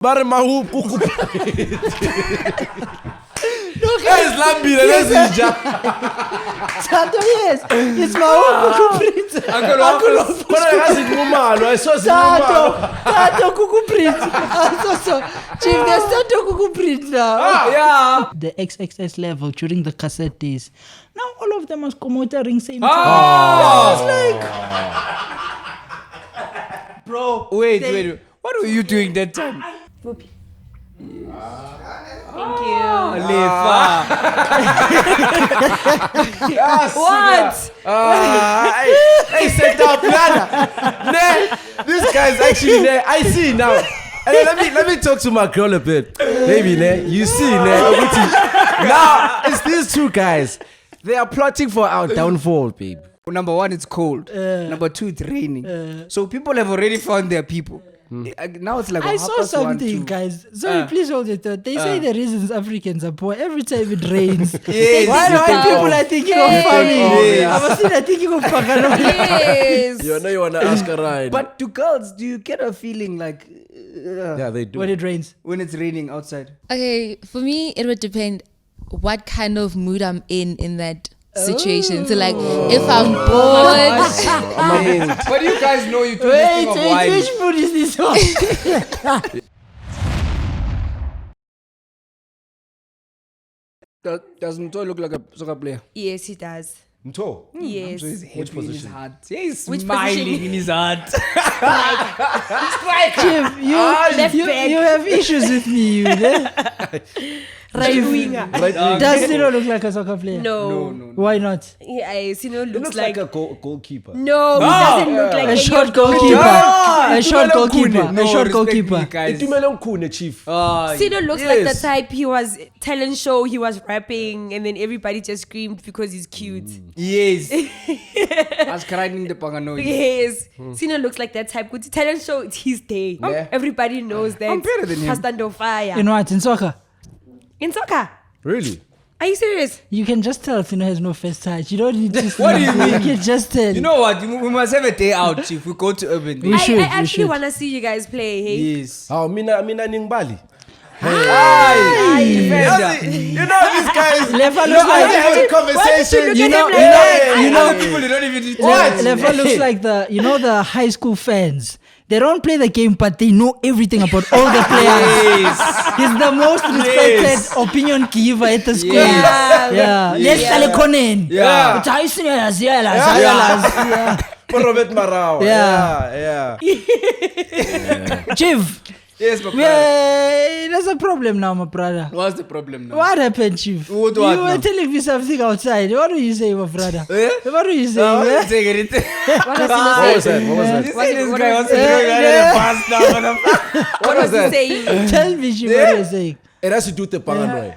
Bare mahu kukuprint. Guys, lambile lesija. Tato, yes. It's mahu kukuprint. Uncle, kona kazi ngumalo. I saw Tato kukuprint. So, Chief, there's Tato kukuprint now. Yeah. The XXS level during the cassette days. Now all of them are promoting same time. Oh. It's like, Bro, wait. What were you doing that time? Thank you. Lefa. What? Hey, set up, Lana. This guy's actually there. I see now. And then let me talk to my girl a bit. Baby, you see, now it's these two guys. They are plotting for our downfall, babe. Number one, it's cold. Number two, it's raining. So people have already found their people. Now it's like I saw something, guys. Sorry, please hold your thought. They say the reasons Africans are poor every time it rains. Yes. Why people are thinking of farming? I was thinking of Pagano. Yes. You know you want to ask a ride. But to girls, do you get a feeling like yeah, they do. When it rains. when it's raining outside? Okay, for me, it would depend what kind of mood I'm in that situation. So, like, if I'm bored, But you guys know you told this thing of wine. Which food is this one? Does Mto look like a soccer player? Yes, he does. Mto. Yes. So he's happy Which in his position? heart. Yeah, he's Which smiling position? in his heart. Chief, you have issues with me, you know? Right winger. Does Sino look like a soccer player? No. Why not? Yeah, Sino It looks looks like a goalkeeper. No, he doesn't look like A any short of those. goalkeeper. A short goalkeeper. No, A short respect goalkeeper. me, guys. Itumelong Kune, chief. Sino looks like the Yes. type he was talent show, he was rapping, and then everybody just screamed because he's cute. Yes. I was crying in the Pangano. Yes. Sino looks like that type. Good talent show, it's his day. Yeah. Everybody knows that. I'm better than him. Husband of fire. In what? In soccer? In soccer. Really? Are you serious? You can just tell Sino has no first touch. You don't need to What do you mean? You can just tell. You know what? We must have a day out, Chief. We go to Urban. We should, I we actually should. want to see you guys play. Hey? Yes. Oh, mina ningbali. Aye. Defender. You know these guys. Lefa No, looks I like had a conversation. You know, Other people, they don't even Lefa looks like the high school fans. They don't play the game, but they know everything about all the players. Yes. He's the most respected opinion giver at the school. Yeah. Let's tell Conan. Yeah. But I see yeah. Robert Marao. Yeah. Yeah. Chief, Yes, my brother. there's a problem now, my brother. What's the problem now? What happened, Chief? What You were now? telling me something outside. What do you say, my brother? Eh? What do you say? No, eh? take it. What does What was Sino say? that? What was that? This What guy wants to was- throw you under the bus now. What was he saying? Tell me, Chief, what you're saying. It has to do with the Panganoy.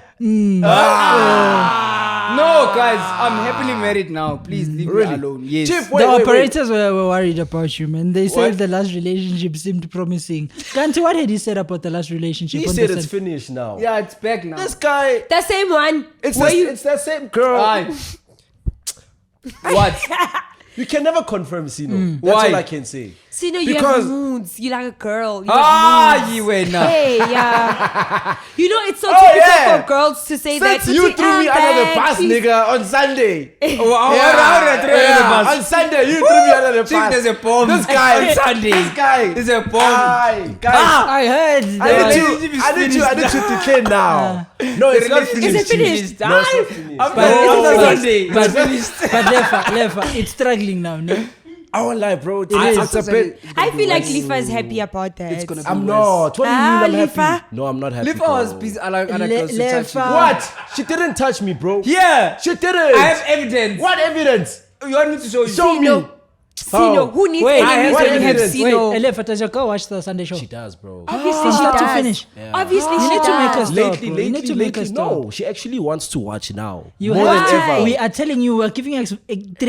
No, guys, I'm happily married now. Please leave me Really? alone. Yes. Chief, The wait. operators were worried about you, man. They said What? the last relationship seemed promising. Kanti, what had he said about the last relationship? He on said the it's set? finished now. Yeah, it's back now. This guy, The same one. it's Where that same girl. Aye. What? You can never confirm Sino. That's Why? all I can say. Sino, you Because- have moods. You like a girl. You have moods. You were now. Hey, yeah. You know, it's so Oh, typical yeah. for girls to say that. Since you threw me under the bus, Unpacked. nigga, on Sunday. How did I throw you under the bus? On Sunday, you threw me under the bus. Chief, there's a bomb. This guy. On Sunday. This guy. There's a bomb. Aye, guys. I heard. I need you to declare now. No, it's not finished. Is it finished? No, it's not finished. After But- Sunday. But Lefa, it's struggling now, no? I won't lie, bro. is. It's a bit. I feel like Lefa is happy about that. It's gonna be I'm worse. not. What do you mean I'm Lefa? happy? No, I'm not happy. Lefa was bro. busy. I like other girls to touch Lefa. you. What? She didn't touch me, bro. Yeah. She didn't. I have evidence. What evidence? You want me to show you? Show me. Sino, who needs Wait, enemies what when you have evidence? Sino? Wait, Lefa, does your girl watch the Sunday show? She does, bro. Obviously, From she start to does. finish. Obviously, You she need to make us does. stop. Lately, bro. You need to make us stop. no. She actually wants to watch now. You more have than to. ever. We are telling you, we're giving you 3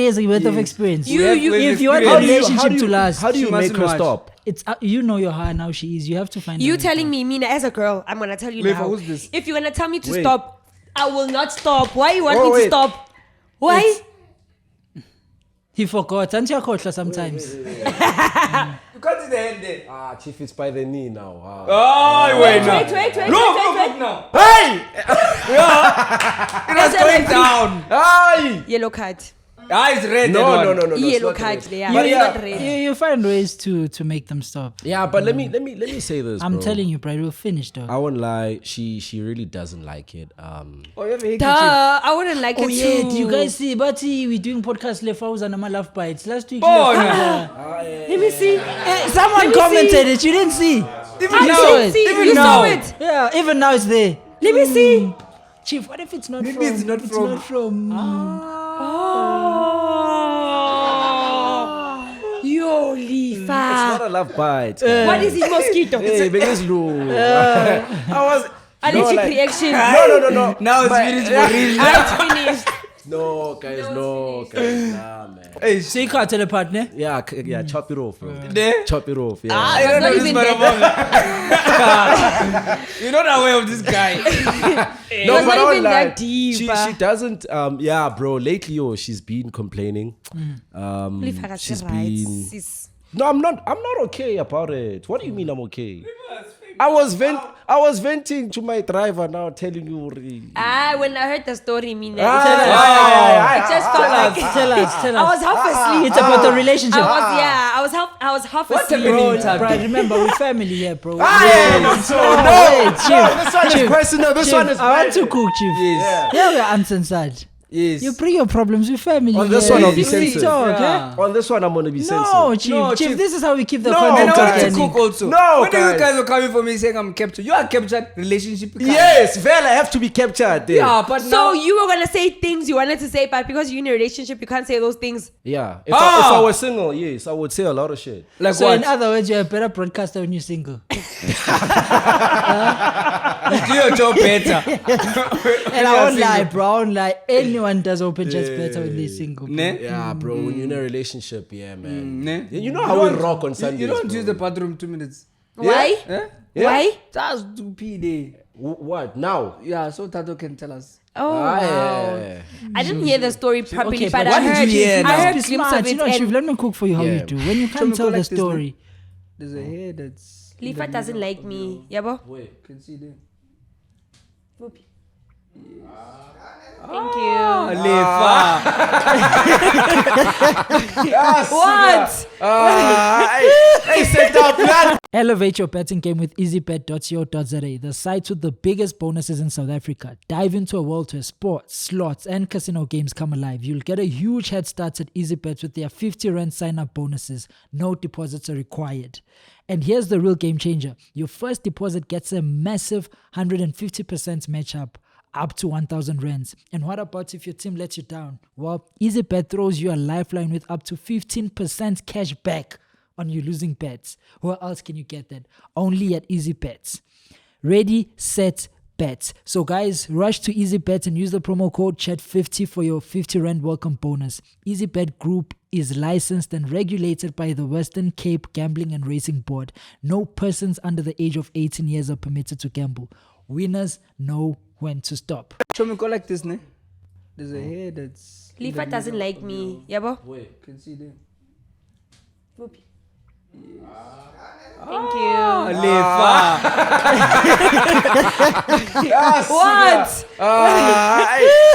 years worth of experience. We have if you want a experience. relationship to last, How do you She make mustn't her watch. stop? it's you know your how now she is. You have to find. You her. telling me, Mina, as a girl, I'm gonna tell you Lefa, now. who's this? If you're gonna tell me to Wait. stop, I will not stop. Why you want Oh, me to wait. stop? Why? He forgot. Aren't you a sometimes? You can't see the hand there. Chief, it's by the knee now. Oh, wait, now. Wait. Look now. Hey! It was going down. Hey! Yellow card. It's red. No. Yellow it's not card red. there. But It's yeah, not red. You find ways to make them stop. Yeah, but let me say this. I'm bro. telling you, bro, we'll finish, dog. I won't lie. She really doesn't like it. Oh, you have a hickey, Duh, I wouldn't like Oh it yeah, too. do you guys see? But we're doing podcast Lefa was on my love bites last week. Oh, Lefa, Let me see. someone Let me commented it. You didn't see? Even You now. saw it. Even You now. saw it. Yeah, even now it's there. Let me see. Chief, what if it's not Maybe from? it's not from- Not from. Yo, It's Lefa. not a love bite. What is it, mosquito? Hey, because I was Allergic like- reaction. No. Now it's But- finished for real. It's finished. No, guys, nah, man. Hey, So you can't tell a partner. Yeah, chop it off, bro. there. Chop it off. Yeah. I It's don't know not this even motherfucker. You're not aware of this guy. It was not even that deep. She doesn't. Yeah, bro. Lately, she's been complaining. Lefa, She's right, been. sis. No, I'm not okay about it. What do you mean I'm okay? I was venting to my driver now, telling you. When I heard the story, me, it Ah, just felt like Tell us. I was half asleep. It's about the relationship. I was half asleep. Bro, remember, we're family here, bro. No, Chief, this one is personal. This one is. I want to cook, Chief. Yes. Yeah, we're uncensored. Yes. You bring your problems with family. On this here. one, I'll be You censored. talk, Yeah. eh? On this one, I'm gonna be censored. No, Chief. No, Chief, Chief. this is how we keep the No, And content I wanted to organic. cook also. No, When you guys. guys were coming for me saying I'm captured, you are captured relationship. Yes, Vela have to be captured. There. Yeah, but So now. you were gonna say things you wanted to say, but because you're in a relationship, you can't say those things. Yeah. If I was single, yes, I would say a lot of shit. Like So what? in other words, you're a better broadcaster when you're single. Do your job better. And I won't lie, bro. I won't lie. Anyone does open chest better when they're single. Bro. Ne? Yeah, bro. When you're in a relationship, yeah, man. Ne? Yeah, you know how we rock on Sundays. You don't bro. use the bathroom 2 minutes. Why? Eh? Yeah. Why? Just do pee day. What now? Yeah, so Tato can tell us. Oh, wow. Yeah. I didn't hear the story properly, Okay, but but I what did heard. you hear I now? heard Be glimpse of smart. it. You know, Chief, And let me cook for you how Yeah. you do. When you Show can't me tell the collect this, story. There's a hair that's. Lefa doesn't like me. Yabo? You can see there. Thank you. Lefa. What? Hey, set up, plan. Elevate your betting game with easybet.co.za, the site with the biggest bonuses in South Africa. Dive into a world where sports, slots, and casino games come alive. You'll get a huge head start at EasyBet with their 50 Rand sign-up bonuses. No deposits are required. And here's the real game changer. Your first deposit gets a massive 150% match up to 1,000 rands. And what about if your team lets you down? Well, EasyBet throws you a lifeline with up to 15% cash back on your losing bets. Where else can you get that? Only at EasyBet. Ready, set, bet. So guys, rush to EasyBet and use the promo code CHAT50 for your 50 Rand welcome bonus. EasyBet Group is licensed and regulated by the Western Cape Gambling and Racing Board. No persons under the age of 18 years are permitted to gamble. Winners know when to stop. Show me go like this, ne? There's a hair that's. Lefa doesn't like me. Yabo? You can see there. Thank you. Lefa. What?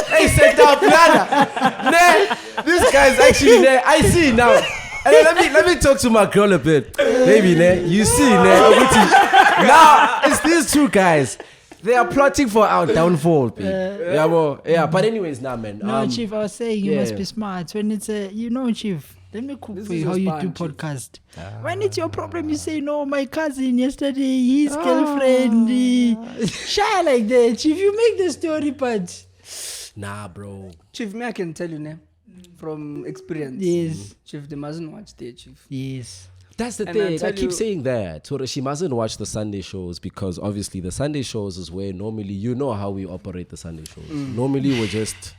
Hey, set up, plan. This guy's actually there. I see now. And then let me talk to my girl a bit. Baby, you see, now it's these two guys. They are plotting for our downfall, babe. Yeah, but anyways, nah, man. No, Chief, I was saying you yeah. must be smart. When it's a, Chief, let me cook This for is you how your you spine, do Chief. podcast. When it's your problem, you say, no, my cousin yesterday, his girlfriend, shy like that. Chief, you make the story part. Nah, bro. Chief, me I can tell you, ne? From experience. Yes. Chief, they mustn't watch there, Chief. Yes. That's the And I thing. tell I keep you- saying that. So she mustn't watch the Sunday shows because obviously the Sunday shows is where normally you know how we operate the Sunday shows. Normally we're just,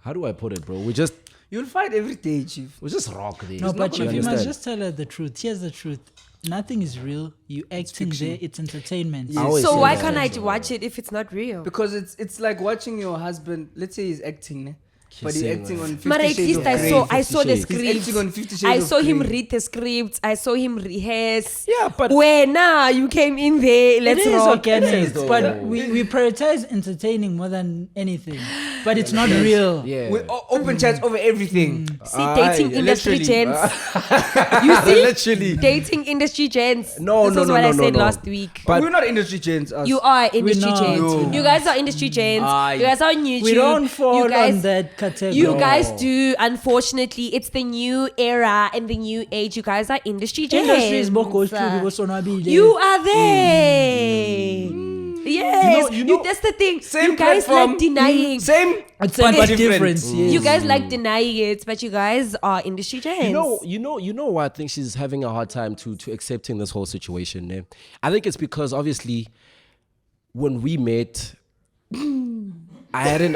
how do I put it, bro? We just You'll fight every day, Chief. rock there. No, but You Chief, you must understand? just tell her the truth. Here's the truth. Nothing is real. You acting there, it's entertainment. I always So say why that. can't I watch it if it's not real? Because it's like watching your husband, let's say he's acting, ne? but he's acting on 50 But at Shades least of I Grey. saw the 50 Shades. script. He's acting on 50 Shades I of saw him Grey. read the script. I saw him rehearse. Yeah, but Where now you came in there, let's it is rock. organic, It is, though. but we prioritize entertaining more than anything. But it's not real. yeah. With open chats over everything. See, dating industry literally. gents. You see, Literally. dating industry gents. No, this no, is no, what no, I no, said no. last week. But- We're not industry gents. Us. You are industry not. gents. No. You guys are industry gents. You guys are on YouTube. We don't fall you guys, on that category. You guys do. Unfortunately, it's the new era and the new age. You guys are industry gents. Industry is more You are there. Yes, You know, that's the thing. same You guys platform, like denying. Same, It's but but different. difference. Yes. You guys like denying it, but you guys are industry gents. You know why I think she's having a hard time to accepting this whole situation. Eh? I think it's because obviously when we met, I hadn't.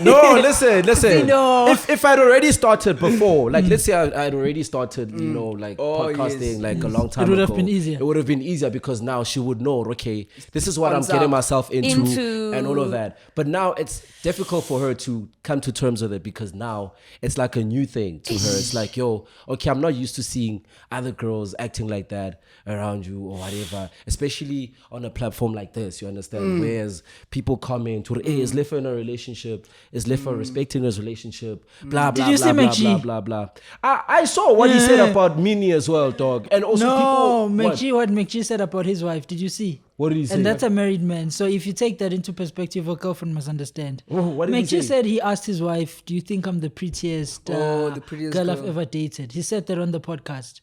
No, listen. No. If I'd already started before, like let's say I'd already started, like podcasting, yes. like a long time It would have ago, been easier. It would have been easier because now she would know, okay, this is what I'm Thumbs getting up. myself into, Into- and all of that. But now it's difficult for her to come to terms with it because now it's like a new thing to her. It's like, yo, okay, I'm not used to seeing other girls acting like that around you or whatever, especially on a platform like this, you understand? Whereas people comment, hey, is Lefa in a relationship? Is Lefa respecting his relationship? Blah, blah, Did you blah, see blah, McG? blah, blah, blah. I saw what he said about Minnie as well, dog. And also No, people... what McG said about his wife. Did you see? What did he say? And that's a married man. So if you take that into perspective, a girlfriend must understand. Oh, what did he say? McG said he asked his wife, "Do you think I'm the prettiest, the prettiest girl I've girl. ever dated?" He said that on the podcast.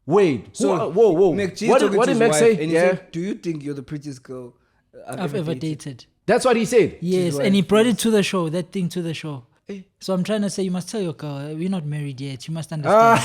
Wait, So, whoa. McG What talking did to his Mac wife, say? and he Yeah. said, "Do you think you're the prettiest girl I've ever dated. That's what he said. Yes, wife, and he brought it to the show. That thing to the show. So I'm trying to say, you must tell your girl, we're not married yet. You must understand.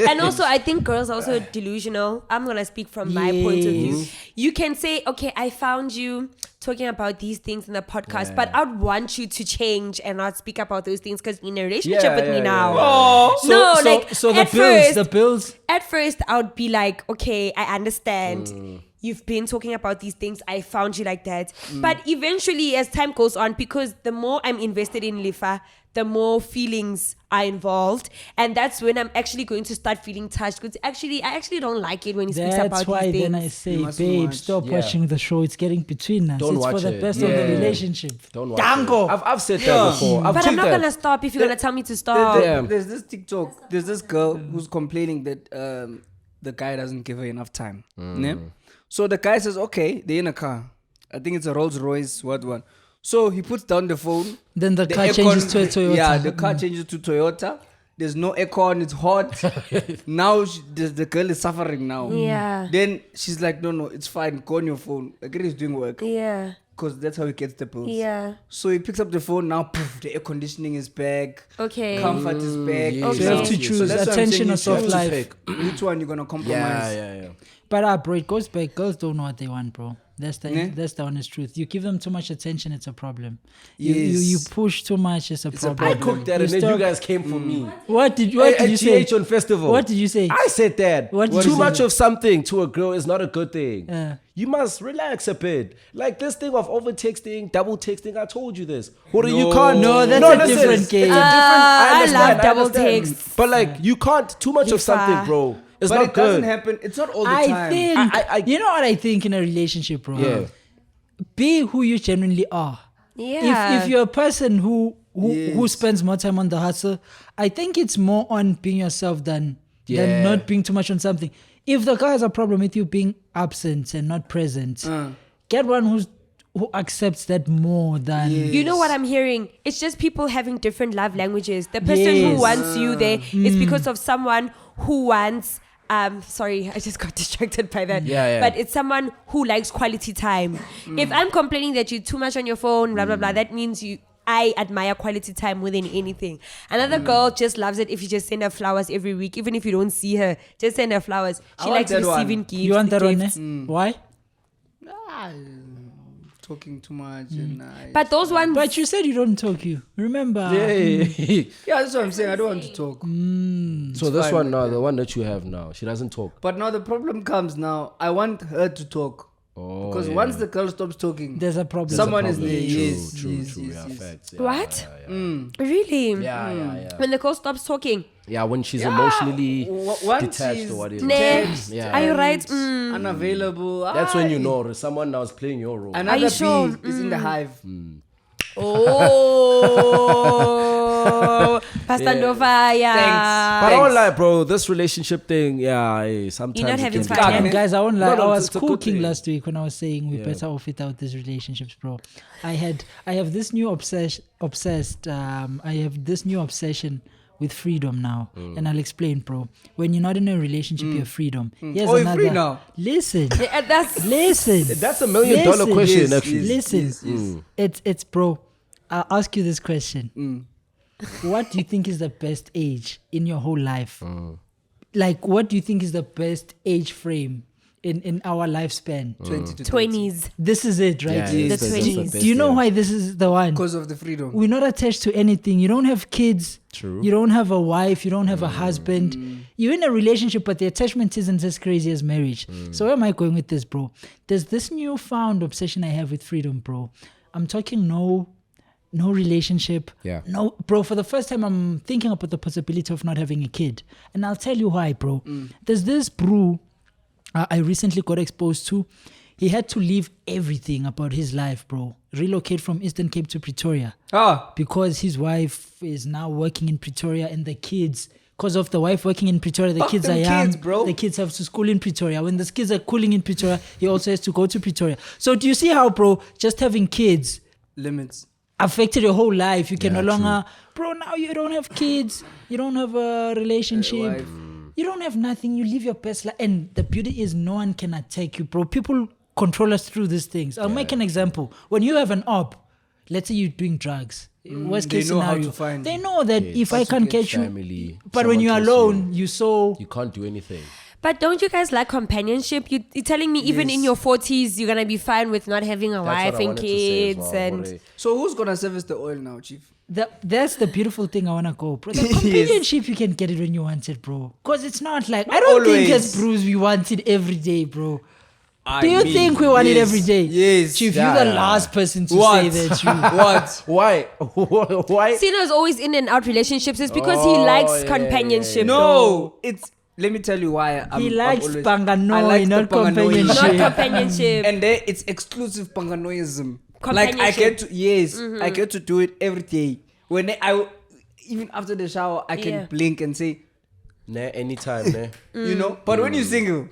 And also, I think girls are also delusional. I'm gonna speak from my point of view. Yes. You can say, okay, I found you talking about these things in the podcast, but I'd want you to change and not speak about those things because you're in a relationship with me now. So the bills. At first, I would be like, okay, I understand. You've been talking about these things. I found you like that. But eventually, as time goes on, because the more I'm invested in Lefa, the more feelings are involved. And that's when I'm actually going to start feeling touched. Because I actually don't like it when he speaks That's about why these things. then I say, mustn't babe, watch. stop Yeah. watching the show. It's getting between us. Don't it's for watch the it. best of the Yeah. relationship. Don't watch Dango. it. I've said that before. I've But I'm told not that. going to stop if you're going to tell me to stop. Damn. There's this TikTok. There's this girl who's complaining that the guy doesn't give her enough time. Ne? So the guy says, okay, they're in a car. I think it's a Rolls Royce, what one. So he puts down the phone. Then the car aircon- changes to a Toyota. Yeah, the car changes to Toyota. There's no aircon, it's hot. Now the girl is suffering now. Yeah. Then she's like, no, it's fine. Go on your phone. I guess he's doing work. Yeah. Because that's how he gets the bills. Yeah. So he picks up the phone. Now, poof, the air conditioning is back. Okay. Comfort is back. yes. So you have to Okay. choose So that's what I'm attention saying, or you soft choose life. Which one you're gonna compromise? Yeah. But bro, it goes back. Girls don't know what they want, bro. That's the Ne? that's the honest truth. You give them too much attention, it's a problem. Yes. You push too much, it's a problem. I cooked that and then stop- you guys came for me. What did you At say? GH on festival. What did you say? I said that. What did Too you much say? of something to a girl is not a good thing. Yeah. You must relax a bit. Like this thing of over texting, double texting. I told you this. What you can't. No, that's a different it's case. a different. I understand, love double understand. text. But like you can't too much of Lefa. something, bro. It's But not it doesn't good. happen. It's not all the I time. think I- you know what I think in a relationship, bro. Yeah. Be who you genuinely are. Yeah. If you're a person who Yes. spends more time on the hustle, I think it's more on being yourself than Yeah. not being too much on something. If the guy has a problem with you being absent and not present, get one who accepts that more than You know what I'm hearing? It's just people having different love languages. The person Yes. who wants you there is because of someone who wants. Sorry, I just got distracted by that. Yeah. But it's someone who likes quality time. If I'm complaining that you're too much on your phone, blah blah blah, that means I admire quality time more than anything. Another girl just loves it if you just send her flowers every week, even if you don't see her. Just send her flowers. She I want likes that one. receiving gifts. you want that one. gifts. Why? Talking too much. And But those ones. But you said you don't talk. You remember? Yeah. yeah, that's what I'm saying. I don't want to talk. So this fine one like now, that. the one that you have now, she doesn't talk. But now the problem comes now. I want her to talk. Oh, Because once the girl stops talking, There's a problem. someone is there. True, Yes, true, yes, true. yes, Yeah, yes. facts. Yeah, What? Yeah. Really? Yeah. When the girl stops talking. Yeah, when she's emotionally Once detached she's or whatever. Next. Yeah. Are you right? unavailable. That's when you know someone now is playing your role. Another Are you bee sure? is in the hive. Oh, Pastor Nova, yeah. But I don't lie, bro. This relationship thing, sometimes You're not it having can be fun, tough. yeah? Guys, I won't lie. No, I was it's a good cooking thing. last week when I was saying we better off without these relationships, bro. I have this new obsession with freedom now, and I'll explain, bro. When you're not in a relationship, you have freedom. Here's Oh, you're another. free now? Listen, Yeah, that's listen. That's $1 million question, yes, actually. yes. Listen, it's bro. I'll ask you this question. What do you think is the best age in your whole life? Like, what do you think is the best age frame in our lifespan? 20 to 20s. This is it, right? Yeah, The that's the 20s. best, Do you know yeah. why this is the one? Because of the freedom. We're not attached to anything. You don't have kids. True. You don't have a wife. You don't have a husband. You're in a relationship, but the attachment isn't as crazy as marriage. So where am I going with this, bro? There's this newfound obsession I have with freedom, bro. I'm talking no relationship. Yeah. No, bro, for the first time, I'm thinking about the possibility of not having a kid. And I'll tell you why, bro. There's this bro I recently got exposed to. He had to leave everything about his life, bro. Relocate from Eastern Cape to Pretoria because his wife is now working in Pretoria, and the kids, because of the wife working in Pretoria, the Fuck kids are them young. kids, bro. The kids have to school in Pretoria. When the kids are cooling in Pretoria, he also has to go to Pretoria. So do you see how, bro, just having kids Limits. affected your whole life? You can Yeah, no longer, bro, now you don't have kids, you don't have a relationship, wife. you don't have nothing, you live your best life. And the beauty is no one can attack you, bro. People control us through these things. I'll make an example. When you have an op, let's say you're doing drugs, worst they case know how scenario, to find they know that if I can't catch you, family, but when someone you're close to alone, you're so... you can't do anything. But don't you guys like companionship? You're telling me even in your 40s, you're going to be fine with not having a That's wife what I and wanted to say as kids. well, And Bore. So who's gonna service the oil now, Chief? That's the beautiful thing I want to go, bro. The companionship, you can get it when you want it, bro. Because it's not like... I don't think always. as Bruce we want it every day, bro. Do you think we want it every day? Yes. Chief, Yeah, you're the yeah. last person to What? say that, you. What? Why? Why? Sino's always in and out relationships. It's because he likes companionship. No, it's. Let me tell you why. He likes always, panganoi, I like not the panganoi. companionship. Not companionship. And there, it's exclusive panganoism. Like I Companionship. get to I get to do it every day. When even after the shower, I can Yeah. blink and say, Nah, anytime, nah. you know. But when you're single,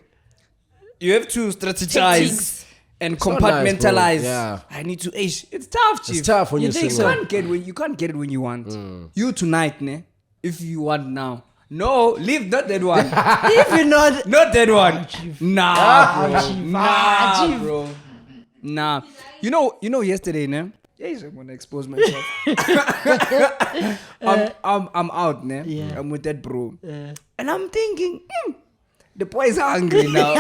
you have to strategize Tactics. and It's not nice, bro. compartmentalize. Yeah. I need to age. It's tough, Chief. It's tough when You you're think single. so? You can't get it when you want. You tonight, ne? If you want now. No, leave not that one. If you're not... Not that one. Nah, bro. Chief. Nah, Chief. bro. Nah. You know yesterday, ne? Yes, I'm gonna expose myself. I'm out, ne? Yeah. I'm with that bro. And I'm thinking, the boy is hungry now.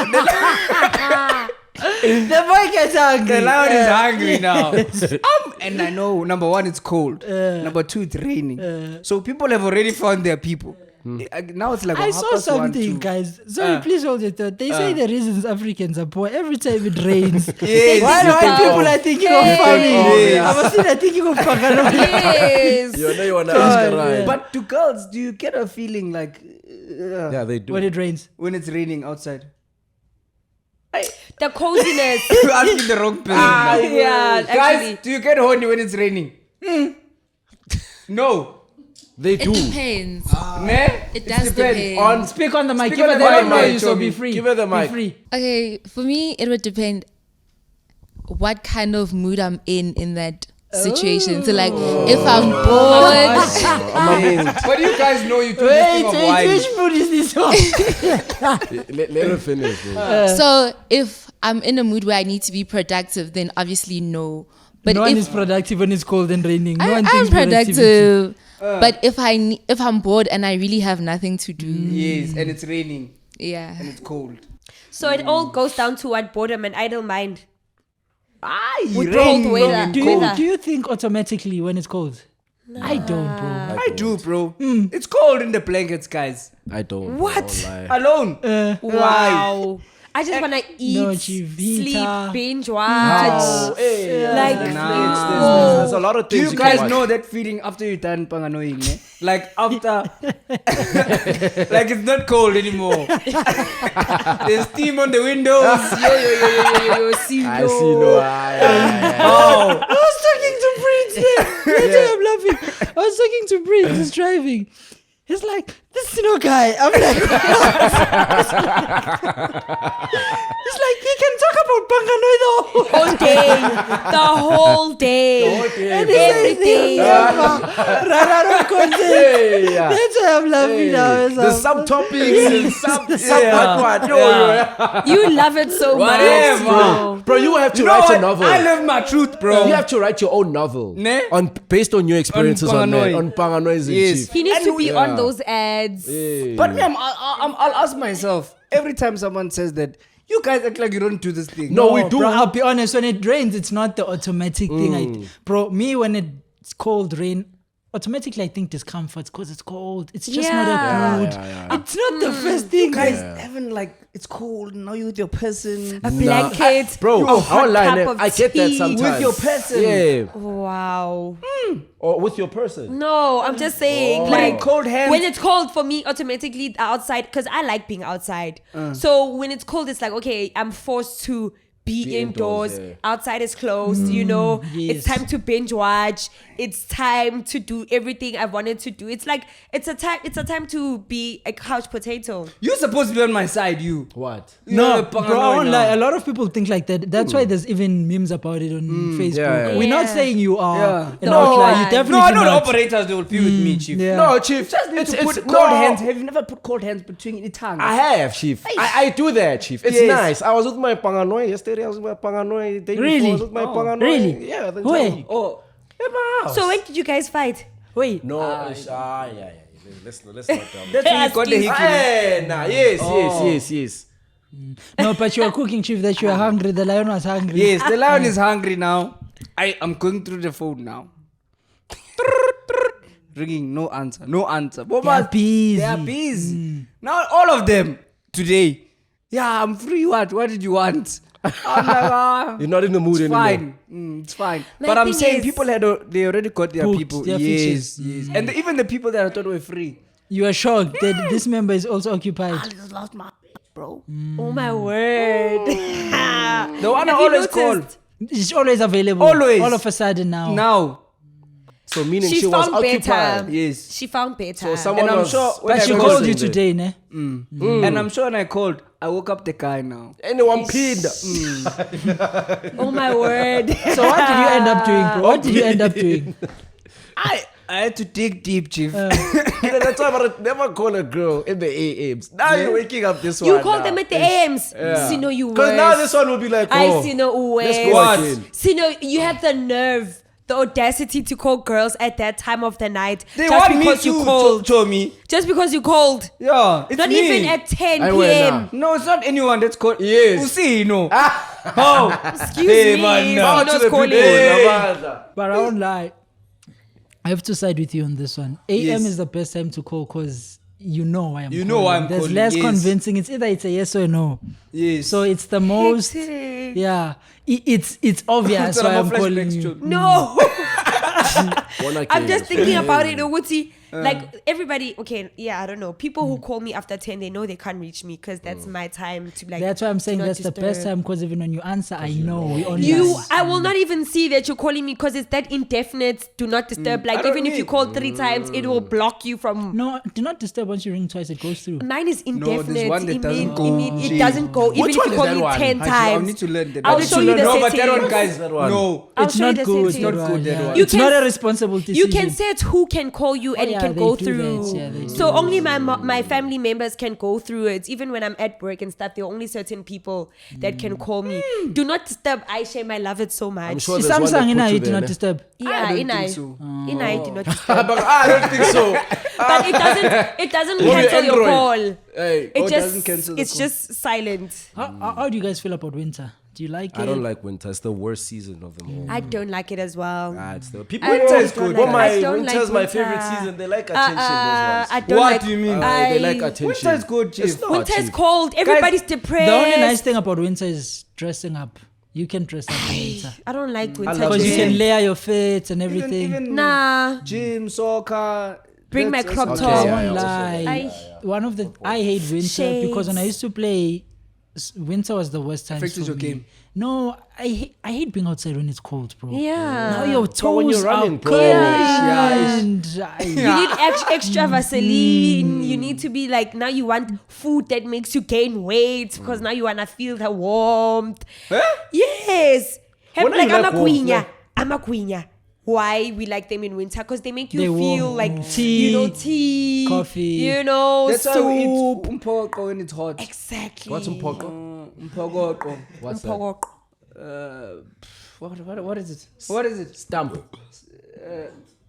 The boy gets hungry. The lion is hungry now. And I know, number one, it's cold. Number two, it's raining. So people have already found their people. Now it's like I saw something, guys. Sorry, please hold your thought. They say the reasons Africans are poor every time it rains. Yes. Why people are thinking of farming? Yes. I was still thinking of Pagano. Yes. You know you want to ask her, right? But to girls, do you get a feeling like Yeah, they do. When it rains. when it's raining outside? The coziness. You're asking the wrong person. now. Yeah, Guys, actually. do you get horny when it's raining? No. They It do. depends. Ne? It does depends. depend. Speak on the mic. Speak Give on her the the mic, mic, man, so Chobi. be free. Give her the Be mic. free. Okay, for me, it would depend what kind of mood I'm in that situation. So, like, if I'm bored, But you guys know you do this thing of wine. Which food is this one? Let her finish. Bro. so if I'm in a mood where I need to be productive, then obviously no. But no one if is productive when it's cold and raining. No one I'm thinks productivity. productive, but if I'm bored and I really have nothing to do, Yes, and it's raining yeah. and it's cold. So it all goes down to what boredom and idle mind. With rain, cold weather. Do you think automatically when it's cold? I don't, bro. I do, bro. It's cold in the blankets, guys. I don't. What? I won't lie. Alone. Wow. I just wanna eat, No, sleep, Chivita. binge watch. Oh, hey, Like, there's a lot of Do things you can guys watch. know that feeling after you're done panganoing? Eh? Like after, like it's not cold anymore. There's steam on the windows. yo, see, I see no. Oh, I was talking to Prince. That's why I'm laughing. I was talking to Prince. He's driving. He's like, this guy. I'm like, he's like, he can talk about Banganoi though. whole day, the whole day, every day. Hey, yeah. That's why I'm laughing now. The subtopics and what. You love it so much, Whatever. Bro, you have to you know write what? a novel. I live my truth, bro. You have to write your own novel. Ne? Based on your experiences on Panganoi. Panganois and Yes. Chief. He needs to be on those ads. Hey. But me, I'll ask myself every time someone says that, you guys act like you don't do this thing. No, we do. Bro, I'll be honest. When it rains, it's not the automatic thing. Bro, me, when it's cold rain, automatically I think discomfort because it's cold. It's just not a mood. It's not the first thing. You guys haven't like, it's cold, now you're with your person. A blanket, Bro, a hot online, cup of I get that tea. sometimes. With your person. Yeah. Wow. Or with your person. No, I'm just saying, Putting like, cold hands. when it's cold for me, automatically outside, because I like being outside. So when it's cold, it's like, okay, I'm forced to be indoors. yeah. Outside is closed, you know. yes. It's time to binge watch. It's time to do everything I wanted to do. It's like it's a time to be a couch potato. You're supposed to be on my side, you. What? No, You're bro, I Panganoi won't now. lie. A lot of people think like that. That's why there's even memes about it on Facebook. yeah. We're not Yeah. saying you are Yeah. an No, outlier. I- You No, definitely I know the not. operators, they will be with me, Chief. Yeah. No, Chief. Just need to put cold hands. Have you never put cold hands between your tongues? I have, Chief. I do that, Chief. It's Yes. nice. I was with my Panganoi yesterday. I was with my Panganoi. The day Really? before, I was with my Panganoi. Really? Yeah. The Where? time. Oh, In my house. So when did you guys fight? Wait. No. Yeah. Let's not. that's when you got the hickey. Hey, nah. Yes. No, but you were cooking, Chief, that you were hungry. The lion was hungry. Yes, the lion is hungry now. I'm going through the phone now. Ringing, no answer. They are Boba, busy. they are busy. Now all of them today. Yeah, I'm free. What did you want? I'm like, You're not in the mood it's anymore. fine. It's fine. My But I'm thing saying is- people they already got their Booked people. their Yes, features. yes. And even the people that I thought were free. You are shocked that this member is also occupied. Lost my bro. Oh my word. The one I Have you always call. noticed? It's always available. Always. All of a sudden now. Now. So meaning She she was found better. occupied. Yes. She found better. So someone And I'm was. sure when But I she called called you there. today, ne? And I'm sure when I called, I woke up the guy now. Anyone peed. Oh my word. So what did you end up doing, bro? What did you end up doing? I had to dig deep, Chief. That's why I never call a girl in the AMs. Now you're waking up this one. You called them at the AMs. Sino, you Because now worse. this one will be like, I oh, see no let's way. go What? again. Sino, you have the nerve, the audacity to call girls at that time of the night. They just want me because to you called. show me. Just because you called. Yeah, it's Not me. even at 10 I went p.m. No, it's not anyone that's called. Yes. You see, you know. Oh, Excuse Hey, me. man, Sino's Out to the calling. people, Hey. Nabanda. But I won't lie. I have to side with you on this one. AM Yes. is the best time to call because you know why I'm You calling. know why I'm There's calling, less yes. convincing. It's either it's a yes or a no. yes. So it's the most, Hectic. yeah. It's obvious It's why I'm about calling flashbacks, you. Joe. No. Wanna I'm kill just you. thinking about it, Uguti. Like everybody, okay, yeah, I don't know. People who call me after 10, they know they can't reach me because that's my time to like. That's why I'm do saying not that's the best disturb. time because even when you answer, I know we only You, I will not even see that you're calling me because it's that indefinite. Do not disturb. Like I don't even if you need- call 3 times, it will block you from. No, do not disturb once you ring twice, it goes through. Mine is indefinite. one that doesn't It go. mean- it doesn't go. Even Which if one you is call that me one? 10 I times. need to learn that. I'll I need show to you learn. the No, but that settings. one, guys, That one. no. I'll It's show you not the good. settings. Not good, that yeah. one. You It's can- not a responsible decision. You can set who can call you and Oh, it yeah, can they go do through. that, yeah, they So do. only my family members can go through it. Even when I'm at work and stuff, there are only certain people that can call me. Do not disturb Aisha. I love it so much. I'm sure there's one that Samsung, put you do there, not ne? disturb. Yeah, I don't Inai. think so. Inai, do not disturb. But I don't think so. But it doesn't Only cancel your Android. call. Hey, It Oh, it just doesn't cancel the it's call. just silent. How do you guys feel about winter? Do you like it? I don't like winter. It's the worst season of them all. I don't like it as well. It's the people. Winter is don't good. like Well, it. my I don't winter's like my winter. favorite season. They like attention. Those I ones. don't What like, do you mean? They like attention. Winter is good, Chief. It's not, Winter is Chief. cold. Everybody's depressed. The only nice thing about winter is dressing up. You can dress up in winter. I don't like winter. love Because you gym. can layer your fits and Even, everything. even Nah. gym, soccer. Bring my that's- crop that's- top. I yeah, won't also lie. I- One of the I hate winter because when I used to play, winter was the worst time. Affected your game. No, I hate being outside when it's cold, bro. Yeah. Now your toes when you're running, are bro. cold. Yeah. And You need extra Vaseline. You need to be like, now you want food that makes you gain weight because now you want to feel the warmth. Huh? Yes. Have When like you I'm like a warmth, queen. like- I'm a queen. Why we like them in winter? Because they make you They feel warm. like Tea, tea, coffee. you know, That's why we eat soup. umpoko when it's hot. Exactly. What's umpoko? Umpoko. What's that? Umpoko. What is it? What is it? Stamp.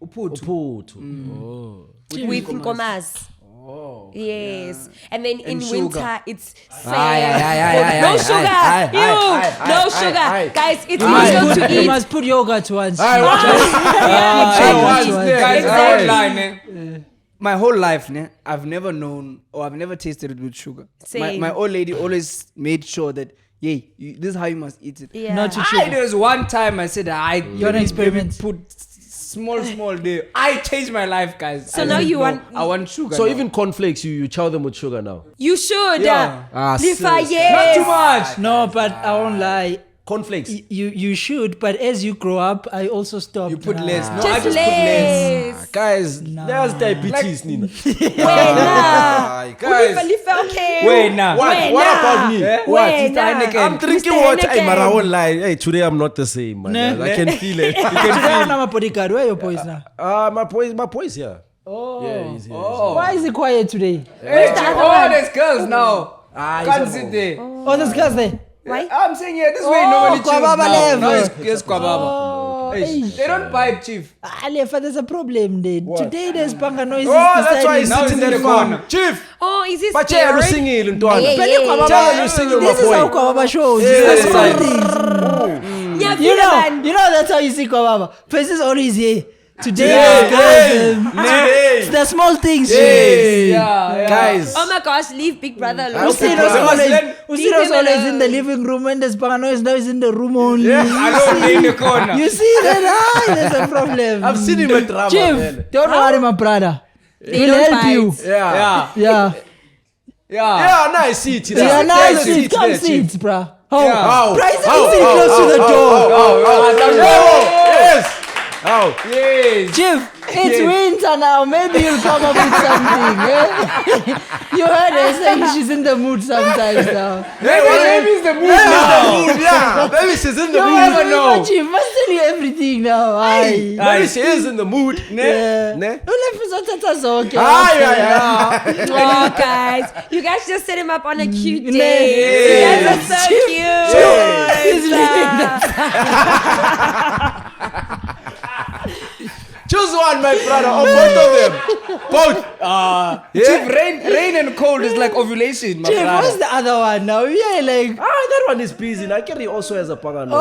Uputu. Uputu. Oh. With nkomas. Oh. Yes. And then in sugar. winter, it's aye, no aye, sugar. aye, Ew. aye, No aye, sugar. aye. Guys, it's you must, illegal put, to you eat. must put yogurt once. Aye, watch Guys, Exactly. I won't lie, ne? My whole life, ne, I've never known or I've never tasted it with sugar. Same. My old lady always made sure that, this is how you must eat it. Yeah. Not too I sugar. there was one time I said You wanna experiment? Put small there. I changed my life, guys. So I now said, you no, want- I want sugar. So now. even cornflakes, you chow them with sugar now. You should. Yeah. Lifa, sis. yes. not too much. No, but I won't lie. Cornflakes. You should, but as you grow up, I also stopped. You put less. No, I Just just put less. less. Guys, there's diabetes, Nina. Wait, nah. Guys. Lifa, okay. Wait, nah. What? Wait, What nah. about me? Eh? What? Wait, Mr. nah. Heineken. I'm drinking Mr. water. Hey, man, I Heineken. won't lie. Hey, today I'm not the same, man. Nah. I can feel it. You Today can I'm a bodyguard. Where are your boys now? feel. My boy's here. Oh. Yeah, he's here. Why is it quiet today? Hey, the other oh, one? there's girls now. he's Can't at sit home. there. Oh, there's girls there. Why? I'm saying this way Oh, nobody chills Kwababa now. level. Now it's Kwababa. Oh, Hey, hey. they don't buy it, Chief. Lefa, there's a problem there. Today there's banga noises. Oh, that's why he's Now sitting he's in in the the corner. corner. Chief, Oh, is this but yeah, I'm scared? singing in Yeah, Tuana. yeah, Tell you singing, This my is how boy. Kwababa shows. Yeah, That's yeah, small yeah. things. Yeah, You know that's how you see Kwababa. Faces always here. Today, Today. it's the small things. Hey, Yeah. guys. Oh my gosh, leave Big Brother alone. Usino's always in the living room when there's banga noise. Now he's in the room only. Alone in the corner. You see that? There's a problem. I've seen him at drama, Chief, man. don't worry, my brother. They We'll don't help fight. you. Yeah. Yeah. Yeah. Yeah. Now I see it. Yeah, Now now I sit. see it Come there, Chief. sit, bruh. How? Yeah. How? Bro, he's How? sitting close to the door. Yes. How? Yes. Chief, it's winter now. Maybe you'll come up with something. Eh? You heard her saying she's in the mood sometimes now. Maybe it's the mood now. Yeah. Maybe she's in the You mood. never know. Chief, must tell you everything now. Aye. Maybe she is in the mood. Yeah. Ne? Ulefizothatha zonke. Oh, guys. You guys just set him up on a cute Mm, date. yeah. You guys are so cute. He's leaving the Choose one, my brother, or both of them. Both. Chief, rain and cold is like ovulation, my Chief, what's brother. the other one now? Yeah, like, That one is busy. I carry also has a pagano.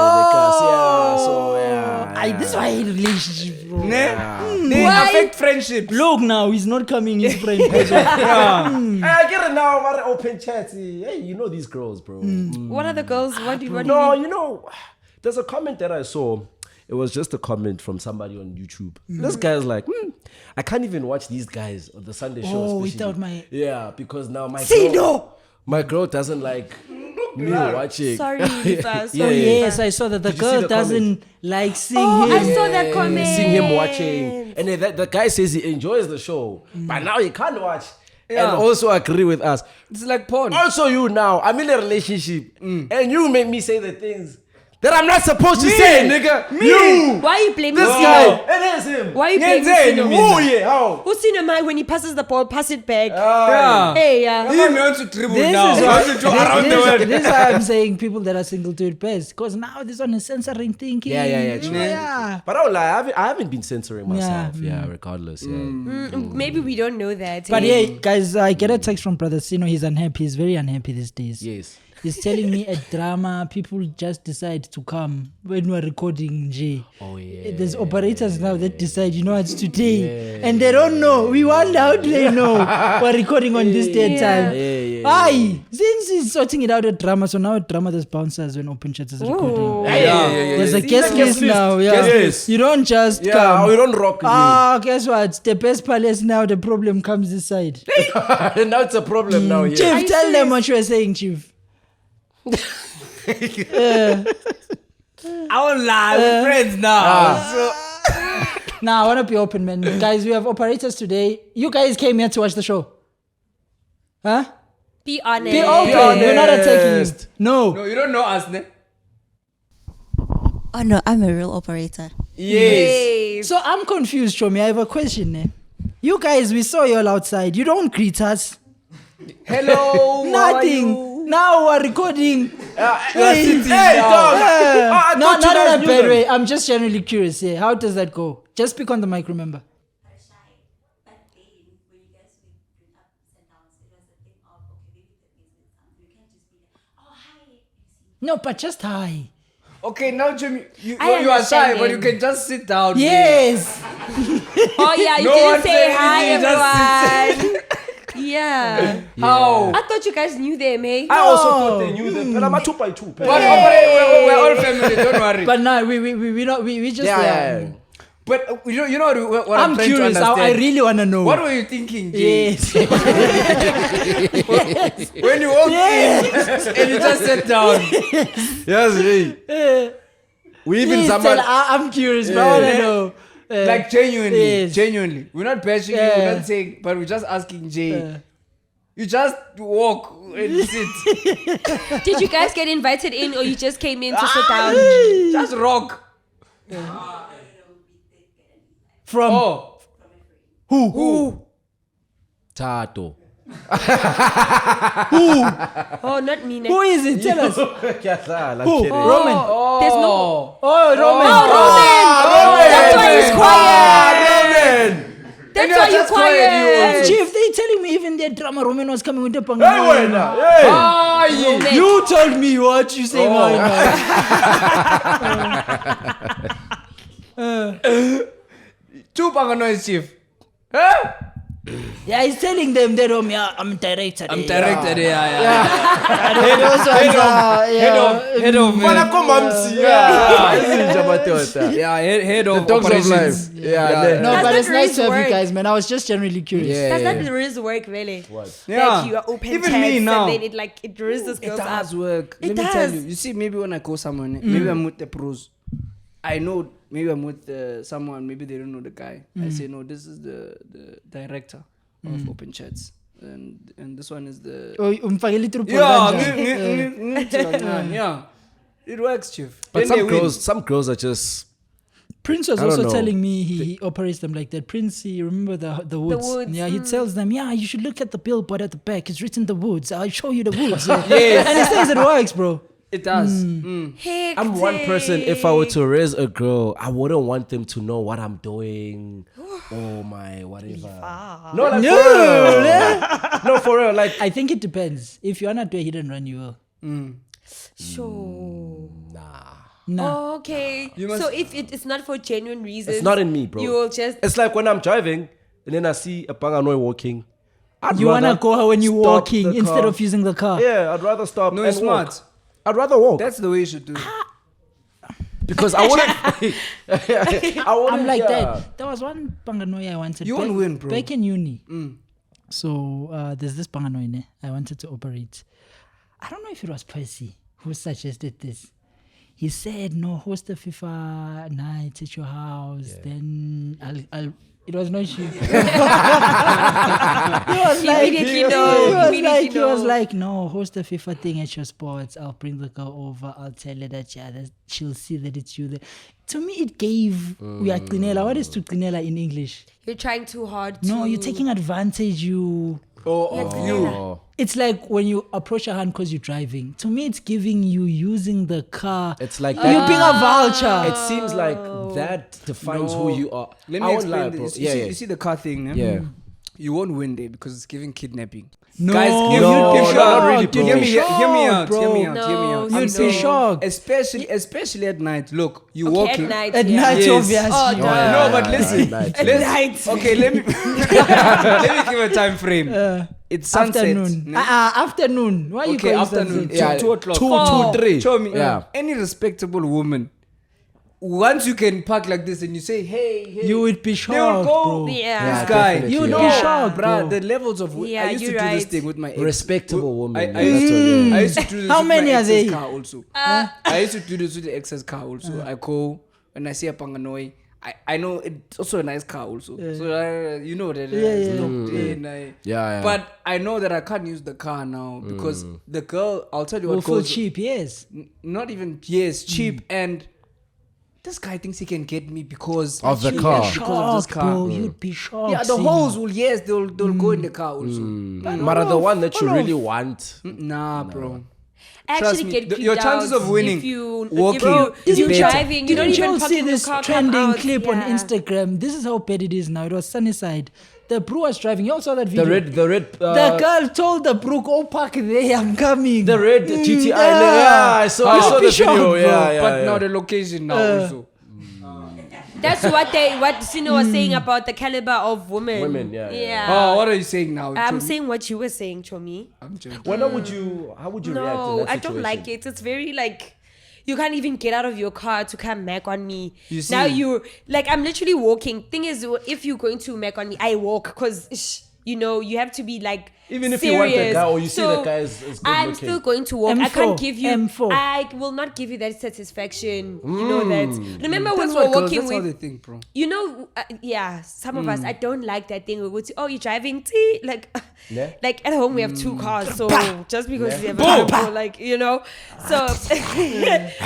Aye, this is why I hate relationship, bro. They Why? affect friendship. Look now, he's not coming, his friend. I get it now. I'm open chat. Hey, you know these girls, bro. What are the girls? What do you No, mean? you know, there's a comment that I saw. It was just a comment from somebody on YouTube. This guy's like, I can't even watch these guys on the Sunday show. Oh, especially. without my- Yeah, because now no. my girl doesn't like me watching. Sorry, Lifa. Oh, Sorry. yes, I saw that the Did you see girl the doesn't like seeing Oh, him. I saw that comment. Seeing him watching. And then the guy says he enjoys the show. But now he can't watch. Yeah. And also agree with us. It's like porn. Also you now, I'm in a relationship. And you make me say the things that I'm not supposed to say, nigga. You. Why are you blaming This Sino? guy. It is him. Why are you blaming Ngenze Sino? ni Oh yeah, how? Who's Sino man when he passes the ball, pass it back? Yeah. Hey, yeah. He wants to dribble This now. is He why, wants to do around the world. this is why I'm saying people that are single do it best. Because now this one is censoring thinking. Yeah, true. Yeah. But I don't lie, I haven't been censoring myself. Yeah, regardless. Yeah. Maybe we don't know that. But hey? yeah, guys, I get a text from Brother Sino. He's unhappy. He's very unhappy these days. Yes. He's telling me at drama, people just decide to come when we're recording J. Oh, yeah. There's operators now that decide, you know, it's today. And they don't know. We wonder how do they know we're recording on this day and time. Aye, since he's sorting it out at drama, so now at drama there's bouncers when Open Chat is recording. There's a guest list now. Yeah. Yes. You don't just Yeah, come. we don't rock with Guess what? The best palace now, the problem comes this side. me. Now it's a problem now. Yeah. Chief, tell them what you were saying, Chief. I won't lie, we're friends now. Nah, I want to be open, man. Guys, we have operators today. You guys came here to watch the show. Huh? Be honest. Be open. We're not attacking you. No. No, you don't know us, ne? Oh no, I'm a real operator. Yes. So I'm confused, Chomi. I have a question. Eh? You guys, we saw you all outside. You don't greet us. Hello. Nothing. Now we're recording. Hey, dog. Not in a bad way. I'm just generally curious. Yeah. How does that go? Just speak on the mic, remember. No, but just hi. Okay, now Jimmy, you I are shy, understand but you him. can just sit down. Yes. Oh yeah, you No one didn't say said hi, anything, everyone. Yeah. How? I thought you guys knew them, eh? I also thought they knew them. But I'm a 2x2. But we're all family. Don't worry. But no, we just. Yeah. But you know what I'm trying curious. to I understand. really want to know. What were you thinking, Jay? Yes. When you walked in and you just sat down. Yes, hey. We even Please someone. tell, I'm curious, but I want to know. Like genuinely, Yes. genuinely. We're not bashing you, we're not saying, but we're just asking Jay. You just walk and sit. Did you guys get invited in, or you just came in to sit down? Just rock. From Oh. who? Tato. Oh, not me. Who is it? Tell us. Who? Roman. There's no. Oh, Roman. Roman. That's why he's quiet. Roman. That's why you're quiet. Chief, they telling me even their drama Roman was coming with the Hey, panga. wait now. Hey. Roman. You told me what you say Two Panganois, chief. Huh? Yeah, he's telling them that I'm director. I'm directed, yeah. Head of Mana koma Mzansi. Yeah. Head of Dogs of operations. life. Yeah. No, Does but that it's nice to have work? you guys, man. I was just generally curious. Yeah. Does that riz work, really? Yeah. Like you are open Even chats me now. and then it rizzes It girls up. does work. It Let me tell does. you. You see, maybe when I go somewhere, maybe I'm with the pros. I know maybe I'm with someone, maybe they don't know the guy. I say, no, this is the director of Open Chats. And this one is the... Oh, umfakele little Yeah. It works, chief. But Then they win. some girls are just. Prince was I don't also know. telling me he operates them like that. Prince, you remember the woods? Woods, Yeah, he tells them, yeah, you should look at the billboard at the back. It's written the woods. I'll show you the woods. Yes. And he says it works, bro. It does. I'm one person. If I were to raise a girl, I wouldn't want them to know what I'm doing. Oh my, whatever. No, like for real. No, for real. Like I think it depends. If you wanna do a hit and run, you will. Sure. Nah. Oh, okay. So if it's not for genuine reasons, it's not in me, bro. you will just. It's like when I'm driving and then I see a Panganoi walking. You wanna go when you're stop walking the instead car. of using the car. Yeah, I'd rather stop. No, and it's smart. walk. I'd rather walk That's the way you should do it. because I wouldn't. I wouldn't. I'm like yeah. that. There was one Panganoi I wanted. You won't win, bro. Back in uni. So there's this Panganoi I wanted to operate. I don't know if it was Percy who suggested this. He said, no, host a FIFA night at your house. Then I'll it was not you. He was like, Immediately no. he was like, no, host a FIFA thing at your sports. I'll bring the girl over. I'll tell her that she'll see that it's you there. To me, it gave we are Qinela. What is to Qinela in English? You're trying too hard. No, you're taking advantage. It's like when you approach a hand because you're driving. To me, it's giving you using the car. It's like You're that. being a vulture. It seems like that defines who you are. Let I me won't lie, explain bro. this. Yeah, You see the car thing, yeah. You won't win there because it's giving kidnapping. No, Guys, if no, you're not really, bro. hear me Shocked, out. bro. Hear me out. No, I'm you'd be saying, shocked. especially at night. Look, you Okay, walking. at night. At yeah. night, Yes. obviously. Oh, No, but listen. At Let's- night. Okay, let me let me give a time frame. It's sunset. Afternoon. no? Afternoon. Why you Okay, calling afternoon. sunset? Yeah, 2 o'clock. 2, 3. Show me. Yeah. Any respectable woman, once you can park like this and you say, hey, You would be they will shocked, go. bro. Yeah. This guy. definitely, You would yeah. be Yeah. shocked, Bruh, bro. the levels of Yeah, I used to you're do this right. thing with my ex. Respectable woman. I man, that's what, yeah. I used to do this How with many my are ex's they? car also. I used to do this with the ex's car also. I go when I see a Panganoi. I know it's also a nice car also. So you know that it's locked in. Yeah. But I know that I can't use the car now because the girl, I'll tell you Will what feel goes. cheap, yes. Not even cheap, and this guy thinks he can get me because Of the Yes, car. because of this Shocked, car. bro. You'd be shocked. Yeah, the seeing hoes her. will they'll go in the car also. But the one that you really want. Nah, bro. I Trust actually me, get your creeped chances out of winning if you walking if is you're better. driving, you don't Didn't even you park see in your this car, come trending out. clip on Yeah. Instagram? This is how bad it is now. It was Sunnyside. The bro was driving. You all saw that video. The red. The girl told the bro, "Go park there. I'm coming." The red GTI. yeah. Yeah, I saw You'd the be video. shocked, bro. Yeah. But now the location now also. That's what Sino was saying about the caliber of women. Women, yeah. Oh, what are you saying now? I'm Chomi? saying what you were saying, Chomi. I'm joking. Well, how would you react in No, that I don't like it. It's very like you can't even get out of your car to come mac on me. You see? Now you like I'm literally walking. Thing is, if you're going to mac on me, I walk because you have to be like Even if serious. you want the guy or you see So, the guy is good I'm looking. still going to walk. I M4, can't give you. M4. I will not give you that satisfaction. You know that. Remember when That's we were what girls, walking that's how with. they think, bro. Some of us, I don't like that thing. We would say, "Oh, you're driving tea." Like, Yeah. like at home we have 2 cars, so just because we have a car, like so.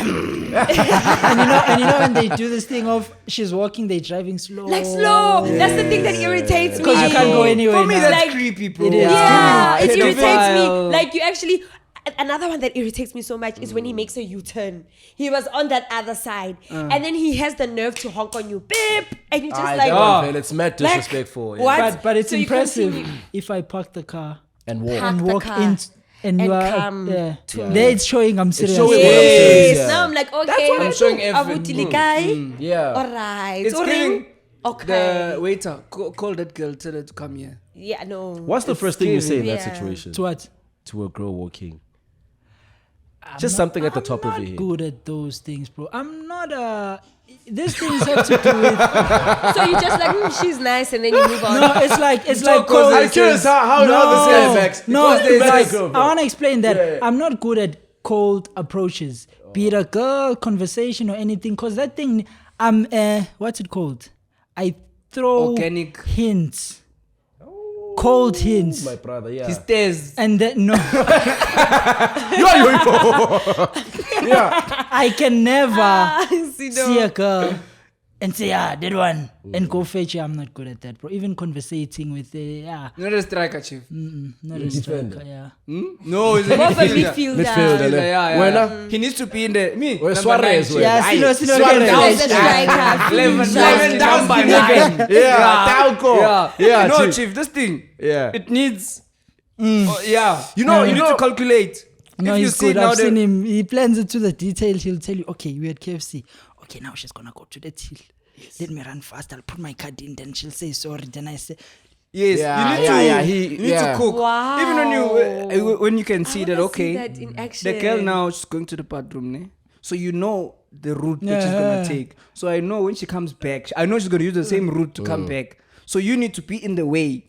and you know when they do this thing of she's walking, they driving slow. Like slow. That's the thing that irritates me. Because you can't go anywhere. For me, now. that's Like, creepy, bro. it is. Yeah, it Pedophile. irritates me. Like you actually. Another one that irritates me so much is when he makes a U-turn. He was on that other side, and then he has the nerve to honk on you, beep, and you just like, it's mad like, disrespectful. Yeah. what? But it's So you impressive continue. if I park the car And walk. Park and the walk car in and you and are come to there it's showing I'm serious. showing- Yes. Yeah. Now I'm like, okay, That's what I'm showing everyone. Yeah. All right. It's giving Okay. the waiter, call that girl, tell her to come here. Yeah, no. What's the first thing you say in that Yeah. situation? To what? To a girl walking. Just something at the top of your head. Good at those things, bro. I'm not these things have to do with So you just like, she's nice, and then you move on. no, it's like Because I'm curious how this guy acts. No, Because there's because like, I want to explain that Yeah. I'm not good at cold approaches, be it a girl, conversation, or anything. Because that thing, I'm what's it called? I throw Organic. hints, cold hints, my brother, yeah. He stares. and then no, Yeah. I can never See, see a girl and say, that one, and go fetch her. I'm not good at that, bro. Even conversating with Not a striker, chief. not a striker, yeah. No, he's a More of a midfielder. midfielder. Midfielder. Yeah. When He needs to be in the Well, number Suarez, 9. well. Yeah, Aye. Sino Suarez. get As a it. striker. 11 down by 9. Yeah, Tauco. Yeah, no, chief. chief, this thing, Yeah. it needs, yeah. You know, you need to calculate. No, if you he's see good. now I've the, seen him. He plans it to the detail. He'll tell you, okay, we at KFC. Okay, now she's gonna go to the till. Let me run fast. I'll put my card in. Then she'll say sorry. Then I say, yes, Yeah, you need yeah, to, he- you need yeah. to cook. Wow. Even when you can see I that, wanna okay, see that in action. the girl now she's going to the bathroom, ne? So you know the route that she's gonna take. So I know when she comes back, I know she's gonna use the same route to come back. So you need to be in the way.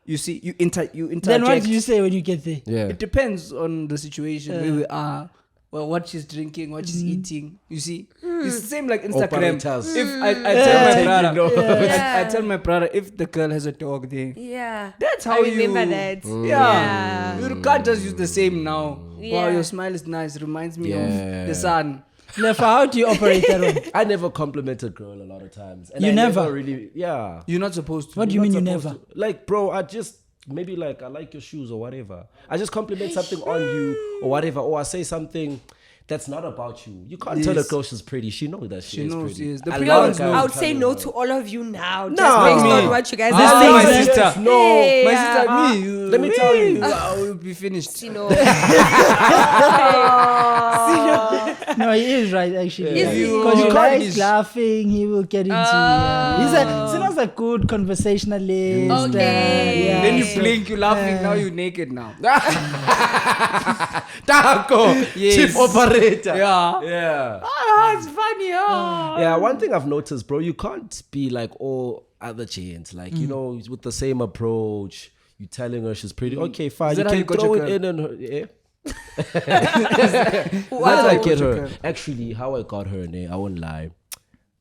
You see, you interject. then what do you say when you get there? Yeah. It depends on the situation where we are, well, what she's drinking, what she's eating. You see, it's the same like Instagram. Operators. If I tell my Taking brother, notes. I tell my brother if the girl has a dog there. Yeah. That's how I remember you- that. Yeah. You can't just use the same now. Wow, Yeah. your smile is nice. Reminds me Yeah. of the sun. Lefa, how do you operate that one? I never complimented girl a lot of times. And You I never? really, yeah. You're not supposed to. What do you mean you Not never? supposed to. Like, bro, I just maybe like I like your shoes or whatever. I just compliment something on you or whatever, or I say something that's not about you. You can't tell a girl she's pretty. She knows that she is knows, pretty. yes. The A pretty lot of ones guys know. I are would say telling no her. to all of you now, just No. based Me. on what you guys Ah, are my saying. sister. No. Hey, My yeah. sister, me. Let me tell you. I will be finished. You know. No, he is right actually. Is he? Because You he can't likes be- laughing, he will get into. Sino's a good conversationalist. Okay. yeah. Then you So- blink, you laughing. Now you naked now. Taco. Yes. Chief operator. Yeah. Yeah. It's funny. Yeah, one thing I've noticed, bro, you can't be like all other gents. Like, you know, with the same approach, you telling her she's pretty. Okay, fine. Is You that how can you got throw your it girl? in and her. Yeah. Wow. How did I get Your her? girl. Actually, how I got her, I won't lie.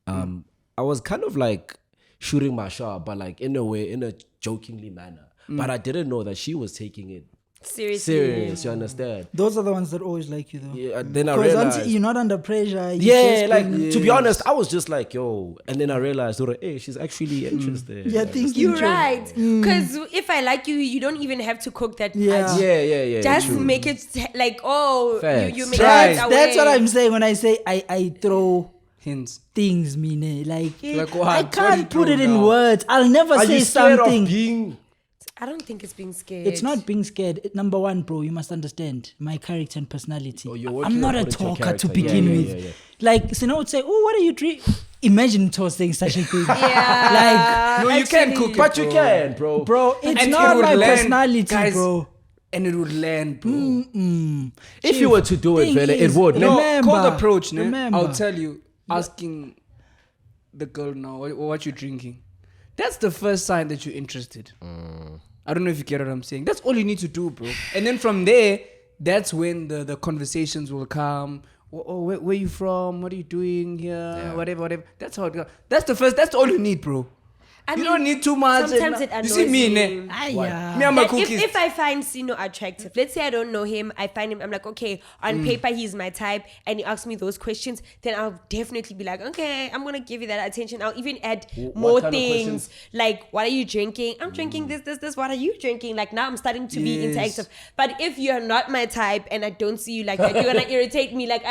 I was kind of like shooting my shot, but like in a way, in a jokingly manner. But I didn't know that she was taking it Seriously. serious. You understand? Those are the ones that always like you though. Yeah. Then I Because realized. until you're not under pressure. you Yeah, just like bring- to be honest, I was just like, yo, and then I realized, hey, she's actually interested. Yeah, Like, think You're intro. right. Because if I like you, you don't even have to cook that Yeah. much. yeah. Just true. make it like, oh, Facts. you make Right. it away. That's what I'm saying when I say I throw Hints. things, mean like, Like what? I What do you can't put throw it in now? words. I'll never Are say you scared something. of being? I don't think it's being scared. It's not being scared. Number one, bro, you must understand my character and personality. Oh, you're working I'm not a according to your talker to character. begin Yeah, with. yeah. Like, Sino would say, oh, what are you drinking? Imagine Tor saying such a thing. Yeah. No, you can cook it. But you can, bro. Bro, it's And not it would my land, personality, guys. bro. And it would land, bro. If you were to do it, Thing Vele, it is, would. no, No. Remember, Cold approach, ne? remember. I'll tell you, asking the girl now what you drinking. That's the first sign that you're interested. I don't know if you get what I'm saying. That's all you need to do, bro. And then from there, that's when the conversations will come. Oh, where you from? What are you doing here? Whatever. That's how it goes. That's all you need, bro. You don't need too much. Sometimes it You annoys see me, me. ne? Yeah. Me and my Like cookies. if I find Sino attractive, let's say I don't know him, I find him, I'm like, okay, on paper he's my type, and he asks me those questions, then I'll definitely be like, okay, I'm gonna give you that attention. I'll even add more kind of things, questions? like, what are you drinking? I'm drinking this. What are you drinking? Like now I'm starting to be Yes. interactive. But if you're not my type and I don't see you like that, you're gonna irritate me. Like,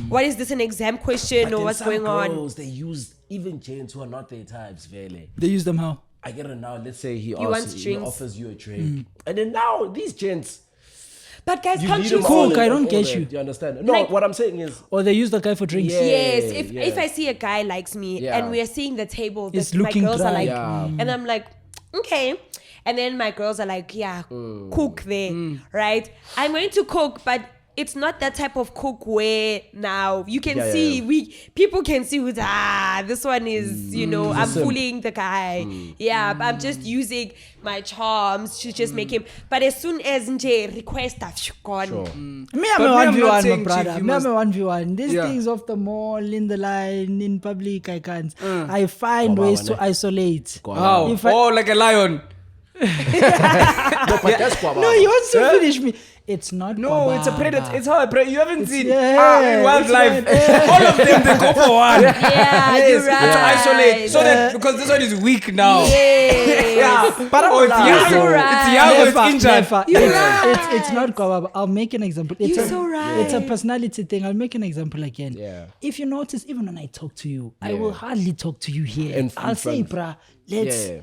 what is this, an exam question or what's going on? Girls, they use even gents who are not their types, Vele. They use them how? I get it now. Let's say he wants drinks. offers you a drink, and then now these gents, But guys, you can't lead you them see? on Cook, I and don't all get that. you. Do you understand? No, Like- what I'm saying is, Or they use the guy for drinks. Yeah. Yes, yeah. if I see a guy likes me Yeah. and we are seeing the table It's that my looking girls are dry. like, Yeah. and I'm like, okay. And then my girls are like, yeah, cook there, right? I'm going to cook, but it's not that type of cook where now you can Yeah, see, yeah. people can see who's, this one is, I'm simp. fooling the guy. Yeah, but I'm just using my charms to just make him. But as soon as nje request, gone. sure. Me, I'm But a me, I'm 1v1, not my saying, brother. Chief, you Me, I'm must- a 1v1. These Yeah. things off the mall, in the line, in public, I can't. I find ways to isolate. How? If I- Oh, like a lion. No, but that's what No, you want to finish me. It's not. No, it's a predator. Kwababa. It's how a predator. You haven't seen yeah, in wildlife. it's All of them, they go for one. Yeah, Yes, you're right. to isolate. So that, because this one is weak now. Yes. But Oh, it's I'm young. You're It's right. young, it's Lefa, injured. Lefa. You're It's, right. it's not Kwababa. I'll make an example. It's You're a, so right. It's a personality thing. I'll make an example again. Yeah. If you notice, even when I talk to you, I will hardly talk to you here. In I'll say, front. bruh, let's. Yeah.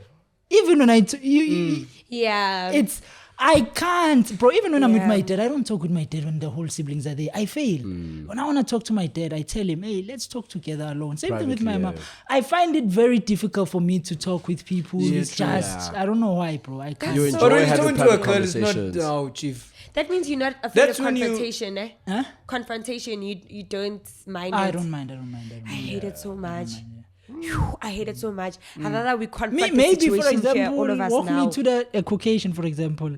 Even when you Yeah. it's. I can't, bro. Even when I'm with Yeah. my dad, I don't talk with my dad when the whole siblings are there. I fail. When I want to talk to my dad, I tell him, hey, let's talk together alone. Same thing with my Privately, mom. I find it very difficult for me to talk with people. It's true. just, I don't know why, bro. I can't. You so- But enjoy when you having talk to a private girl, it's not. conversations. Oh, chief. That means you're not afraid That's of when you- confrontation, eh? Huh? Confrontation, you don't mind I it. don't mind. I hate it so much. Phew, I hate it so much. I'd rather we confront the Maybe, for situation example, here, all of us walk now. me to the Caucasian, for example.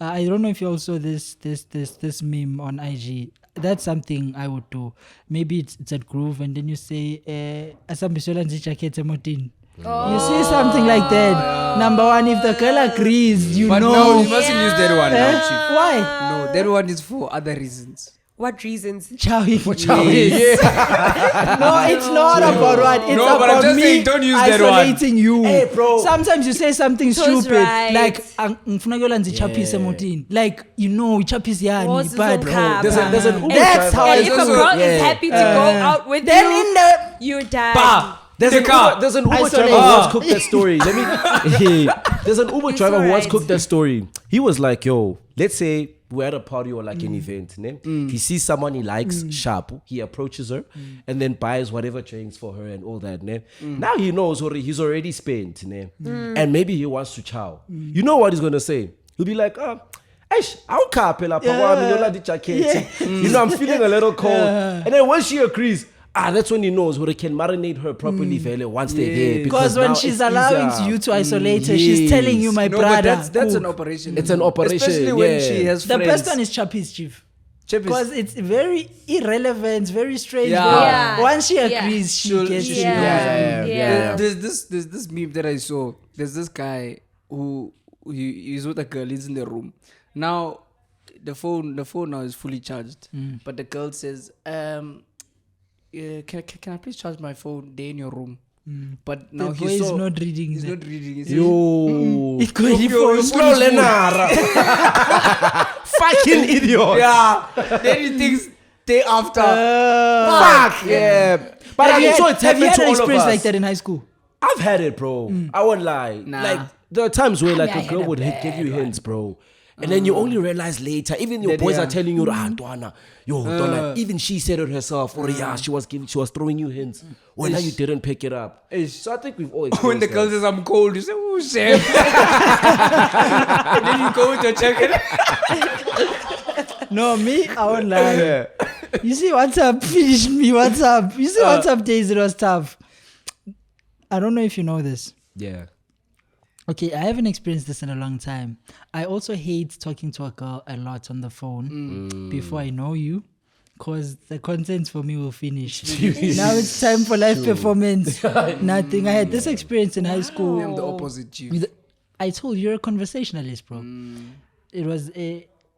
I don't know if you also this meme on IG. That's something I would do. Maybe it's at Groove, and then you say, "Asambiswela nje jacket emotin." You see something like that. Number one, if the girl agrees, you But know. no, you mustn't use that one now, chief. Why? No, that one is for other reasons. What reasons? Chowing. Yeah. No, it's not about what. It's No, but I'm about just me saying, don't use that one. isolating you. Hey, bro. Sometimes you say something To's stupid. right. Like, ngifuna kuyolenza ichapise emotini. Like, you know, ichapise yani. What's But so calm? There's an Uber That's driver. how And I if a do. girl is Yeah. happy to go out with then you, in the you're done. Bah. There's an Uber Isolate. driver who once cooked that story. There's an Uber It's driver who once alright. cooked that story. He was like, yo, let's say we're at a party or like an event. Ne? He sees someone he likes, sharp. He approaches her and then buys whatever drinks for her and all that. Ne? Now he knows he's already spent. Ne? And maybe he wants to chow. You know what he's going to say? He'll be like, I'll capella. You know, I'm feeling a little cold. And then when she agrees, that's when he knows where he can marinate her properly once they're there. because when now she's it's allowing easier. you to isolate her, she's telling you, my No, brother. but that's an cook. operation. It's an operation, Especially when yeah. she has The friends. best one is chappies, chief. Chappies. Because it's very irrelevant, very strange. Yeah. very- Yeah. Once she Yeah. agrees, she She'll- gets she- it. Yeah. There's this meme that I saw. There's this guy who he's with a girl. He's in the room. Now the phone now is fully charged. But the girl says, can I please charge my phone? They're in your room. But now The boy is not reading He's that. not reading. He's Yo. It's going for Slow Lenara. Fucking idiot. yeah. Then he thinks day after. Fuck. Yeah. But Have I'm you sure had, it's have you happened had to an all of experience us. like that in high school? I've had it, bro. I won't lie. Nah. Like there are times where like I a had girl a would give you hints, bro. And then you only realize later, even your That, boys yeah. are telling you, Dwana, Dwana, even she said it herself, or she was throwing you hints. Well, now you didn't pick it up. So I think we've all When the experienced girl that. says I'm cold, you say, "Oh, shit!" And then you go with your jacket. No, me, I won't lie. You see, what's up? Finish me, what's up? You see, what's up days, it was tough. I don't know if you know this. Yeah. Okay, I haven't experienced this in a long time. I also hate talking to a girl a lot on the phone before I know you, because the content for me will finish. Now it's time for live performance. Nothing. I had this experience in high school. I'm the opposite, chief. I told you, you're a conversationalist, bro. It was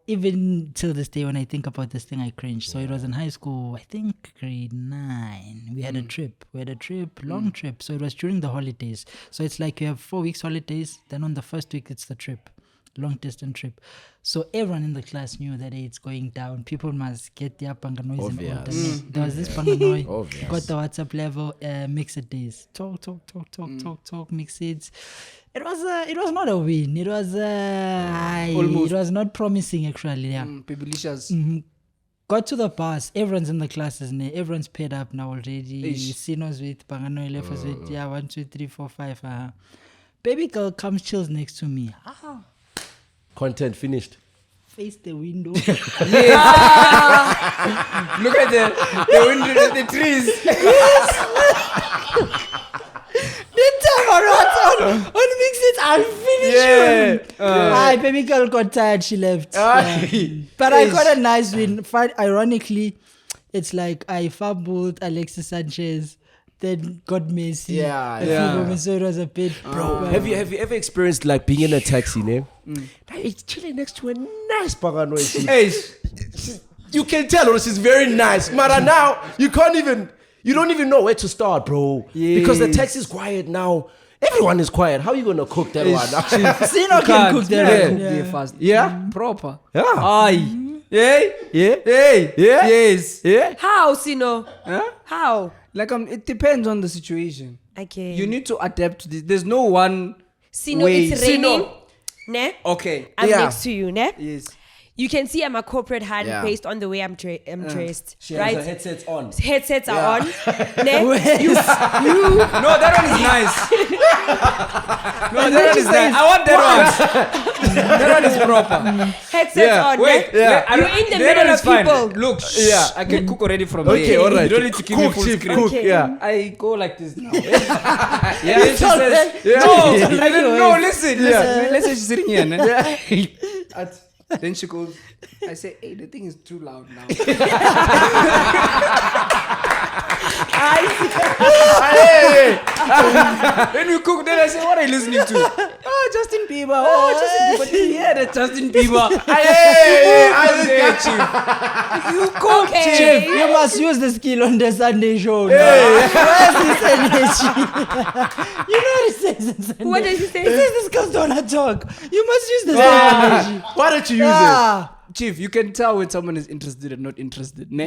even till this day when I think about this thing, I cringe. So it was in high school, I think grade 9. We had a trip. Long trip. So it was during the holidays. So it's like you have 4 weeks holidays. Then on the first week, it's the trip. Long distance trip. So everyone in the class knew that it's going down. People must get their panganois in order. Obvious. There was this panganoi. Obvious. Got the WhatsApp level, mixed days. Talk, mix it. It was not a win. It was Almost. it was not promising actually. Yeah. Babylicious. Got to the bus. Everyone's in the classes. Everyone's paid up now already. Eish. Sinos with Pangano, Lefa's with 1, 2, 3, 4, 5. Baby girl comes, chills next to me. Content finished. Face the window. Look at the window, the trees. The time on mix it, I'll finish you. Hi, baby girl got tired, she left. But I got a nice win. Ironically, it's like I fumbled Alexis Sanchez, then got Messi. Yeah, a few yeah. moments, so it was a bit. Bro, have you ever experienced like being in a taxi, ne? Now it's chilling next to a nice pangano. You can tell her she's very nice. Mara now you don't even know where to start, bro. Because the taxi is quiet now. Everyone is quiet. How are you gonna cook that one? Sino can cook that. Can't Yeah. be fast. Yeah? Proper. Yeah. Aye. Yeah. Yeah. Hey. Yeah. Yes. Yeah. How, Sino? Huh? How? Like it depends on the situation. Okay. You need to adapt to this. There's no one Sino, way. it's raining. Sino. Ne? Okay. I'm Yeah. next to you, ne? Yes. You can see I'm a corporate hand Yeah. based on the way I'm dressed. She right? has her headsets on. Headsets are on. Ne? No, that one is nice. No, that one is nice. I want that one. That one is proper. Headsets on. Wait. Ne? Yeah. You're in the that middle one of is fine. people. Look. Yeah. I can cook already from Okay, there. all right. You don't need to give me Cook, full chief, screen. cook. Okay. Yeah. I go like this now. Yeah, she all says, right. no, Yeah. I don't know. Listen. Yeah. Let's say she's sitting here. Ne? Then she goes, I say, hey, the thing is too loud now. When we cook, then I say, what are you listening to? Justin Bieber. Oh, Justin Bieber. Yeah, the Justin Bieber. You go, Okay. Chief, you must use the skill on the Sunday show. Where's his energy? You know what it says in Sunday? What does he say? It says this girls don't talk. You must use the same energy. Why don't you use it? Yeah. Chief, you can tell when someone is interested and not interested. Ne?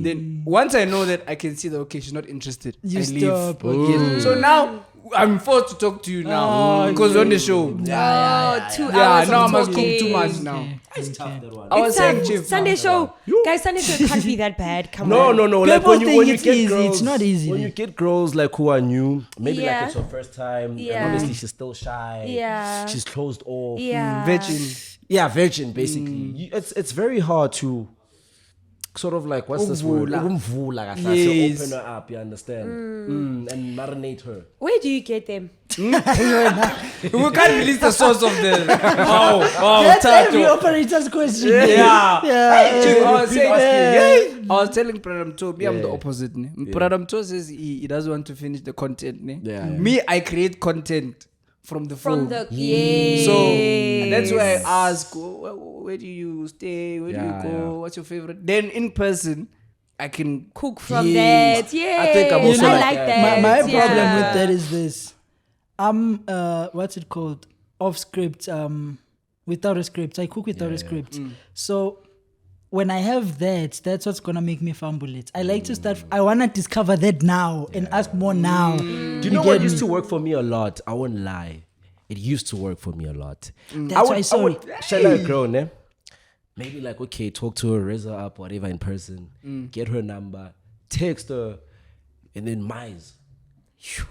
Then once I know that, I can see that, okay, she's not interested. You I stop. leave. Yes. So now I'm forced to talk to you now because on the show. 2 Yeah, hours now I of must cook talking. too much now. It's tough, that one. I was It's saying, a Chief. Sunday show. Guys, Sunday show can't be that bad. Come on. No. Like People when you think it's get easy. girls, It's not easy. When you get girls like who are new, maybe Yeah. like it's her first time, Yeah. and obviously she's still shy. Yeah. She's closed off. Yeah. Virgin. Yeah, virgin basically. It's very hard to sort of like what's this word? Umvula kahle, Yes. to open her up. You understand? And marinate her. Where do you get them? We can't release the source of the. That's every operator's question. Yeah. Chief, I was People saying, I was telling Pradam To, me, I'm the Yeah. opposite. Ne? Pradam To says he doesn't want to finish the content. Ne? Yeah. Me, I create content from the phone. From the yeah. So that's why I ask, where do you stay? Where do you Yeah, go? yeah. What's your favorite? Then in person, I can cook from Yes. that. Yeah. I think I'm also I like like that. that. My yeah. problem with that is this. I'm what's it called? Off script. Without a script. I cook without a script. So when I have that, that's what's gonna make me fumble it. I like to start. I wanna discover that now and ask more now. Do you know what used to work for me a lot? I won't lie. It used to work for me a lot. That's why. Sorry. Shall I grow, ne? Maybe like, okay, talk to her, raise her up, whatever in person, get her number, text her, and then mize.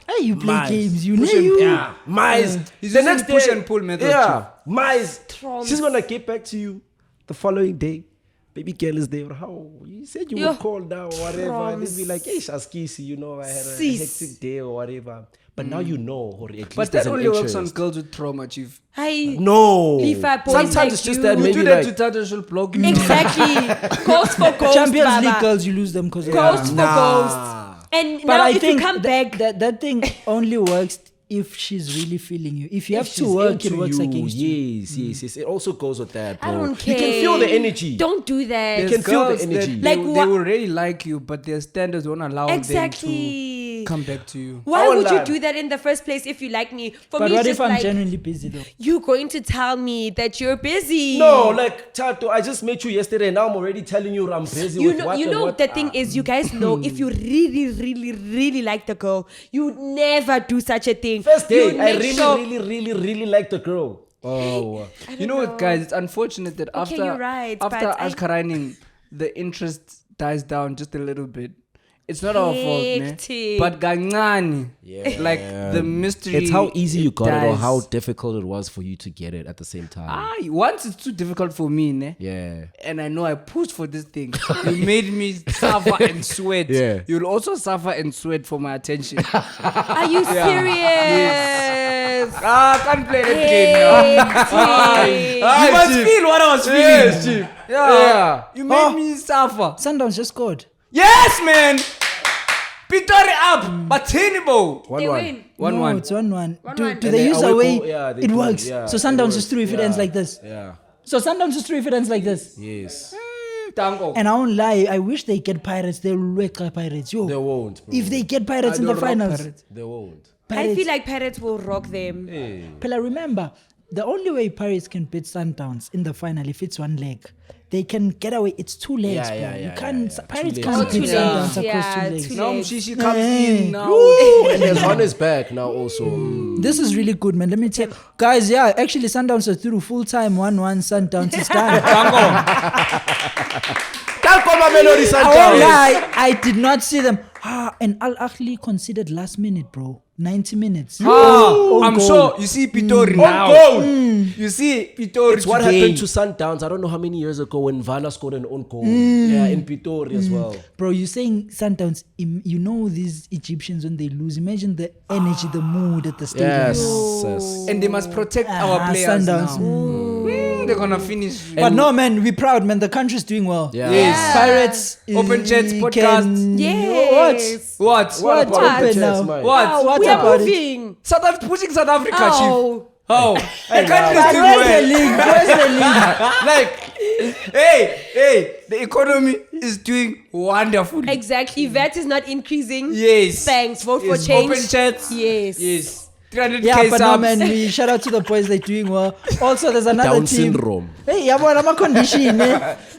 Hey, you play Mize. games. You know Push and- you. Yeah, mize. He's The using next push day- and pull method, Yeah, mize. Trumps. She's gonna get back to you the following day. Baby girl is there. How you said you Yo. would call now or whatever, and then be like, "Hey, Shaskisi, you know, I had a Sis. hectic day or whatever." But now you know, or at least But there's that an only works on interest. girls with trauma, Chief. Hi. No, Lefa, boys sometimes like it's just you. that You maybe do that like to Tata, she'll block you. Exactly. Ghost for ghost. Champions Baba. League girls, you lose them because Ghost for Nah. ghost. And But now I if think you come back, that thing only works if she's really feeling you. If you have If to she's work, it into works you, against you. Yes. It also goes with that, bro. I don't care. You can feel the energy. Don't do that. You can feel the Girls that energy. They, Like they what- will really like you, but their standards won't allow them Exactly. to come back to you. Why I won't would you lie. do that in the first place if you like me? For But me, what it's if just I'm like genuinely busy though? you going to tell me that you're busy. No, like Tato, I just met you yesterday, and now I'm already telling you I'm busy You with know, what you and know what. the thing is, you guys know if you really, really, really like the girl, you would never do such a thing. First You day, would I make really, sure- really like the girl. Oh, I don't You know what, guys? It's unfortunate that Okay, you're right, after but I- Ashkaraning, the interest dies down just a little bit. It's not our fault, ne? Hectic. But Gangani, Yeah. like the mystery. it's how easy you got it, or dies. how difficult it was for you to get it at the same time. Once it's too difficult for me, ne? Yeah. And I know I pushed for this thing. You made me suffer and sweat. Yeah. You'll also suffer and sweat for my attention. Are you serious? I can't play that game now. Hectic. You must feel what I was feeling. Yes, Chief. Yeah. You made me suffer. Sundowns just scored. Yes, man. Pitori up. But Tinibo. They win. 1-1. No, it's 1-1. Do 1-1. they And use away away? goal, yeah, they It do, works. yeah, So it Sundowns works, is through if it ends yeah, like this. Yeah. So Sundowns is through if it ends like this. Yes. Tango. And I won't lie, I wish they get Pirates. They'll wreck Pirates. Yo, They won't, bro. if they get Pirates in the they'll rock finals, Pirates. They won't. I feel like Pirates will rock them. Pella, remember, the only way Pirates can beat Sundowns in the final if it's one leg. They can get away. It's two legs, Yeah, bro. yeah, You yeah, can't. yeah, yeah. Pirates Two can't legs. beat Two Sundowns legs, across yeah, two legs. two Now legs. she comes in now. Ooh, and there's one is back now also. This is really good, man. Let me tell guys. Yeah, actually, Sundowns are through full time. 1-1. Sundowns is done. Can't call my melody I won't lie, I did not see them. And Al Ahly considered last minute, bro. 90 minutes. Own I'm goal. sure you see Pitori now. You see Pitori. It's what today. happened to Sundowns. I don't know how many years ago when Vala scored an own goal. Yeah, in Pitori as well. Bro, you're saying Sundowns, you know these Egyptians when they lose. Imagine the energy, the mood at the stadium. Yes. And they must protect our players Sundowns. now. They're gonna finish. But no, man, we're proud, man. The country's doing well. Yeah. Yes. Pirates. Open Chats can- podcast. Yes. What? What? about Open the now. chance, mate? What? Oh, What we are about it? moving. Pushing South Africa, chief. Oh, How? The country is But doing where's the well. link? Where's the link? Like, hey, the economy is doing wonderful. Exactly. VAT is not increasing. Yes. Thanks. Vote for Yes. change. Open chats. Yes. Yes. 300k Yeah, but no, subs. man, we shout out to the boys, they're doing well. Also, there's another Down team. syndrome. Hey, yeah, but I'm a condition.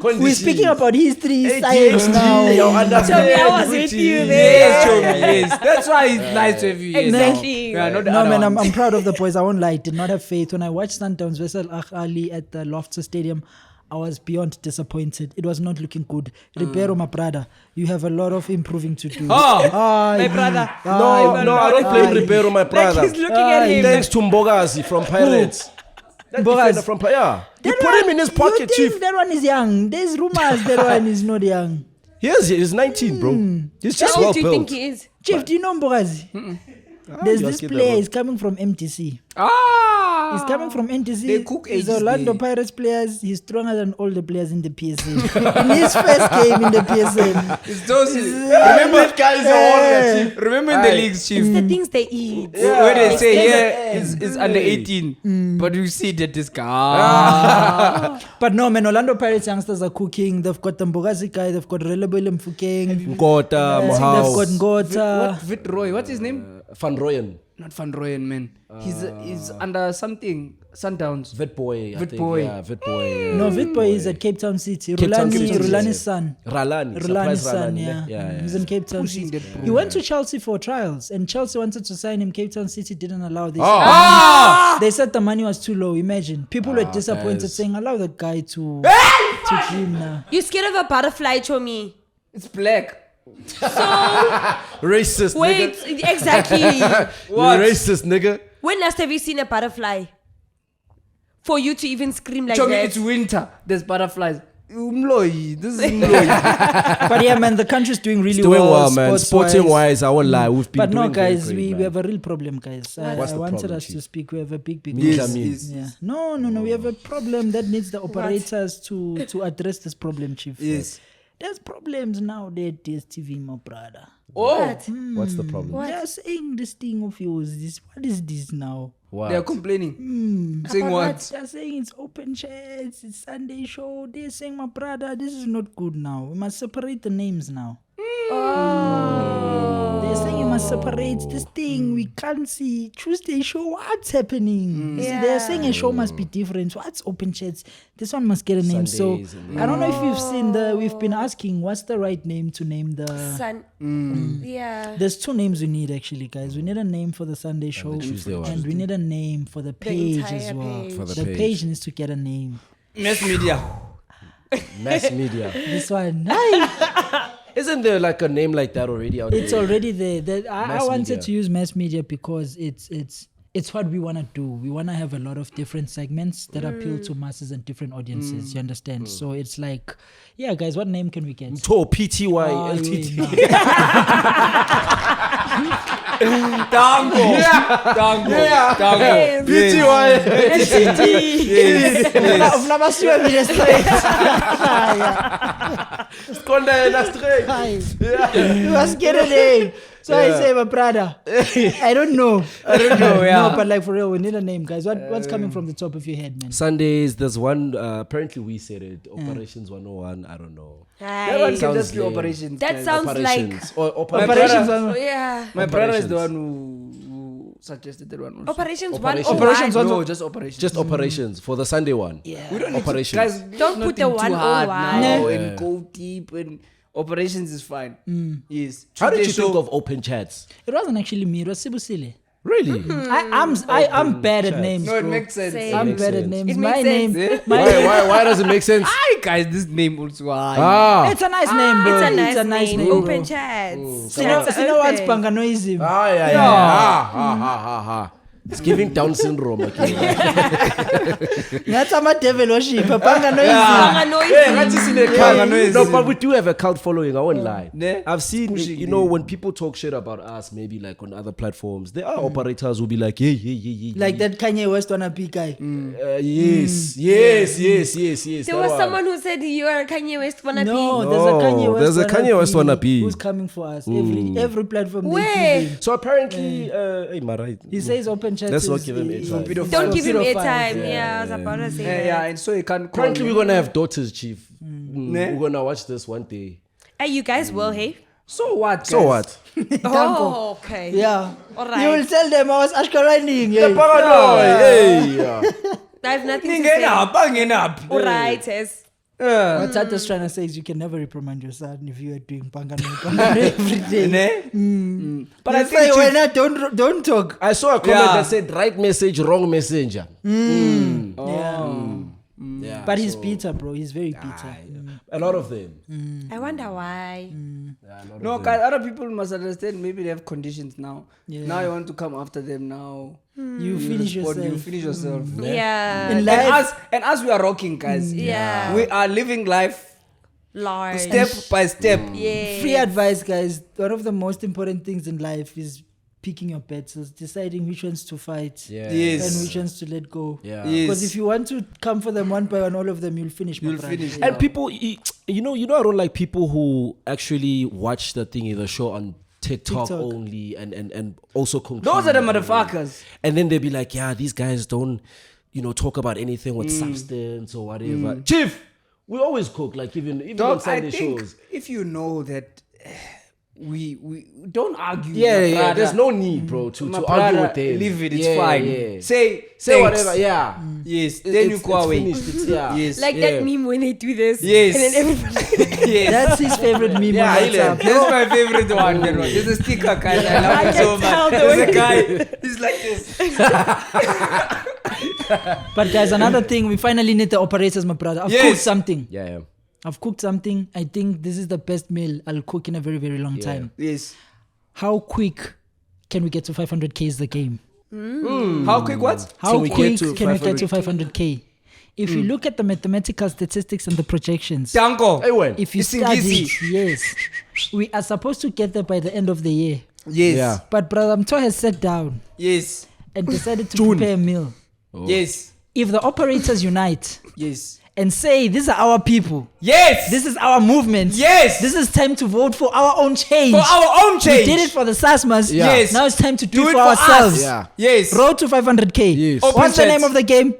We're speaking about history, science ADHD, now. you understand? Tell me I was with you there. Yes, Chomi, yes. That's why it's nice to have you here now. Exactly. Yeah, not the No, other man, I'm ones. proud of the boys. I won't lie. I did not have faith. When I watched Sundowns versus Ali at the Loftus Stadium, I was beyond disappointed. It was not looking good. Ribeiro, my brother, you have a lot of improving to do. Oh, My brother. No, I don't blame Ribeiro, my Like brother. he's looking at him. Thanks to Mbogazi from Pirates. That defender from yeah. He put him in his pocket, you chief. think that one is young? There's rumors that one is not young. He's 19, bro. He's just How well old do you think built. he is? Chief, do you know Mbogazi? There's you this ask it player, about- he's coming from MTC. Ah. He's coming from NTC. They cook He's ages Orlando there. Pirates players. He's stronger than all the players in the PSL. In his first game in the PSL. It's those. Remember, that guy is a warrior, chief. Remember in the leagues, chief. The things they eat. Where they say, It's it's under 18. But you see that this guy. But no, man, Orlando Pirates youngsters are cooking. They've got the Mbogazi guy. They've got Releboile Mfukeng. Ngota, They've Mohau, got Ngota. What? Vitroy. What's his name? Van Rooyen, Not Van Rooyen, man. He's under something. Sundowns. Vitboy, I think. Vitboy. Yeah, Vitboy. No, Vitboy is at Cape Town City. Cape Town City, Rulani's yeah. son. Ralani, Rulani's surprise son, Ralani. yeah. He's in Cape Town Pushing City. that bro. He went to Chelsea for trials, and Chelsea wanted to sign him. Cape Town City didn't allow this. They said the money was too low. Imagine. People were disappointed, guys. saying, allow the guy to dream now. You scared of a butterfly, Chomi? It's black. Racist, Wait, nigga. exactly. What? You racist, nigga. When last have you seen a butterfly? For you to even scream like Chomi, that. it's winter. There's butterflies. Umloyi. This is Umloyi. But yeah, man, the country's doing really Doing well. well, man. sports-wise. Sporting wise, I won't lie. We've been But no, doing very guys, great, we man. have a real problem, guys. What's I the wanted problem, us to Chief? speak. We have a big Yes, problem. yes. Yeah. No. We have a problem that needs the operators to address this problem, Chief. Yes. There's problems now there at DSTV, my brother. Oh. What's the problem? They're saying this thing of yours. What is this now? What? They're complaining. Saying what? They're saying it's open chats, it's Sunday show. They're saying, my brother, this is not good now. We must separate the names now. They're saying you must separate this thing. We can't see Tuesday show. What's happening? See, they're saying a show must be different. What's open chats? This one must get a name. Sundays So and I don't know if you've seen we've been asking what's the right name to name the. Sun. Yeah. There's two names we need actually, guys. We need a name for the Sunday show, Tuesday one. and we need a name for the page entire as well. page. For the The page. page needs to get a name. Mass media. Mass media. This one, aye, Isn't there like a name like that already out it's there? already there. I Mass wanted media. to use mass media because it's what we want to do. We want to have a lot of different segments that appeal to masses and different audiences. You understand? So it's like, yeah, guys, what name can we get? To PTY Oh, LTT. wait, Tango. Tango. Tango. PTY. Of Namasiwa Ministry. Skonda and straight. You must get a name. So I say, my brother, I don't know. Yeah. No, but like for real, we need a name, guys. What's coming from the top of your head, man? Sundays, there's one, apparently we said it, Operations 101, I don't know. That one Hi. can just be lame. operations. That guys. sounds like. Operations. Or Operations. brother- Oh, yeah. My brother is the Operations. one who suggested that one. Also. Operations Operations. 101. Operations No, just operations. Just operations for the Sunday one. Yeah. We don't need to, Operations. guys. Don't put the nothing too hard 101. now Yeah. and go deep and operations is fine. Yes. How did you Tuesday think show- of open chats? It wasn't actually me. It was Sibusile. Really? I'm bad at chats. names. No, it bro. makes sense. Same. I'm makes bad at sense. names. It My makes name. sense. My name. Why does it make sense? Hi guys, this name also. It's a nice name, bro. It's a nice name. bro. Open chats. You know what's Panganoism? Yeah. It's giving Down syndrome. Okay. That's a devil worship. Panganoism. No, but we do have a cult following. I won't lie. Ne? I've seen, Pushing you know, when people talk shit about us, maybe like on other platforms, there are operators who be like, yeah. Like that Kanye West wanna be guy. Yes. There was someone who said you are a Kanye West wannabe. No, No, there's a Kanye West. there's a Kanye West wannabe. who's coming for us. Every platform. They Where? give him. So apparently, hey, Mara, He says open chat. Let's not is- give him is- airtime. Pedophile. Don't give him Pedophile. airtime. Yeah, I was about to say that. Yeah, and so you can't call. Currently, me. we're gonna have daughters, Chief. Ne? We're gonna watch this one day. Hey, you guys will, hey? So what? So guys? what? Oh, okay. Yeah. All You will right. tell them I was ashkaraning. Yeah. Hey, yeah. I have nothing to Ngena say. up, ngena up. All right, yes. What Tata's trying to say is you can never reprimand your son if you are doing pangano every day. Ne? But You I say say, when I don't talk. I saw a comment Yeah. that said right message, wrong messenger. Yeah, But he's so- bitter, bro. He's very bitter. A lot of them. I wonder why. Yeah, a lot No, of them. guys, other people must understand. Maybe they have conditions now. Yeah. Now you want to come after them now. You finish Respond, yourself. You finish yourself. Yeah. In And life, us, we are rocking, guys. Yeah. We are living life Large. step by step. Yeah. free advice, guys. One of the most important things in life is picking your battles, deciding which ones to fight Yeah. Yes. and which ones to let go. Yeah. Yes. Because if you want to come for them one by one, all of them, you'll finish. my You'll brother. finish. Yeah. And people, you know, I don't like people who actually watch the thingy, the show on TikTok, TikTok. only, and also conclude. Those are the motherfuckers. And then they'll be like, yeah, these guys don't, talk about anything with substance or whatever. Chief, we always cook, like even on Dog, I Sunday think shows. if you know that we don't argue. Yeah, my yeah. brother. There's no need, bro, to My argue brother, with them. leave it. It's Yeah, fine. yeah. Say Say thanks. whatever. Yeah. Yes. It- Then you it's- go it's away. finished. It's- yeah. Yes. Like Yeah. that meme when they do this. Yes. And then everybody. yes. That's his favorite meme Yeah, on I love WhatsApp. That's my favorite one. That one. There's a sticker, guys. I love I it can so tell much. the There's way- a guy. He's like this. But guys, another thing, we finally need the operators, my brother. I've Yes. cooked something. Yeah. I've cooked something. I think this is the best meal I'll cook in a very, very long Yeah. time. Yes. How quick can we get to 500k is the game? How quick? What? How Can we quick get to can we get to 500K? 500k? If you look at the mathematical statistics and the projections, Danko. Hey, when? if you It's study, easy. yes, we are supposed to get there by the end of the year. Yes. Yeah. But Brother Mto has sat down Yes. and decided to prepare a meal. Yes. If the operators unite Yes. and say, these are our people, Yes. this is our movement, Yes. this is time to vote for our own change. for our own change. We did it for the SASMAs. Yeah. Yes. Now it's time to do, Do it it for for ourselves. us. Yeah. Yes. Road to 500k. Yes. Open What's the chats. name of the game?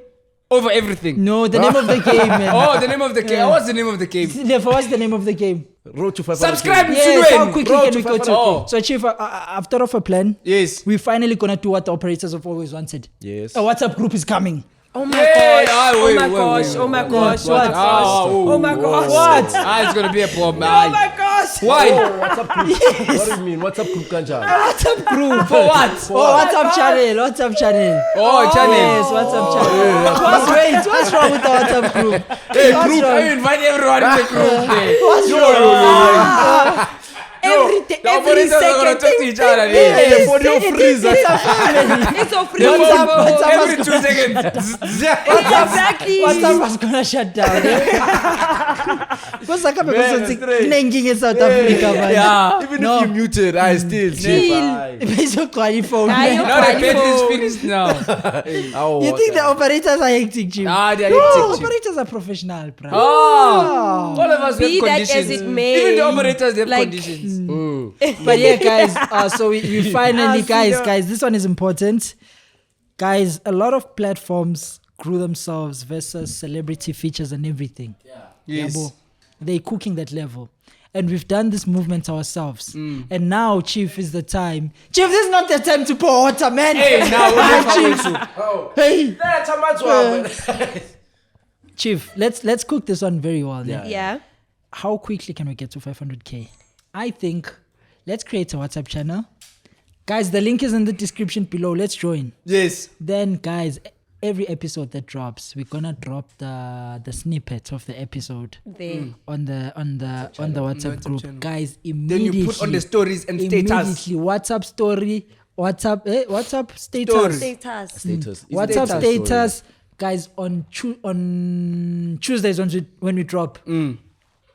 Over everything. No, the name of the game, man. Oh, the name of the game. What's the name of the game? Therefore, what's the name of the game? Road to 500K. Subscribe. Yes, how Win. quickly Road can to we go to? 500K. So, Chief, I've thought of a plan. Yes. We're finally gonna do what the operators have always wanted. Yes. A WhatsApp group is coming. Oh my Yeah, gosh. ah, Oh wait, my wait, gosh. wait, Oh my wait. gosh. Oh my What? gosh. Oh my gosh. What? It's gonna be a bomb. Oh my gosh. Why? WhatsApp group. What do you mean? WhatsApp group kanja? WhatsApp group. For what? Oh, WhatsApp channel. WhatsApp channel. Oh, channel. Yes, WhatsApp channel. Wait, what's wrong with the WhatsApp group? Hey, What's group. wrong? I invite everyone in the group. There. What's wrong? The operators are gonna talk to each other. Yes, there. for your freezer. It's a family. It's so free. WhatsApp Every was 2 seconds. Exactly. WhatsApp was gonna shut down. Because I can't Man, be straight. nenging in South Africa, man. Yeah. Even No. if you muted, I still chill. Basically, phone. Now you're Now the quite bed is full. finished now. You think the operators are hectic, Jim? Ah, they are No, hectic, Jim. operators are professional, bro. Oh, all of us Be have that conditions. as it may. Even the operators have Like- conditions. But yeah, guys, so we finally, Ah, see guys, this one is important. Guys, a lot of platforms grew themselves versus celebrity features and everything. Yes. Yabo. They're cooking that level. And we've done this movement ourselves. And now, Chief, is the time. Chief, this is not the time to pour water, man. Hey, now we're Hey. That's how much Chief, let's cook this one very well. Yeah. Yeah. How quickly can we get to 500k? I think let's create a WhatsApp channel. Guys, the link is in the description below. Let's join. Yes. Then, guys, every episode that drops, we're gonna drop the snippet of the episode There. on the WhatsApp group. channel. Guys, Then immediately you put on the stories and status. immediately WhatsApp story, WhatsApp status, Status. Status. WhatsApp Status status. Guys, on Tuesdays when we drop.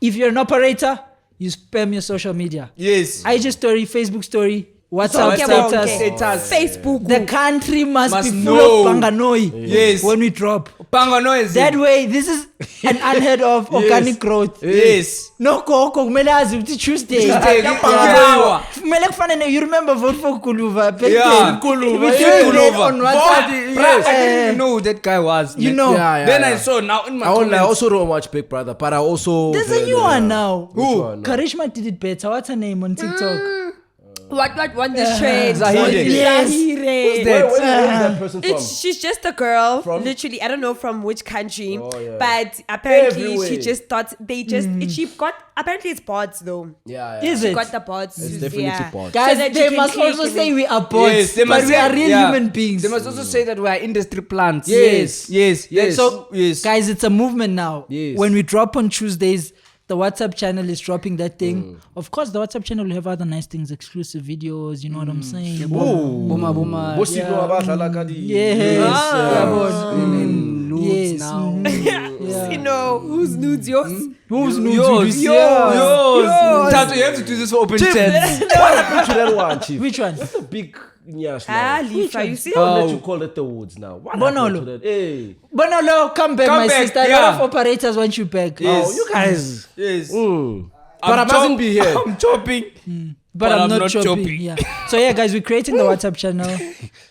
If you're an operator, you spam your social media. Yes. IG story, Facebook story, WhatsApp Okay, status. okay. Status. Facebook. The country must be Must full know. of banganoi Yes. when we drop. Banga noise. That way, this is an unheard of organic growth. Yes. No koko kumele azi ukuthi Tuesday. Yeah. Kumele kufane you remember vote for Kuluva back Yeah. then. We Kuluva. doing that on WhatsApp. Yes. I didn't even know who that guy was. You man. know. Then I saw now in my I comments. also don't watch Big Brother, but I also. There's a new one now. Who? One? Karishma did it better. What's her name on TikTok? What won this trade? Zahide. Yes. Zahide. Where is that person from? She's just a girl, From? literally. I don't know from which country, Oh, yeah. but apparently Everywhere. she just thought she got. Apparently it's bots though. Yeah. Is She it? got the bots. It's definitely bots. Guys, So that they you can must click also and say then- we are bots, Yes, they but must we say- are real yeah. human beings. They must also say that we are industry plants. Yes. Yes. So, yes. guys, it's a movement now. Yes. When we drop on Tuesdays, the WhatsApp channel is dropping that thing. Of course, the WhatsApp channel will have other nice things, exclusive videos. You know what I'm saying? Boma, boma. Yes. Nudes Yes. now. You know who's nudes yours? Who's new? Yours. Tato, you have to do this for open chats. What happened to that one, Chief? Which one? What's the big nyash Ah, now? Lefa, you see? Don't let you call it the woods now. What Bonolo. happened to that? Hey. Bonolo, come back, Come my back, sister. A yeah. lot of operators want you back. Yes. Oh, you guys. Yes. But I mustn't be here. I'm chopping. But I'm not chopping. Yeah. So yeah, guys, we're creating the WhatsApp channel.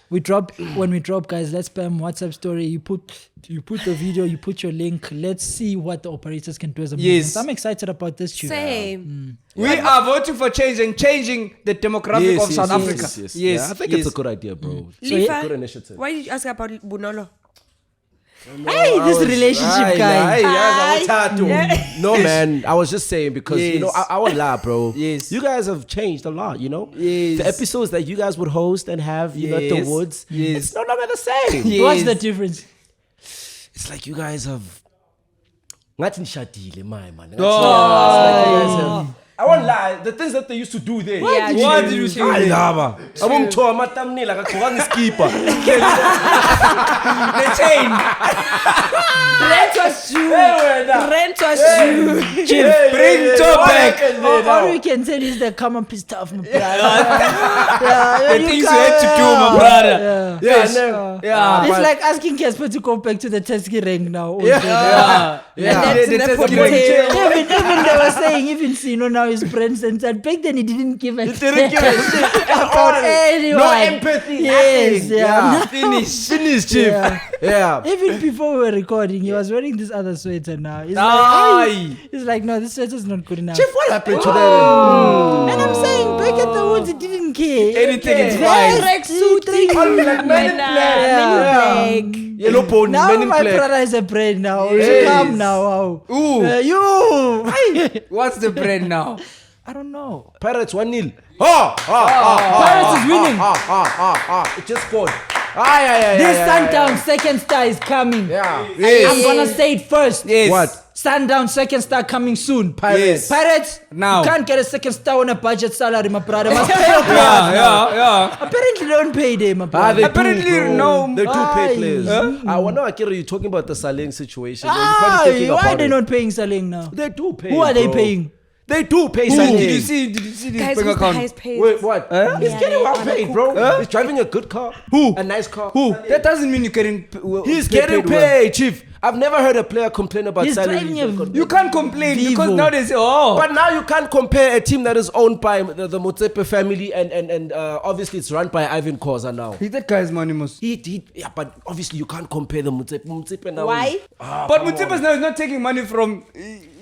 When we drop, guys, let's spam WhatsApp story. You put the video, you put your link. Let's see what the operators can do as a movement. Yes. I'm excited about this tune. Same. We are voting for change and changing the demographic of South Africa. Yes. Yes. Yeah, I think it's a good idea, bro. Lefa, Good initiative. why did you ask about Bunolo? Hey, this relationship guy. No, man. I was just saying because, you know, Yes. I won't lie, bro. Yes. You guys have changed a lot, you know? Yes. The episodes that you guys would host and have, you know, at the Yes. woods, Yes. it's no longer the same. Yes. What's the difference? It's like you guys have. Ngathi nishadile, my man. Oh. It's like you guys have. I won't lie. The things that they used to do there. What did What did you say? I love it. Abumthoa amatamnila akagqokanga iskipa. The chain. Rent was you. Rent was you. Bring Joe back. All we can tell is the come up is tough, my brother. The things you had to do, my brother. Yeah. It's like asking Casper to go back to the Teski ring now. Yeah. That's in the ponytail. Even they were saying, even Sino now is friends and said, back then he didn't give a shit about anyone. No empathy. Yes, nothing. yeah. Finish, Chief. Yeah. Even before we were recording, he was wearing this other sweater now. He's like, no, this sweater's not good enough. Chief, what happened to that? And I'm saying, back at the woods, he didn't care. Anything is Yes, fine. he didn't care. Men in black. Men in black. Yellow pony, Now men in my black. brother is a brand now. You Yes. should come now. Wow. Ooh. You. What's the brand now? I don't know. Pirates 1-0. Pirates is winning. It just scored. Yeah. This Sundown second star is coming. Yeah. I'm gonna say it first. Yes. What? Sundown second star coming soon. Pirates. Pirates. Now. You can't get a second star on a budget salary, my brother. Must pay your players. Yeah. Apparently they don't pay them, my brother. They Apparently, do, bro. no. They do pay Aye. players. I wonder, Akira, you're talking about the Saleng situation. You're probably Aye, thinking why about are they it. not paying Saleng now? They do pay. Who are they bro. paying? They do pay Did Saleng. you see this Guys, bank who's the account? highest paid? Wait, what? He's Yeah, getting they well are paid, bro. He's driving a good car. Who? A nice car. Who? That doesn't mean you're getting He's getting paid, Chief. I've never heard a player complain about He's salary. driving a- You can't complain Vivo. because now they say, oh. But now you can't compare a team that is owned by the Motsepe family and obviously it's run by Ivan Khoza now. That guy is anonymous. Yeah, but obviously you can't compare the Motsepe now. Why? But Mutsipas now is not taking money from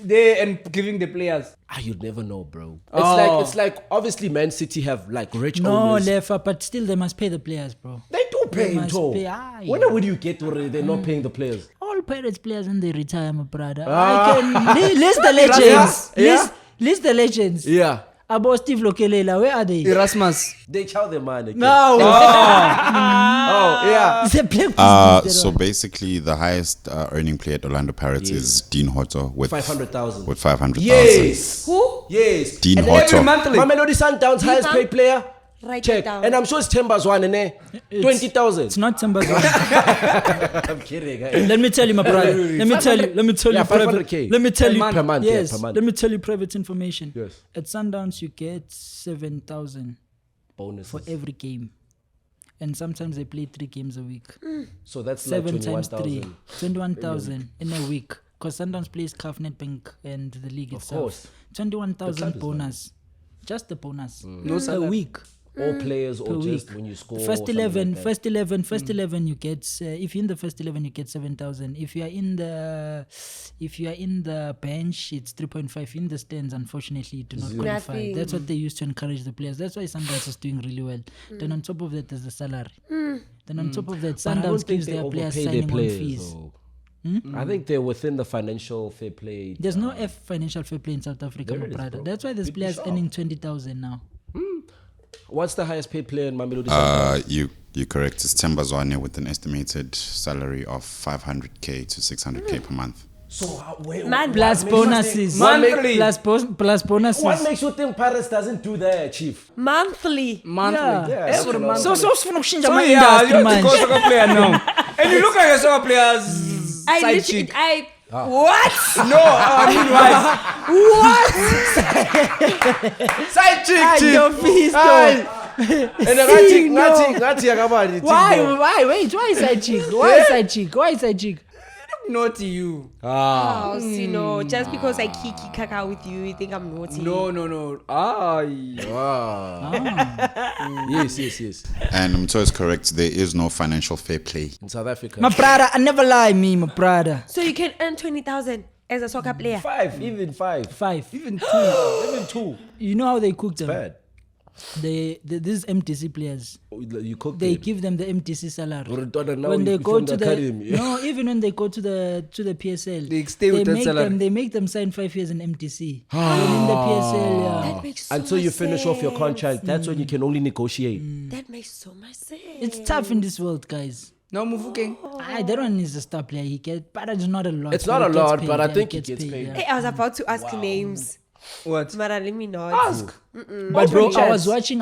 there and giving the players. You'd never know, bro. It's like obviously Man City have like rich No, owners. Lefa, but still they must pay the players, bro. They do pay They him must too. pay, aye. When would you get where they're not paying the players? All Pirates players when they retire, my brother. I can list the legends. List the legends. Yeah. About Steve Lokelela, where are they? Erasmus. They chow their money. No. Yeah. It's a black So basically, the highest earning player at Orlando Pirates is Dean Hotto with 500,000. With 500,000. Yes. Who? Yes. Dean And Hotto. Every monthly. Mamelodi Sundowns highest paid player. Write Check. it down. And I'm sure it's Temba's one in there. 20,000. It's not Timber's one. I'm kidding. Let me tell you, my brother. Let me tell Yeah, you private. 500K. Let me tell you Per month, Yes. yeah, per month. Let me tell you private information. Yes. At Sundowns, you get 7,000 Bonus for every game. And sometimes they play 3 games a week. So that's 7 like times 3. 21,000. 21,000 in a week. Because Sundowns plays CAF Nedbank and the league itself. course. 21,000 is bonus. Just the bonus. No A salary. week. All players Per or just week. when you score. First something 11, like that? first 11 you get if you're in the first 11 you get 7,000. If you are in the bench it's 3.5. In the stands unfortunately you do not qualify. Nothing. That's what they used to encourage the players. That's why Sundowns is doing really well. Then on top of that there's the salary. Then on top of that But I don't Sundowns think gives they their players overpay signing their on players, fees. though. I think they're within the financial fair play. There's no financial fair play in South Africa, There my is, brother. bro. That's why there's People players sharp. earning 20,000 now. What's the highest paid player in Mamelodi Sundowns? You're correct. It's Tembazwane with an estimated salary of 500k to 600k per month. So wait, Man, Plus bonuses. Monthly. Plus bonuses. What makes you think Paris doesn't do that, Chief? monthly. Monthly. Yeah. Every month. So sifuna ukushintsha So ama yeah, you industry have to manje. go soccer player now. And you look like a soccer player's I side literally, chick. what? No, I mean wife. Side chick, Ay, Chief. your fees, Aye. though. And ngathi yakabani. Why? Wait, why side chick? Why side chick? Why side chick? Naughty you. Ah. Oh, see, no. Just because I kiki kaka with you, you think I'm naughty. No. Ay. Yes. And Mto is correct. There is no financial fair play. In South Africa. My brother, I never lie, me, my brother. So you can earn 20,000 as a soccer player. 5, even 5. 5. Even 2. You know how they cook them? Bad. These MTC players, You cook they them. give them the MTC salary. Now When they you go from to the the academy. no, even when they go to the PSL, They stay with that make salary. they make them sign 5 years in MTC. When in the PSL, yeah. That makes so Until much you finish off your sense. contract, that's when you can only negotiate. That makes so much sense. It's tough in this world, guys. No Mufukeng. That one is a star player. He gets, but it's not a lot. It's not but a he gets lot, paid, but I yeah, think he gets paid. yeah. Hey, I was about to ask names. What? Mara, let me not. Ask. But bro, Chats. I was watching.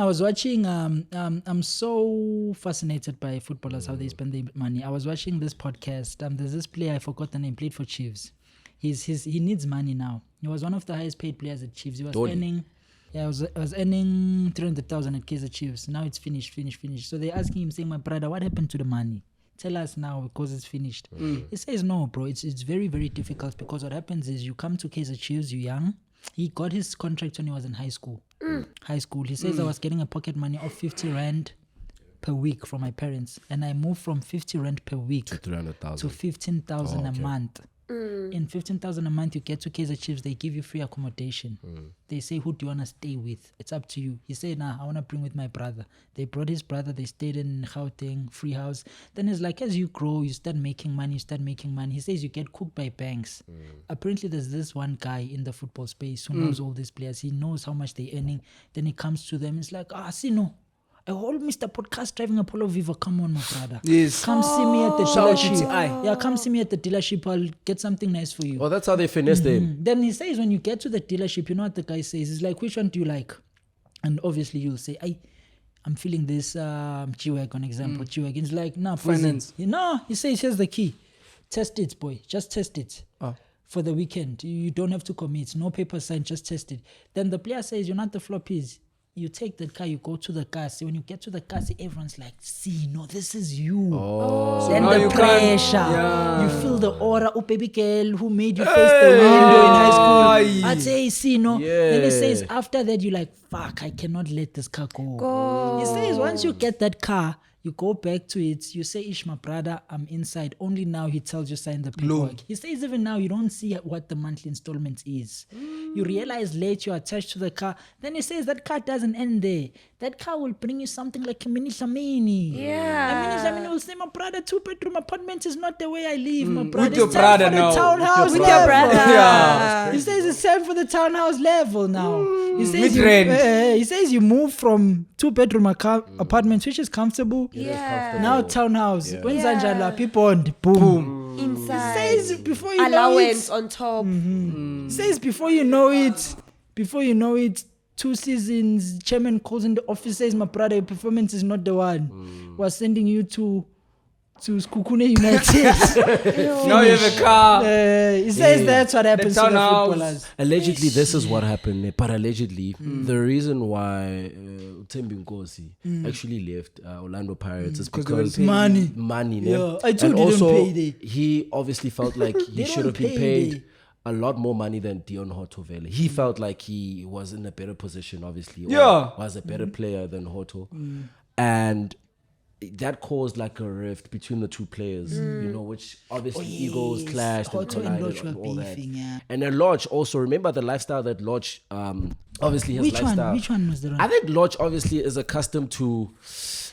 I'm so fascinated by footballers how they spend their money. I was watching this podcast. There's this player I forgot the name. Played for Chiefs. He needs money now. He was one of the highest paid players at Chiefs. He was earning. Yeah, I was earning 300,000 at Kaizer Chiefs. Now it's finished. So they're asking him, saying, "My brother, what happened to the money? Tell us now because it's finished." He says, "No, bro. It's very, very difficult because what happens is you come to Kaizer Chiefs, you're young. He got his contract when he was in high school. He says I was getting a pocket money of 50 rand per week from my parents, and I moved from 50 rand per week to 300,000. 15,000 a month. In 15,000 a month, you get to Kaizer Chiefs, they give you free accommodation. They say, who do you want to stay with? It's up to you. He said, nah, I want to bring with my brother. They brought his brother, they stayed in Gauteng, free house. Then it's like, as you grow, you start making money. He says you get cooked by banks. Apparently, there's this one guy in the football space who knows all these players. He knows how much they're earning. Then he comes to them, it's like, see, no. A whole Mr. Podcast driving Apollo Viva. Come on, my brother. Yes. Come see me at the Shout out dealership. TTI. Yeah, come see me at the dealership. I'll get something nice for you. Oh, that's how they finesse them. Then he says, when you get to the dealership, you know what the guy says? He's like, which one do you like? And obviously you'll say, I'm feeling this G-Wagon example. G-Wagon. He's like, no, Finance. No, he says, here's the key. Test it, boy. Just test it. For the weekend. You don't have to commit. No paper sign. Just test it. Then the player says, you're not the floppies. You take that car, you go to the car. See, when you get to the car, see, everyone's like, see, no, this is you. So Then now the you can't- pressure. Yeah. You feel the aura. Oh, baby girl who made you face the window in high school. I'd say, see, no. Then he says, after that, you're like, fuck, I cannot let this car go. He says, once you get that car, you go back to it. You say, Ish, my brother, I'm inside. Only now he tells you sign the paperwork. He says even now you don't see what the monthly installment is. You realize late you're attached to the car. Then he says that car doesn't end there. That car will bring you something like a mini Shamini. Yeah. A mini will say, my brother, 2-bedroom apartment is not the way I live. My brother, with your it's time brother for the now. townhouse With your level. brother. Yeah. He says it's time for the townhouse level now. He says Mid-range. he says you move from 2-bedroom apartment, which is comfortable. Yeah. Now townhouse. When Zanjala, people on the boom. Inside. He says before you Allowance know on top. it. He says before you know it, 2 seasons, chairman calls in the office, says, my brother, your performance is not the one. We're sending you to to Skukune United. Now you have a car. He says that's what happens to the townhouse. footballers. Allegedly, this is what happened. But allegedly, the reason why Thembi Nkosi actually left Orlando Pirates is because Money. ne? Yeah, I told and you also, don't pay there. he obviously felt like he should have been paid a lot more money than Dion Hotovele. He felt like he was in a better position, obviously. Or Yeah. was a better player than Hoto. And that caused like a rift between the two players, you know, which obviously egos clashed and Hoto and collided Lodge and were all that. beefing, yeah. And then Lodge also, remember the lifestyle that Lodge, obviously his lifestyle. Which one was the one? I think Lodge obviously is accustomed to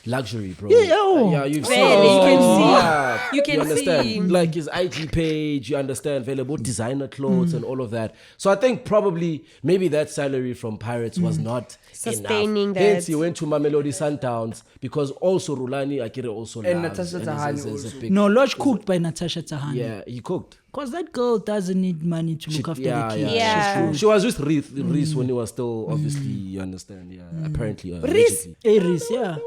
luxury, bro. Yeah, you've Really, you can see. Yeah, You can understand. see. Like his IG page, you understand, available designer clothes and all of that. So I think probably maybe that salary from Pirates was not Sustaining enough. that. Hence he went to Mamelodi Sundowns because also Rulani Akire also And loves, Natasha is Tahani a also. big- No, Lodge cooked by Natasha Tahani. Yeah, he cooked. Because that girl doesn't need money to look after the kids. Yeah. She was with Reese when he was still obviously, you understand, apparently. Reese? Aries, yeah.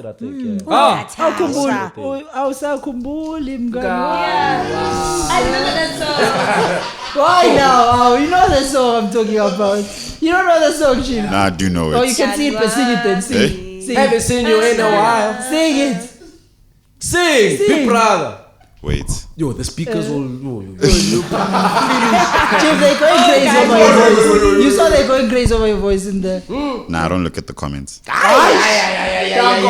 I think, yeah. Natasha. Awusakhumbuli mngani. I remember that song. Why now? You know the song I'm talking about. You don't know the song, Jim. Nah, I do know Oh, you it. can sing it, but sing it then. Sing. Sing. Haven't seen you in a while. Sing it. Sing, big brother. Wait. Yo, the speakers all. Jim, they're going crazy over your voice. You saw they're going crazy over your voice in there. Nah, I don't look at the comments. Can't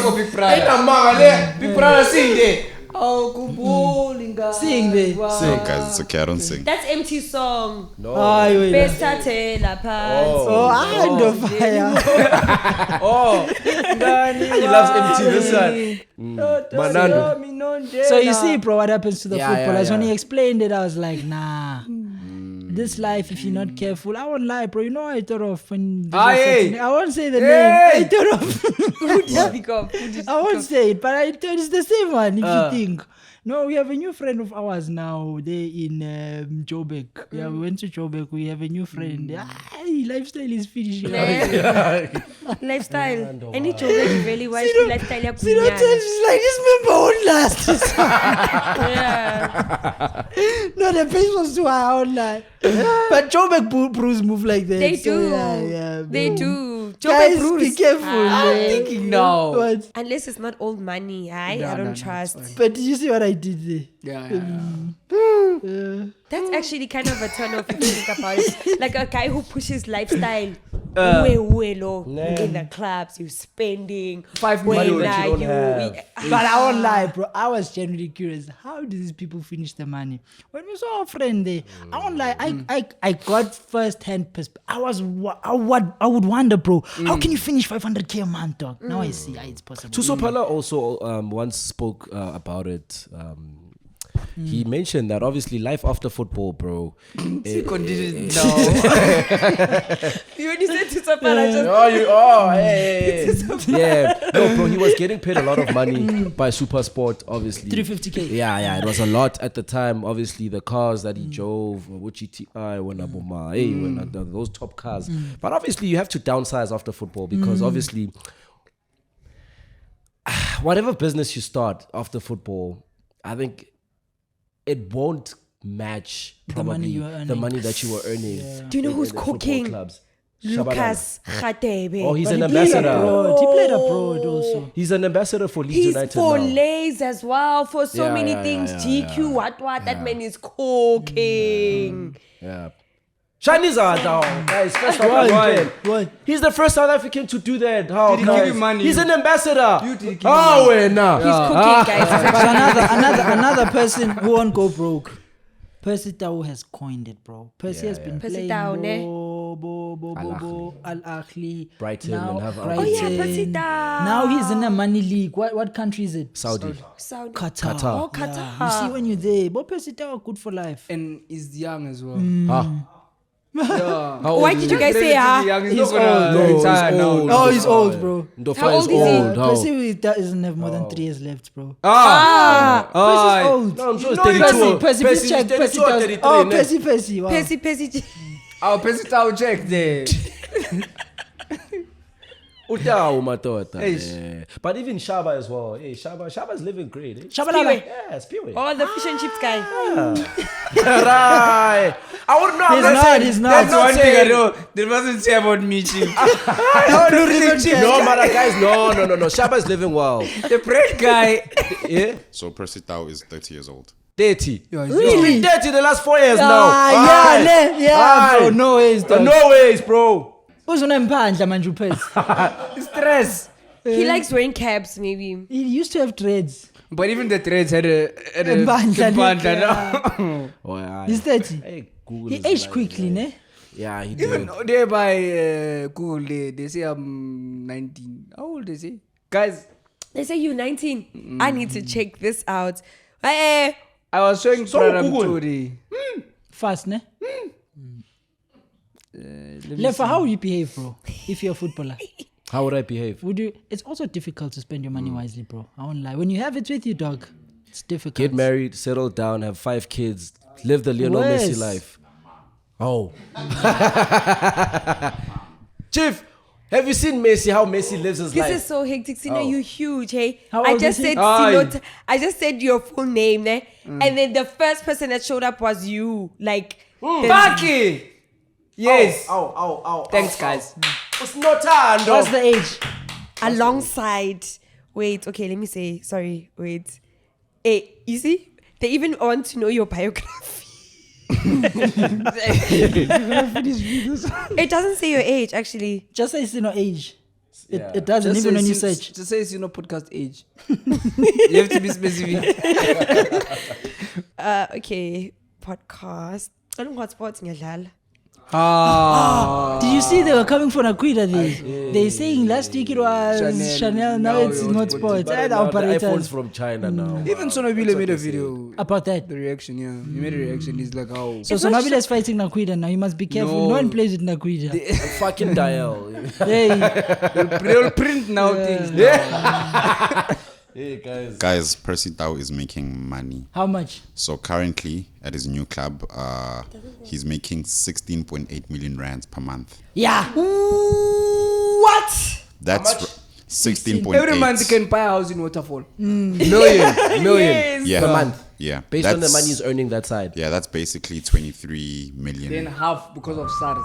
go Big Brother. Big Brother sing there. Oh, kumbuli ngani. Sing there. No, guys, it's okay. I don't sing. That's empty song. No. Ay, wait. Besatela phansi. Oh, I know fire. Oh, he loves MT this one. Manando. So you see, bro, what happens to the Yeah, footballers? yeah, When yeah. he explained it, I was like, nah. This life, if you're not careful, I won't lie, bro. You know, I thought of when this was Aye. happening. I won't say the name. I thought of. Who did you speak of? Who did you I won't speak say it, but I thought it's the same one. If you think. No, we have a new friend of ours now. They in Joburg. Yeah, we went to Joburg. We have a new friend. Aye, lifestyle is finished. of? Lifestyle. Any joke that you really watch the lifestyle ya See, don't tell kunyana. she's like, this member won't last. Yeah. No, the pace was too high, I won't lie. But Joburg brews move like that. They so do. yeah, They do. Guys, Joburg be brews. careful. I'm man. thinking now. What? Unless it's not old money, I don't no, trust. it's But did you see what I did there? Yeah. That's actually kind of a turn off if you think about it. Like a guy who pushes lifestyle. In the clubs, you're spending 5 million that you don't have. But I won't lie, bro. I was genuinely curious. How do these people finish the money? When we saw a friend there, I won't lie. I got first-hand perspective. I would wonder, bro. How can you finish 500K a month, dog? Now I see. It's possible. Tusopala also once spoke about it. He mentioned that obviously life after football, bro. Conditions now. You already said to someone, I just Yeah, no, bro. He was getting paid a lot of money by Super Sport, obviously. 350K. Yeah, it was a lot at the time. Obviously, the cars that he drove, which GTI, those top cars. But obviously, you have to downsize after football because obviously, whatever business you start after football, I think it won't match probably the money that you were earning. Do you know who's in the football cooking? clubs. Lucas Radebe. Oh, he's But an he played ambassador. abroad. He played abroad also. He's an ambassador for Leeds He's United for now. Lays as well, for so Yeah, many yeah, things. yeah, GQ, what? That man is cooking. Yeah. Chinese are down, guys. First South What? African. What? He's the first South African to do that. How? Did he guys? give you money? He's an ambassador. You did give Oh, wait, nah. He's cooking, guys. But another person who won't go broke. Percy Tau has coined it, bro. Percy has been Percy playing Tau, ne? Al Ahly, Brighton now, and have Oh, yeah, Percy Tau. Now he's in a money league. What country is it? Saudi. Saudi. Qatar. Oh, Yeah. Qatar. You see when you're there, but Percy Tau good for life. And he's young as well. How Yeah. old Why is did he? you guys say Young. He's He's not gonna old. No, he's retire now. old. Oh, he's old, bro. Ndofa How is old is he? old. How? Percy doesn't have more than 3 years left, bro. Percy's old. No, I'm sure it's No, 32. Percy, please check. Percy or Tau. 33, Oh, ne? Percy. Wow. Percy. I'll pass it out check there. Utawu madoda. Eish. Yeah. But even Shaba as well. Hey, Shaba's living great. Eh? Shabalala. Yeah, Spiwe. Oh, the fish and chips guy. Right. I would not. He's not, he's not. That's not one thing I saying- know. They mustn't say about me, chief. No, matter guys, no. Shaba's living well. The bread guy. Yeah, So Percy Tau is 30 years old. 30. Really? He's been 30 the last 4 years now. Yeah, bro. No ways, dog. No ways, bro. Uzonamphandla manje uPercy. Stress. He likes wearing caps, maybe. He used to have dreads. But even the threads had a Mbandla, no? Oh, yeah. He's 30. Hey, Google He is aged right, quickly, yeah. ne? Yeah, he even did. there by Google, they say I'm 19. How old is he? Guys, They say you're 19. I need to check this out. I was showing So Pranam Google. Turi. Fast, ne? Lefa, how would you behave, bro? If you're a footballer, How would I behave? would you? It's also difficult to spend your money wisely, bro. I won't lie. When you have it with you, dog, it's difficult. Get married, settle down, have 5 kids, live the Lionel Worse. Messi life. Oh. Chief, have you seen Messi? How Messi lives his This life? is so hectic. Sina, you huge, hey? How I old just is he? said Aye. I just said your full name, ne? And then the first person that showed up was you. Like, Paki! Yes. Ow. Thanks, guys. It's not time, What's the age? alongside. Wait, okay, let me say. Sorry, wait. Hey, you see? They even want to know your biography. It doesn't say your age, actually. Just say it's no age. Yeah. It doesn't even when you say- search. Just say it's podcast age. You have to be specific. Okay, podcast. I don't know what sports ngiyadlala. Did you see they were coming for Nakuida? They're saying last week it was Chanel, now it's not sports. But And now the iPhone's operators from China now. Even Sonobile made a video. about that. The reaction, yeah. He made a reaction. He's like, oh. So Nabila is fighting Nakuida now. You must be careful. No, No. one plays with Nakuida. Fucking dial. Hey, They'll print now things. Hey guys. Guys, Percy Tau is making money. how much? So currently at his new club, he's making 16.8 million rands per month. Yeah. What? That's 16.8 Every month you can buy a house in Waterfall. Million. yeah. per month. Yeah. Based on the That's- money he's earning that side. Yeah, that's basically 23 million. Then half because of SARS.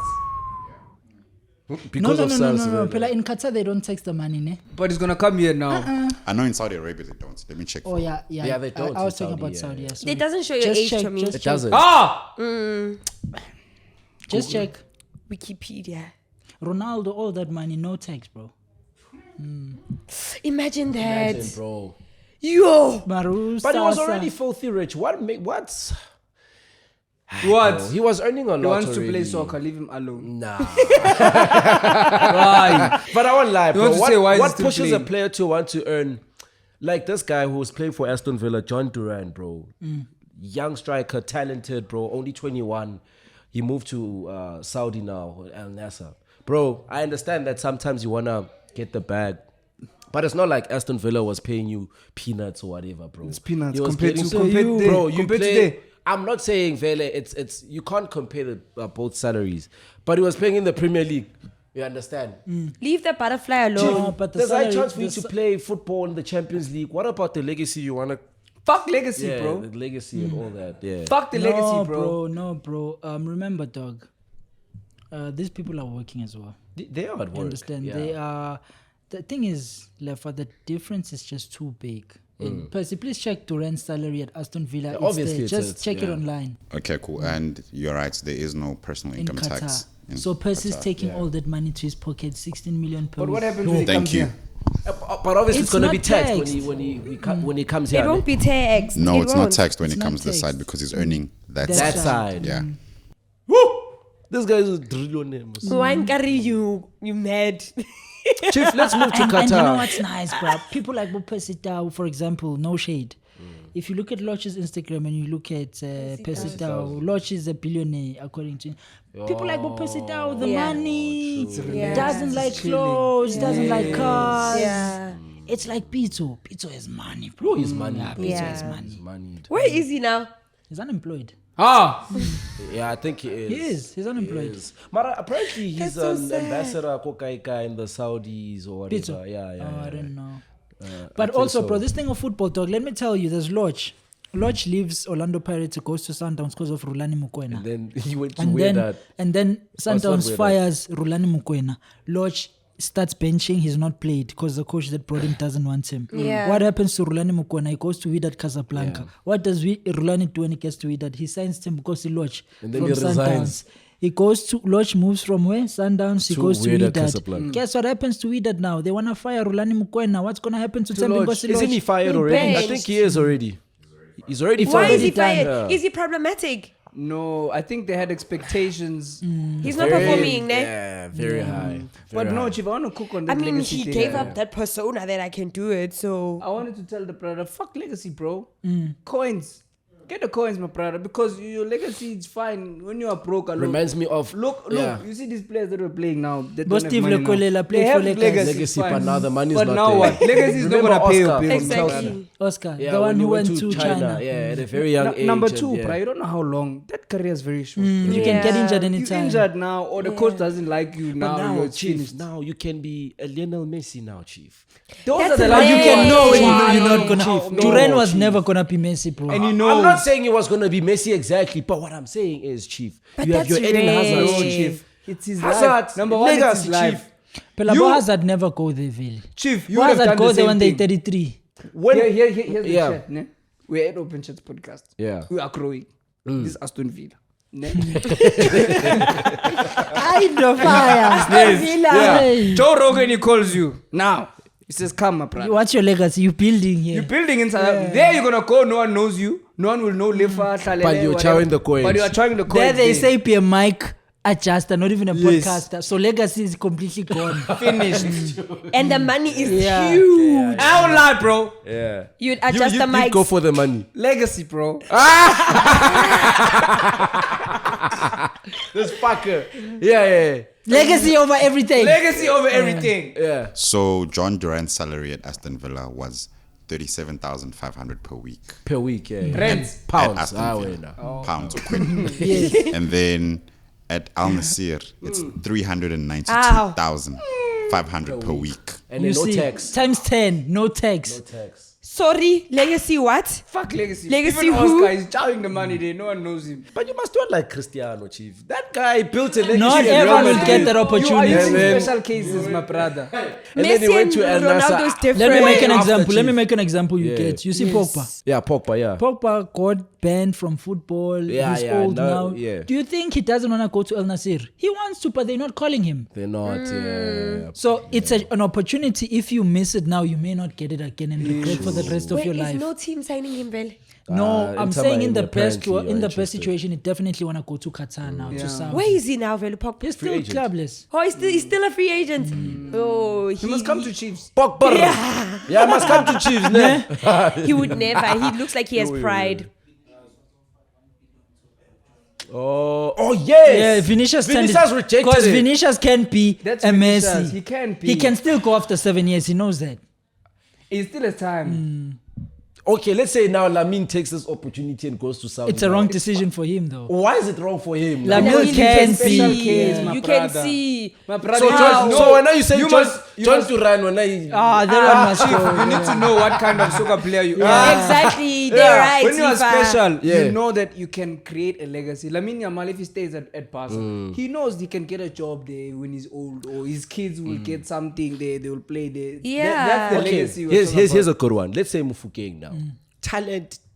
Because of SARS. No. Pela, in Qatar, they don't tax the money, ne? But it's gonna come here now. I know in Saudi Arabia they don't. Let me check. Oh, yeah. Yeah, they don't I was in talking Saudi, about yeah. Saudi, yeah. sorry. It doesn't show your Just age check, to me. just It doesn't. Ah! Just check. Wikipedia. Ronaldo, all that money, no tax, bro. Imagine that. Imagine, bro. Yo! Maru, But he was Sasa. already filthy rich. What's What? he was earning a lot He wants to already. play soccer. Leave him alone. Nah. Why? But I won't lie, You bro. want to say why is he What still pushes a playing? player to want to earn, like this guy who's playing for Aston Villa, John Duran, bro. Young striker, talented, bro. Only 21. He moved to Saudi now, Al Nassr. Bro, I understand that sometimes you wanna get the bag, but it's not like Aston Villa was paying you peanuts or whatever, bro. It's peanuts He was compared getting- to compared to bro. there. You Compared to play. there. I'm not saying Vele. It's you can't compare both salaries, but he was playing in the Premier League. You understand? Leave the butterfly alone. No, but the There's a salary- chance for you the to play football in the Champions League. What about the legacy you wanna? Fuck legacy, Yeah, bro. the legacy and all that. Yeah. Fuck the legacy, bro. No, bro. Remember, dog. These people are working as well. They are at You work. understand? Yeah. They are. The thing is, Lefa, the difference is just too big. Percy, please check Duran's salary at Aston Villa. It's obviously there. it Just is, check it yeah. online Okay, cool. And you're right. There is no personal in income Qatar. tax. in So Percy's Qatar. taking all that money to his pocket, 16 million per But what week. happens when he Thank comes you. here? But obviously It's it's gonna not be taxed when taxed. when he comes here. It won't be taxed. No, It it's won't. not taxed when It's it not comes this side taxed. because he's earning that That that side. side. Yeah. Woo! This guy's a drill on him. Wine carry you mad. Chief, let's move to And Qatar. you know what's nice, bro? People like Percy Tau, for example, no shade. If you look at Loch's Instagram and you look at Percy Tau, Loch is a billionaire, according to people like Percy Tau, the Yeah. money, Yeah. doesn't like clothes, doesn't like cars. Yeah. It's like Pito. Pito has money, bro. Bro, he's money. Yeah, Pito Yeah. has money. Money. Where is he now? He's unemployed. Yeah, I think he is. He is. He's unemployed. He is. Mara, apparently he's That's so an sad. ambassador Kokaika in the Saudis or whatever. Pizza. Yeah. I don't know. I But think also, so. bro, this thing of football talk, let me tell you, there's Lodge. Lodge leaves Orlando Pirates, goes to Sundowns because of Rulani Mukwena. Then he went to And wear then, that. and then not Sundowns weird, fires Rulani Mukwena. Lodge starts benching, he's not played because the coach that brought him doesn't want him. Yeah. What happens to Rulani Mukwena? He goes to Wydad Casablanca. What does Rulani do when he gets to Wydad? He signs him because he Lodge And then from he resigns. Sundowns. He goes to Lodge, moves from where? Sundowns. He To goes to Wydad Wydad. Casablanca. Guess what happens to Wydad now? They want to fire Rulani Mukwena. What's going to happen to Tembi Lodge. Ngosi Isn't Lodge? he fired He'll already? bench. I think he is already. He's already Why fired. is he done. fired? Is he problematic? No, I think they had expectations. He's not performing, ne? Yeah, very high. But Very no, high. Chief, I want to cook on that I mean, legacy he thing. gave up that persona that I can do it. So I wanted to tell the brother, fuck legacy, bro. Coins. Get the coins, my brother, because your legacy is fine when you are broke alone. Reminds me of Look, yeah. you see these players that were playing now. They But don't have Steve money now. Lekwelela played They for have Lakers. Legacy, fine. but now the money is But not now there. what? Legacy is not Remember gonna pay Oscar your from bills. exactly. Oscar, Yeah, the one when he who went to China. China. Yeah, at a very young age. Number and two, yeah. bro, you don't know how long. That career is very short. You can get Yeah. injured You anytime. injured now, or the coach doesn't like you But now. now, you're Chief, finished. now you can be a Lionel Messi now, Chief. Those That's are the a last But you can know when you know Wow. you're not gonna. Chief, Duran no, was Chief. never gonna be Messi, bro. And you know, I'm not saying it was going to be Messi exactly, but what I'm saying is, Chief, But you have that's your Eden rare. Hazard, no, Chief. Chief. It's his Hazard, life. Number one, it's legacy, his life. Chief. Pelabo Hazard never go there, Vili. Chief, you would have Hazard done go the there same when they're thing. 33. When Here's the Yeah. chat, ne? We're at Open Chats podcast. Yeah. We are growing. This is Aston Villa. Ne? I know fire. Yeah. Joe Rogan, he calls you. Now, he says, come, my brother. What's your legacy? You building here. You're building in South Africa. There you're going to go, no one knows you. No one will know Lefa, Hlalele, But you're whatever. chowing the coins. But you are chowing the coins. There they there. say be a mic adjuster, not even a Yes. podcaster. So legacy is completely gone. Finished. And the money is Yeah. huge. I don't lie, bro. Yeah. You'd adjust the you'd mics. go for the money. Legacy, bro. This fucker. Yeah. Legacy over everything. Legacy over everything. Yeah. So John Durant's salary at Aston Villa was 37,500 per week. Per week, yeah. Rent. At Pounds. Aston Ah, Villa. wait, now. Pounds or quid. Yes. And then at Al Nassr, it's 392,500 per week. And You then no see, tax. times 10, no tax. Tax. Sorry, legacy what? Fuck Legacy. Legacy Even who? Oscar is chowing the money there. No one knows him. But you must do it like Cristiano, Chief. That guy built a legacy. Not in Real everyone will Madrid. get that You are opportunity. using man. special cases, my brother. And then he Messi went and to Al Ronaldo's Nassr. different. Let me make an After example. Let me Chief. make an example you Yeah. get. You see Pogba. Yeah, Pogba, yeah. Pogba got banned from football. Yeah, He's yeah, old no, now. yeah. Do you think he doesn't want to go to Al Nassr? He wants to, but they're not calling him. They're not, yeah. So it's an opportunity. If you miss it now, you may not get it again and regret for the rest of Wait, your is life. no team signing him, Vel? No, I'm Inter saying in the Miami best apparently are in the best interested. situation, he definitely want to go to Qatar now to Saudi. Where is he now, Vel? Pogba? He's still agent. clubless. Oh, he's still a free agent. Oh, He must come to Chiefs. Pogba. Yeah, must come to Chiefs, ne? He would never. He looks like he has pride. Oh, yes. Yeah, Vinicius rejected because it. Vinicius can't be That's a Vinicius. Messi. He can be. He can still go after 7 years. He knows that. He still has time. Okay, let's say now Lamine takes this opportunity and goes to Saudi. It's a wrong decision for him, though. Why is it wrong for him? Lamine Lamine can special be. case, my You can brother. see. My brother. So, Now- so when you say you John, must- you John must- Duran, when I That one must Chief, go. you need to know what kind of soccer player you are. Exactly. They're right. When you are Tifa. special, Yeah. you know that you can create a legacy. Lamine Yamal, if he stays at Barca, he knows he can get a job there when he's old, or his kids will get something there. They will play there. Yeah. That's the okay, legacy. we're here's talking here's about. a good one. Let's say Mufukeng now.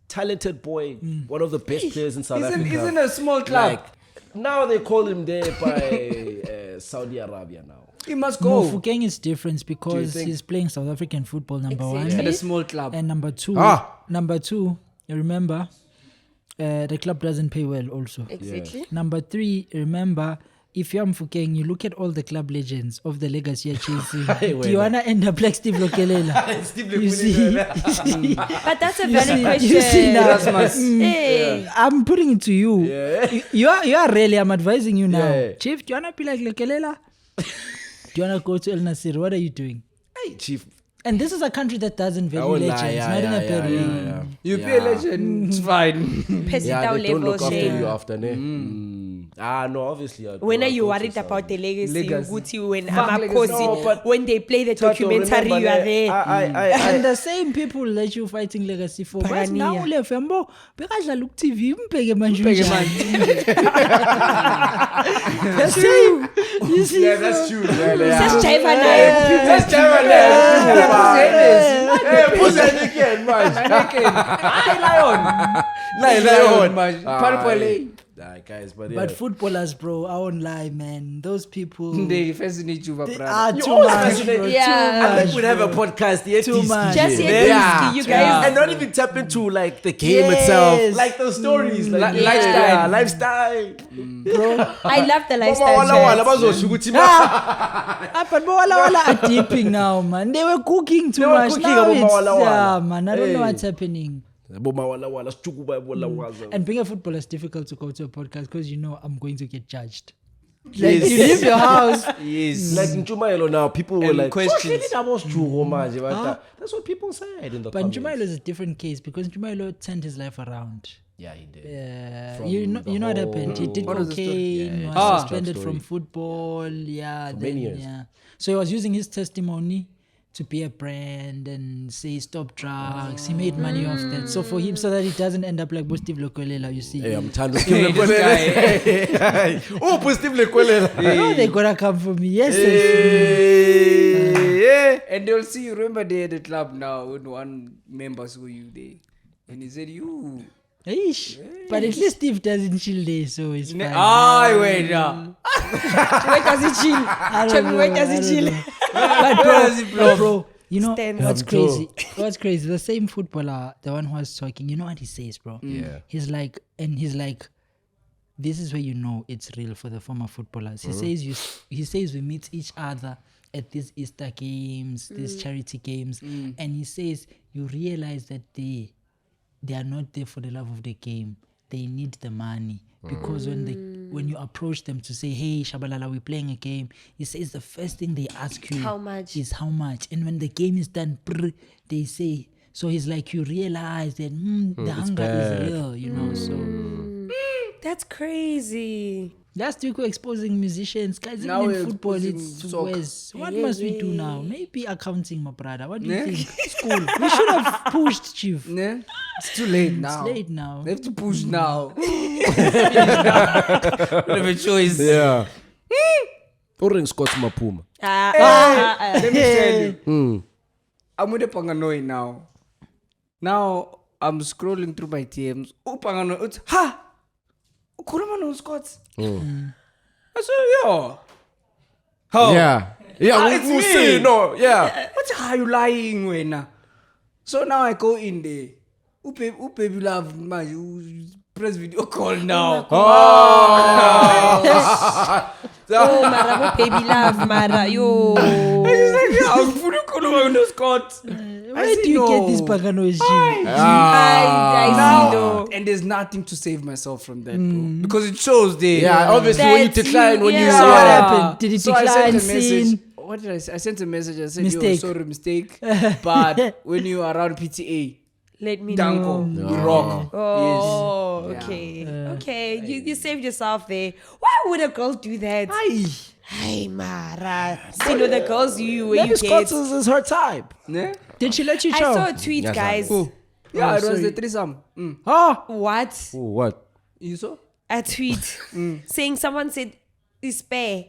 Talented boy, one of the best players in South Africa. He's in a small club. Like, now they call him there by Saudi Arabia now. He must go Mofokeng is different because think- he's playing South African football, number Exactly. at one. a small club. And number two, you remember, the club doesn't pay well also. Exactly. Number three, remember, if you're Mfukeng, you look at all the club legends of the legacy you're chasing. Do you want to end up like Steve Lokelela? You see? But that's a You valid see- question. you see now. Erasmus. Hey. I'm putting it to you. You are really, I'm advising you now. Yeah. Chief, do you want to be like Lokelela? Do you want to go to El Nasir? What are you doing? Hey, Chief. And this is a country that doesn't value won't lie, legends, yeah, not in a yeah, bad way. yeah. You pay a legend, it's fine. Yeah, they don't look after shame. you after, ne? No, obviously. When are you worried about the legacy? Legacy. When Fuck Amakosi, No, but- when they play the Tato, documentary, remember you are that there. And the same people that you fighting legacy for. But now Parania. Lefa mbo bekadla look TV mbheke manje. Mbheke The same. You see? Yeah, that's true. Yeah, Just jive nayo. Let's tell Hey, push that again, man. Lion. Guys, but yeah. But footballers, bro, I won't lie, man. Those people They fascinate you, they brother. are You too always much, fascinate- bro. Yeah. Too I much, think we'd have a bro. podcast, the Too much. Just Yeah. yeah. You guys. And not even tap into like the game Yes. itself, like the stories, like Lifestyle. lifestyle. I love the Mama lifestyle. wala wala chat. bazoshukuthi But Wala are dipping now, man. They were cooking too They were much. cooking Now about it's, Wala Wala. yeah, man. I don't know Hey. what's happening. Boma wala wala sichukuba wala wala. And being a footballer is difficult to go to a podcast because you know I'm going to get judged. Like Yes. you leave your house. Yes. Like in Chumayelo now, people were And like, questions. That's what people said in the But comments. Nchumayelo is a different case because Nchumayelo turned his life around. Yeah, he did. Yeah, From you know the what happened. He did What was the story? cocaine, Yeah, was yeah. suspended Drug from story. football. Yeah, many years. Yeah, so he was using his testimony to be a brand and say stop drugs. He made money off that. So for him, so that he doesn't end up like Steve Lokolela, you see. Hey, I'm Tando Hey, this guy. Oh, positive Lekwelela. Oh, they gonna come for me. Yes, yes. Hey. And they'll see you. Remember they at the club now when one member saw you there. And he said, you. Eish. But at least Steve doesn't chill there, so it's fine. Ah, wait now. Where does he chill? I don't Check know, where does I he don't chill? know. But bro, you know Stand. what's I'm true. crazy? What's crazy? The same footballer, the one who was talking, you know what he says, bro? Yeah. He's like, this is where you know it's real for the former footballers. He says we meet each other at these Easter games, these charity games, and he says you realize that they are not there for the love of the game. They need the money. Because when you approach them to say, hey, Shabalala, we're playing a game, he says the first thing they ask you How much? is how much. And when the game is done, they say, so he's like, you realize that the hunger bad. is real, you know. So That's crazy. last week we're exposing musicians, guys. Now Even in we're football, exposing it's soccer. worse. What must we do now? Maybe accounting, my brother. What do you think? School. We should have pushed, Chief. Ne? It's too late now. It's late now. They have to push now. We have a choice. Yeah. Orange Scott Mapuma. Let me tell you. I'm with a Panganoi now. Now I'm scrolling through my DMs. Oh, Panganoi. It's, ha! Kurama no Scots. I said, yo. How? Yeah. Yeah, it's we'll me. see. No, yeah. What are you lying when? So now I go in there. Baby love, man, you press video call now. Oh, Mara, mo baby love, Mara. Yo. I'm fully calling on Scott. Where do you get this Pagano Chief? I see, no. And there's nothing to save myself from that, bro. Because it shows there. Yeah, obviously when you That's decline, you, when you yeah. So what Yeah. happened? Did he So I decline sent a message. scene? What did I say? I sent a message. I said, Mistake. yo, sorry, mistake. But when you are around PTA, Let me know. Danko, you rock. Oh, Yes. okay. Okay. You saved yourself there. Why would a girl do that? Hey, Mara. See, no, the girls you get. is her type. Ne? Did she let you I show? saw a tweet, Yes, guys. Yeah, it was sorry. the threesome. What? Oh, what? You saw? A tweet saying someone said Spare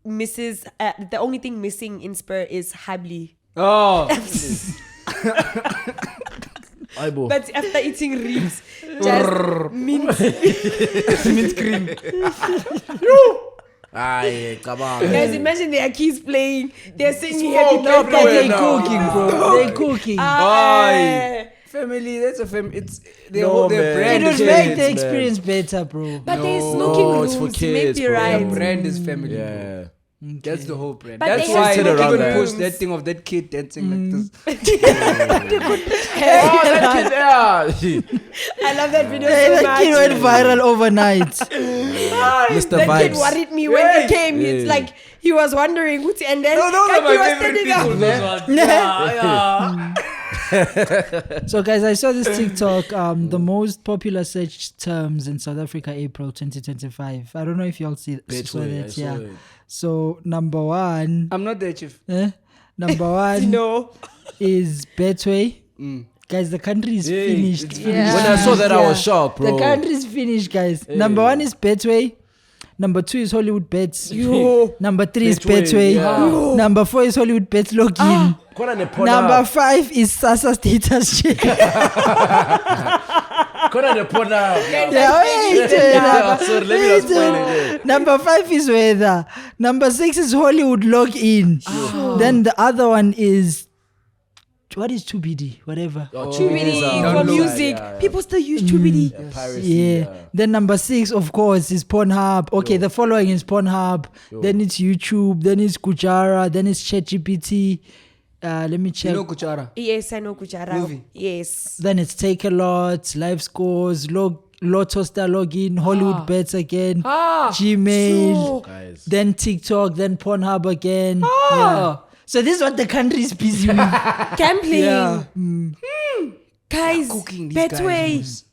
misses the only thing missing in Spur is Habli. Oh. Aibo. But after eating ribs, just mint. Mint cream. Aye, come on. Guys, imagine their kids playing. They're singing Smoke happy But everywhere they now. cooking, bro. They cooking. Aye. Family, that's a family. It's they No, hold their man. It brand. would is kids, make the man. experience better, bro. But they're smoking it's for rooms. kids, Maybe bro. Their right. brand is family. Yeah. That's the whole brand. But That's they why have they around even that. post that thing of that kid dancing like this. Oh, that kid, yeah. I love that video Hey, so that much. kid went viral overnight. Mr. That kid Vibes. worried me when they came. It's like he was wondering, and then No, those are like, my he was favorite standing people, up. man. Yeah. So guys, I saw this TikTok, the most popular search terms in South Africa, April 2025. I don't know if y'all saw Betway, I that. saw Yeah. it. So number one, I'm not there, chief. number one No. is Betway. Guys, the country is finished. When I saw that, I was shocked, bro. The country is finished, guys. Number one is Betway. Number 2 is Hollywood Bets. Number 3 is Betway, Betway. yeah. Number 4 is Hollywood Bets Login. Kona ne pona- Number 5 is Sasa Status Check. Kona ne pona- Sorry, let me not spoil it. Number 5 is Weather. Number 6 is Hollywood Login. Then the other one is, what is 2BD? Whatever. Oh, Chubidi for download. music. Yeah, yeah. People still use Chubidi. Piracy, Yeah. Then number 6, of course, is Pornhub. Okay, the following is Pornhub. Then it's YouTube. Then it's Kujara. Then it's ChatGPT. Let me check. You know Kuchara? Yes, I know Kujara. Movie. Yes. Then it's Take a Lot, Live Scores, Lotto Star Login, Hollywood Bets again, Gmail, Guys. then TikTok, then Pornhub again. Yeah. So this is what the country is busy with. Gambling. Yeah. Guys, Cooking these Betway. guys.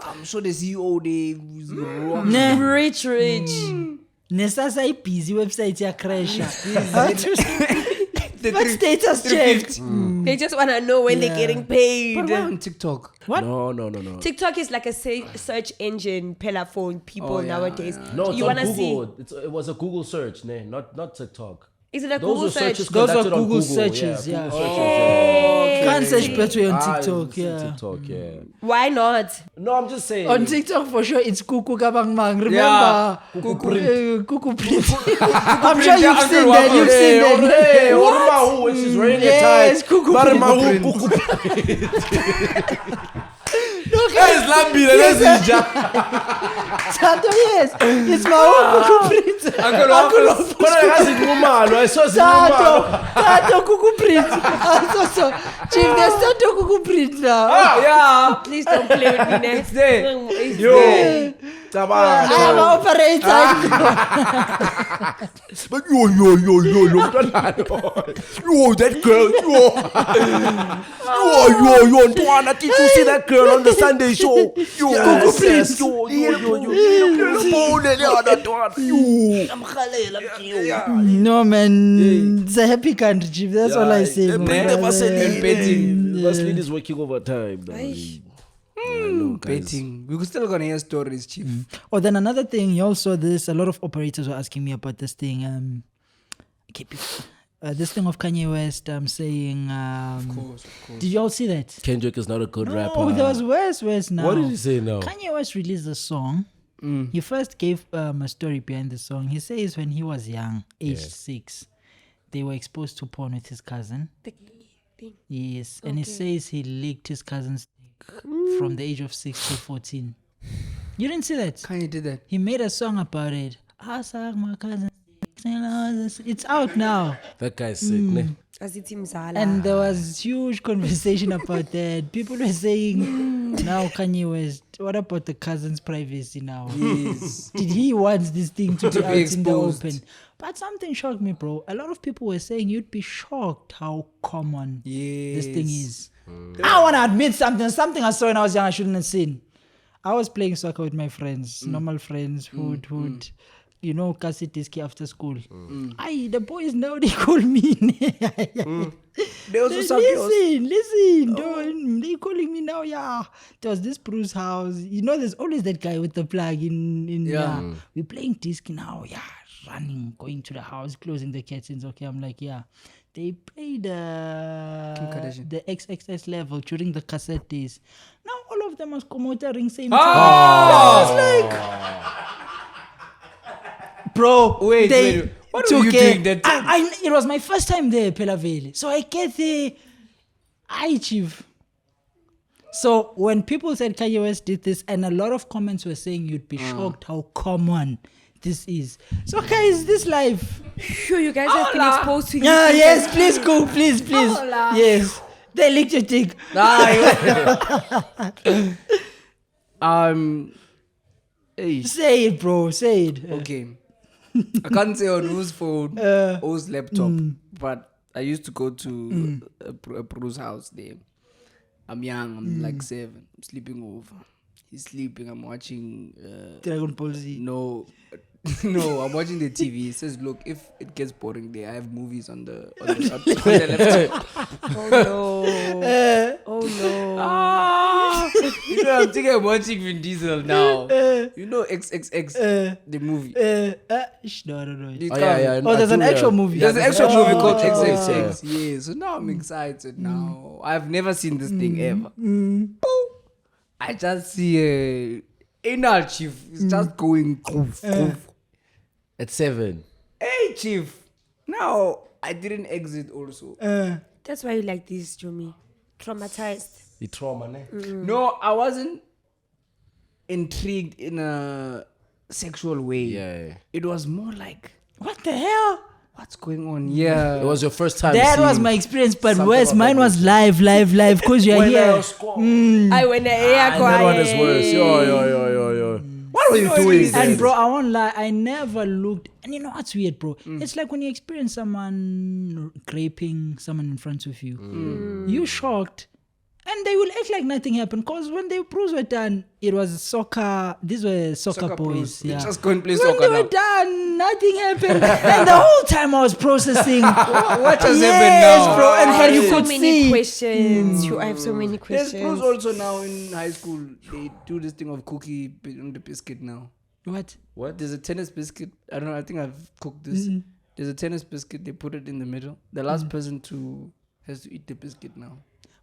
I'm sure the CEO they was wrong. Nah. Rich. Nesasa i busy website ya crash. But status checked. They just want to know when they're getting paid. But why on TikTok? What? No. TikTok is like a search engine pillar for people nowadays. No, it's you on wanna Google. It was a Google search, not TikTok. Is it a Those Google were search? searches Those are conducted on Google Google. searches, yeah. Google searches, Can't search Betway on Ah, TikTok. it's Yeah. TikTok, yeah. Why not? No, I'm just saying. On TikTok for sure it's Kuku Kabang Mang. Remember? Yeah. Kuku Print. I'm sure you've seen that. You've seen that. Hey, Mahu, when she's wearing a tie. Yes, Kuku Print. Mahu, Guys, Lambile, that's Ija. Santo, yes. It's my own Kuku Print. Uncle Kona ngazi ngumalo, I saw Santo. ngumalo. Santo Kuku Print. So, Chief, there's Santo Kuku Print now. Yeah. Please don't play with me next. there. It's Yo, there. I am an operator. But yo, that girl, yo, Antoine, did you see that girl on the Sunday show? Yo, Prince. No, man. It's a happy country, Chief. That's all I say. Bring man. the Vaseline. Betting. Vaseline is working overtime. Betting. We still gonna hear stories, chief. Oh, then another thing, you also this. A lot of operators were asking me about this thing. This thing of Kanye West. Saying. Of course. Did you all see that? Kendrick is not a good rapper. Oh, there was worse now. What did he say now? Kanye West released a song. He first gave a story behind the song. He says when he was young, aged 6, they were exposed to porn with his cousin. Yes, and he says he licked his cousin's dick from the age of 6 to 14. You didn't see that? Kanye did that. He made a song about it. I suck my cousin's dick. It's out now. That guy's sick, ne? Asithi Mzala. And there was huge conversation about that. People were saying, now Kanye West, what about the cousin's privacy now? Yes. Did he want this thing to be out in the exposed. open? But something shocked me, bro. A lot of people were saying you'd be shocked how common this thing is. I want to admit something I saw when I was young I shouldn't have seen. I was playing soccer with my friends, normal friends who'd you know, Kasi Diski after school. The boys now, they call me. They also suck yours. Listen, don't. They calling me now, yeah. There was this Bruce house. You know, there's always that guy with the plug in We're playing disc now, running, going to the house, closing the curtains. Okay, I'm like, They played the XXS level during the cassette days. Now all of them are commotoring same time. I was like... Bro, Wait. What were you doing that time? It was my first time there, Pelaveli. So I get there. Chief. So when people said Kanye West did this, and a lot of comments were saying you'd be shocked how common this is. So, guys, this life. Sure, you guys have been exposed to Yeah, these yes, please go, please. Yes. The electric. Hey. Say it, bro. Say it. Okay. I can't say on whose phone, whose laptop, but I used to go to a bro's house there. I'm young, I'm like 7. I'm sleeping over. He's sleeping, I'm watching. Dragon Ball Z. No, no, I'm watching the TV. He says, look, if it gets boring there, I have movies on the laptop. Oh no. Oh no. You know, I'm thinking I'm watching Vin Diesel now. You know XXX, the movie. No, I don't know. It Oh, yeah, comes- yeah. Oh, there's an actual movie. There's an actual movie called Oh. XXX. Yeah, so now I'm excited now. I've never seen this thing ever. Boom. I just see a anal chief. It's just going goof, goof. At 7. Hey, chief. No, I didn't exit also. That's why you like this, Jomi. Traumatized. The trauma, ne? No, I wasn't intrigued in a sexual way. Yeah. It was more like, What the hell? what's going on? Yeah. It was your first time. That was seeing my experience, but something worse, of mine that was nature. live, because you're When here. I was I went there. that one is worse. Yo. What were you doing? And bro, I won't lie, I never looked. And you know what's weird, bro? It's like when you experience someone raping someone in front of you, you're shocked. And they will act like nothing happened. Because when the pros were done, it was soccer. These were soccer boys. You Yeah. just go and play When soccer they were now. done, nothing happened. And the whole time I was processing. What has Yes, happened now? bro. And I how have you so could many see. questions. I have so many There's questions. pros also now in high school. They do this thing of cookie on the biscuit now. What? There's a tennis biscuit. I don't know. I think I've cooked this. There's a tennis biscuit. They put it in the middle. The last person has to eat the biscuit now.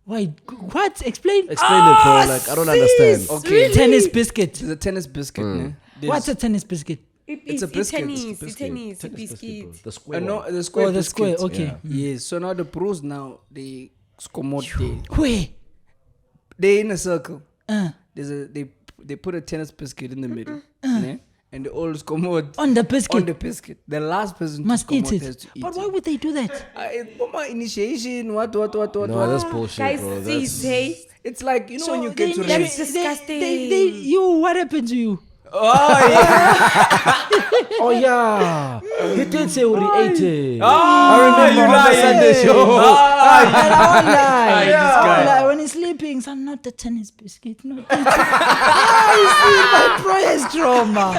Wait, what? Explain. Explain it, bro. Like, I don't understand. Okay. Tennis biscuit. There's a tennis biscuit. Ne? What's a tennis biscuit? It's a biscuit. Tennis, biscuit. The square No, one. the square Oh, the biscuit. square. Okay. Yes. So now the pros now they scommode there. Where? They're in a circle. They put a tennis biscuit in the middle. Ne? And they all scommode On the biscuit. on the biscuit. The last person Must to eat scommode has it. to eat But why it. would they do that? My initiation, what? No, that's bullshit, Guys, bro. see, That's say. It's like, you know, when you they- get to they- race. disgusting. What happened to you? Oh, yeah. Oh yeah, he did say we ate it. Oh, I remember you on the lying. Sunday show. And I won't lie. this I won't guy. lie. When he's sleeping, son, not the tennis biscuit. Not the you see, my bro has trauma.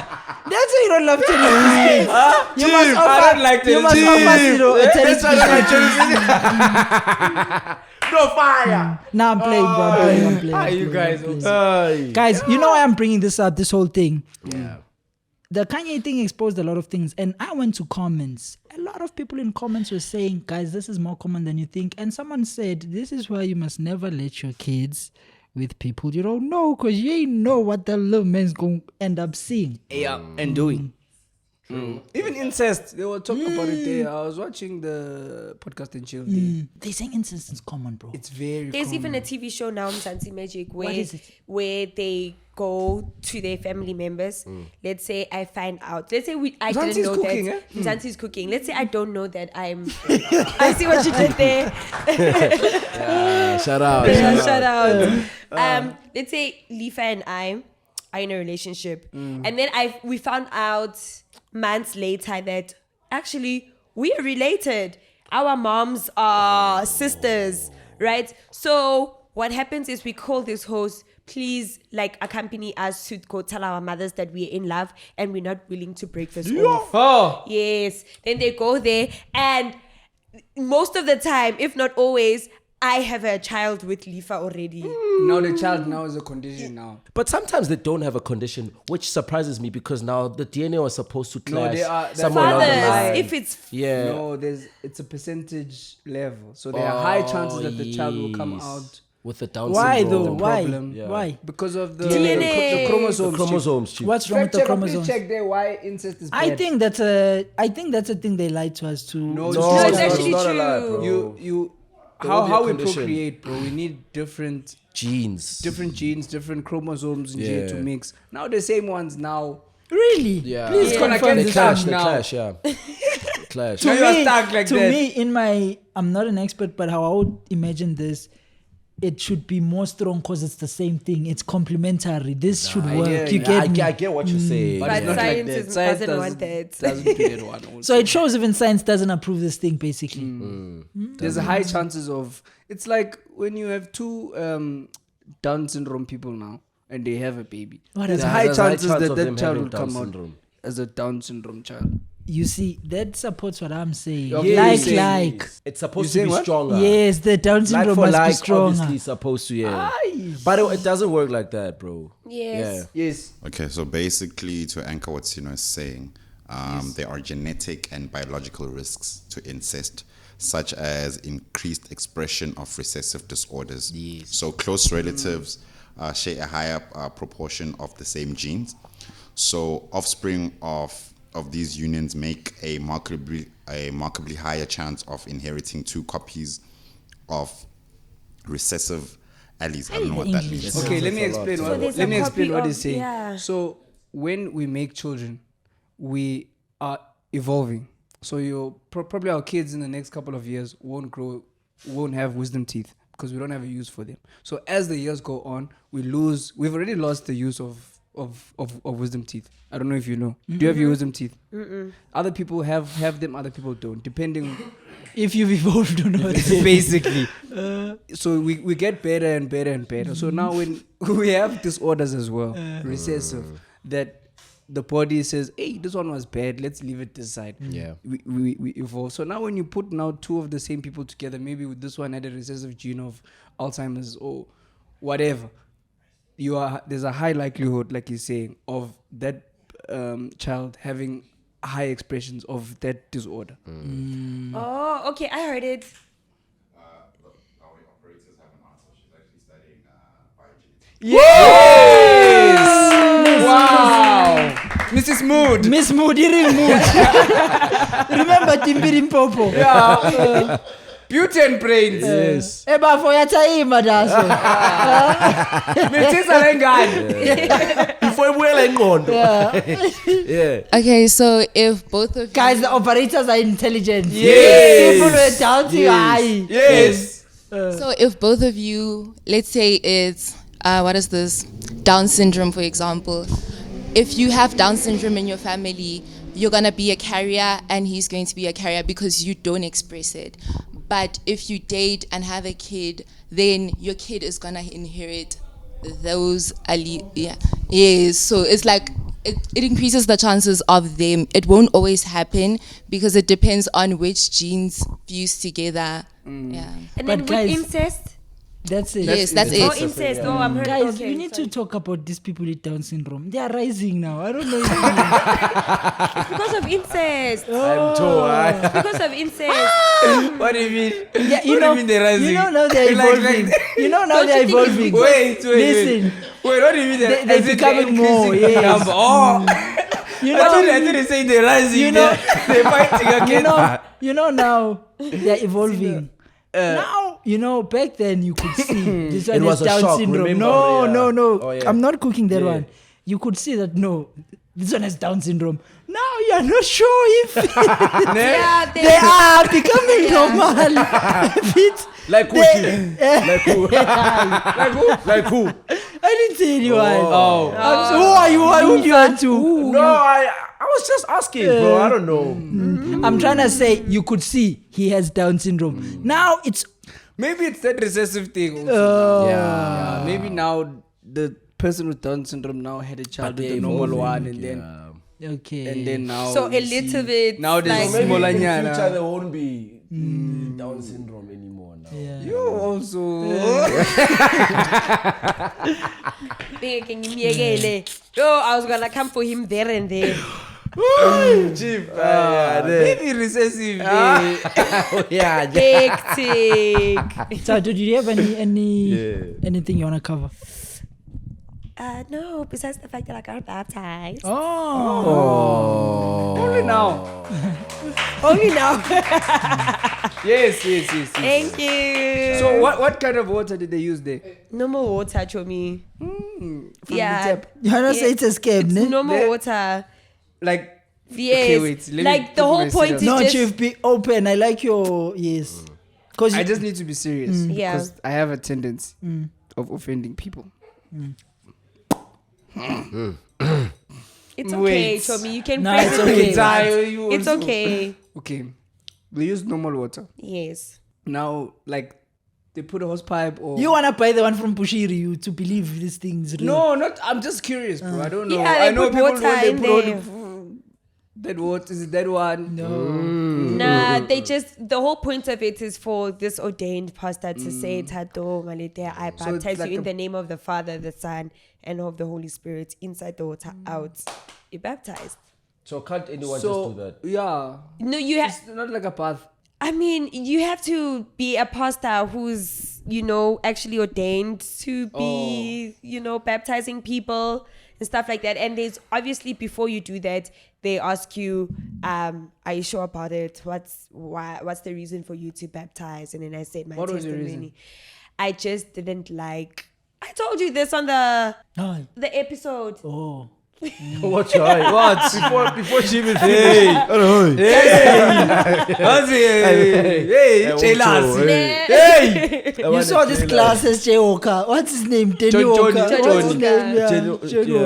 That's why you don't love tennis biscuits. You must offer, I don't like you tennis must offer Ciro a tennis That's why biscuit. my no fire. Nah, I'm playing, bro. I'm playing. Are you guys Guys, you know why I'm bringing this up, this whole thing? Yeah. The Kanye thing exposed a lot of things, and I went to comments. A lot of people in comments were saying, guys, this is more common than you think. And someone said, this is why you must never let your kids with people you don't know, because you ain't know what the little man's going to end up seeing. Yeah, and doing. Even incest, they were talking about it there. I was watching the podcast and chill there. They saying incest is common, bro. It's very There's common. even a TV show now, Mzansi Magic, is it? where they go to their family members. Let's say I find out. Let's say I Mzansi's didn't know cooking, that Mzansi's cooking. Let's say I don't know that I'm. I see what you did there. Shout out. Shout out. Let's say Lefa and I are in a relationship, and then we found out months later that actually we are related. Our moms are sisters, right? So what happens is we call this host, please like accompany us to go tell our mothers that we're in love and we're not willing to break this off. Oh, Yes. Then they go there, and most of the time, if not always, I have a child with Lefa already. now the child now is a condition now. But sometimes they don't have a condition, which surprises me because now the DNA was supposed to clash they're somewhere along the Fathers, line. if it's Yeah. No, it's a percentage level. So there are high chances that the child will come yes. out with the Down Why syndrome. though? Why? problem. Yeah. Why? because of the DNA. the chromosomes. The chromosomes, chief. What's wrong with the chromosomes? Please check there why incest is bad. I think that's a thing they lied to us to. No, to it's No, not. it's actually not a true. lie, bro. you There will be a how we condition. procreate, bro. We need different Genes. genes, different chromosomes in Yeah. here to mix. Now the same ones now Really? Yeah. Please It's gonna confirm get They this stuck one. clash, now. clash. Now you are stuck like to that. me, in my, I'm not an expert, but how I would imagine this, it should be more strong because it's the same thing. It's complementary. This should work. yeah, you yeah. get me? I get what you're saying. But But it's not like science that. is- Science doesn't want that. Doesn't do that one also. So it shows even science doesn't approve this thing, basically. There's a high chances of, it's like when you have two Down syndrome people now and they have a baby. What There's is a that? high There's a high chances chance that of that them child having will Down come out syndrome. as a Down syndrome child. You see, that supports what I'm saying. Okay, like, you're saying- like. It's supposed You to saying be what? stronger. Yes, the Down Like syndrome for must be like, stronger. obviously supposed to, yeah. But it doesn't work like that, bro. Yes. Yes. Okay, so basically, to anchor what Sino is saying, there are genetic and biological risks to incest, such as increased expression of recessive disorders. So close relatives share a higher proportion of the same genes. So offspring of these unions make a markedly higher chance of inheriting 2 copies of recessive alleles. I don't know what that English. means. Okay, let me explain So what there's let a me explain copy what of- he's saying. yeah. So when we make children, we are evolving. So probably our kids in the next couple of years won't have wisdom teeth because we don't have a use for them. So as the years go on, we've already lost the use of wisdom teeth. I don't know if you know. Do you have your wisdom teeth? Other people have them, other people don't, depending. If you've evolved or not. Basically. So we get better and better and better. So now when we have disorders as well, recessive, that the body says, hey, this one was bad, let's leave it this side. Yeah. We evolve. So now when you put now 2 of the same people together, maybe with this one had a recessive gene of Alzheimer's or whatever, there's a high likelihood, like he's saying, of that child having high expressions of that disorder. Oh, okay. I heard it. Our operators have an answer. She's actually studying biogenetics. Yes! Wow! Mrs. Mood! Miss Mood, Mood. Remember Timbirim Popo? Yeah. Beauty and brains. Yes. Eba for yataima daso. Methisa lengane. Before we were Yeah. Okay, so if both of Guys, you, the operators are intelligent. Yes. People were down to high. Yes. so if both of you, let's say it's what is this, Down syndrome, for example. If you have Down syndrome in your family, you're gonna be a carrier, and he's going to be a carrier because you don't express it. But if you date and have a kid, then your kid is gonna inherit those yes. So it's like it increases the chances of them. It won't always happen because it depends on which genes fuse together. Yeah. And But then with guys- incest. That's it. Yes, that's Oh, it. incest. Oh, I'm heard. Guys, okay, we need sorry. to talk about these people with Down syndrome. They are rising now. I don't know. Because of incest. I'm too. Because of incest. What do you mean? Yeah, What do you mean they're rising? You know now they're Like- evolving. like- You know now Don't they're you think it's evolving. Wait. Listen, Wait, what do you mean? they're Is it becoming the more, increasing yes. number? Oh, you I thought know, they say they're rising. You know- they're fighting again. you know now they're evolving. Now, you know, back then you could see this one It was is a Down shock, syndrome. remember? No, Yeah. no. Oh, yeah. I'm not cooking that Yeah. one. You could see that, no, this one has Down syndrome. Now you're not sure if Yeah, they are becoming normal. If it's- Like who? Like who? like who? Like who? I didn't say anyone. Oh. Who are you? Why would you want to? No, I was just asking, bro. I don't know. I'm trying to say you could see he has Down syndrome. Now it's Maybe it's that recessive thing. Also. Yeah. Maybe now the person with Down syndrome now had a child with they're a normal evolving, one, and okay. then now. So a you see- little bit. Now there's like, smaller in the nyana. future there won't be Down syndrome anymore now. Yeah. You also. Yo, I was gonna come for him there and there. Chief. Maybe recessive. Yeah. Hectic. So, did you have anything you wanna cover? No, besides the fact that I got baptized. Oh. Only now. Only now. Yes. Thank you. So what kind of water did they use there? No more water, Chomi. Mm, From Yeah. the tap. You wanna say it's a scam, It's ne? normal There- water. Like, Yes. okay, wait. Let me Like the put whole my point serious- is No, just Chief, be open. I like your yes. Cause I you, just need to be serious Yeah. because I have a tendency of offending people. it's okay, Wait. Chomi. You can No, phrase it's it okay. like that. You It's also- okay. Okay. We use normal water. Yes. Now, like, they put a hose pipe or... you wanna buy the one from Bushiri you to believe these things real. No, not... I'm just curious, bro. I don't know. Yeah, they I know put people water when they in put all there. that water, is it that one? No. Nah, they just the whole point of it is for this ordained pastor to say Tato Malete, I So it's baptize like you in a- the name of the Father, the Son, and of the Holy Spirit, inside the water, out. You're baptized. So can't anyone So, just do that? yeah. No, you have It's not like a path. I mean, you have to be a pastor who's, actually ordained to be, baptizing people and stuff like that. And there's obviously, before you do that, they ask you, are you sure about it? What's the reason for you to baptize? And then I said my What was your testimony. reason? I just didn't like. I told you this on the No. episode. Oh. What's your eye? What? Before she even finished. Hey, jealous. Hey! You saw this class as Jay Walker. What's his name? Danny Johnny Walker. Walker. What's his Johnny name? Yeah.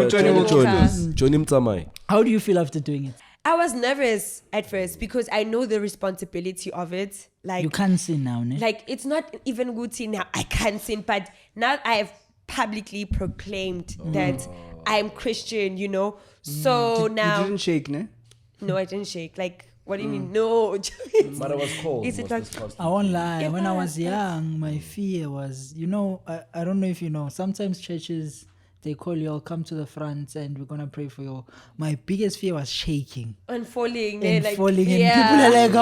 Johnny Walker. Johnny Mzansi. How do you feel after doing it? I was nervous at first because I know the responsibility of it. Like You can't sin now, ne? like it's not even good to now I can't sin, but now I have publicly proclaimed that I'm Christian, So now You didn't shake, ne? no, I didn't shake. Like, what do you mean? No. But it was cold. Is it was like- this first- I won't lie. Yeah, When I was but- young, my fear was, I don't know if you know, sometimes churches, they call you all, come to the front and we're going to pray for you. My biggest fear was shaking And falling. and like, falling. yeah. And people are like,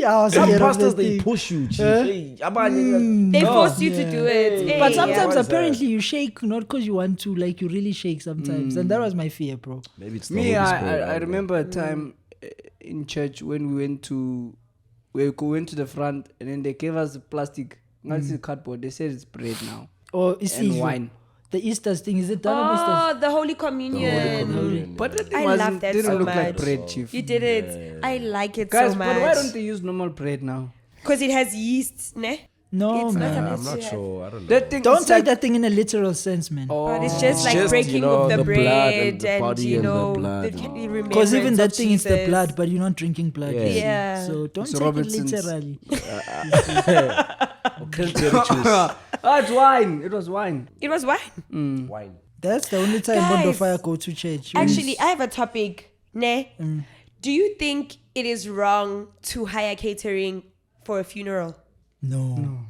I was Some scared of pastors, the they thing. push you. Chief. Hey, Abani, They force you to do it. Hey, But yeah. sometimes Why is apparently you shake not because you want to, like you really shake sometimes. And that was my fear, bro. maybe it's the Me, Holy Spirit, I don't know. remember a time in church when we went to the front and then they gave us the plastic, not the cardboard. They said it's bread now Or is and wine. The Easter's thing, is it done on Easter's? Oh, the Holy Communion. But that thing I love wasn't- that didn't so look like much. bread, chief. You did it. I like it Guys, so but why don't much. they use normal bread now? Because it has yeast, ne? No, It's not man. a- I'm not sure. I don't know. That thing Don't is take like, that thing in a literal sense, man. But it's just like just, breaking of the, the bread blood and the body and the blood the and all. Because even remembrance that of thing is the Jesus. blood, but you're not drinking blood. Yeah. you see. Yeah. So don't It's take Robertson's. it literally. it's wine. It was wine. It was wine. Wine. That's the only time Guys, Bondo Fire go to church. You Actually, I have a topic, ne? Do you think it is wrong to hire catering for a funeral? No.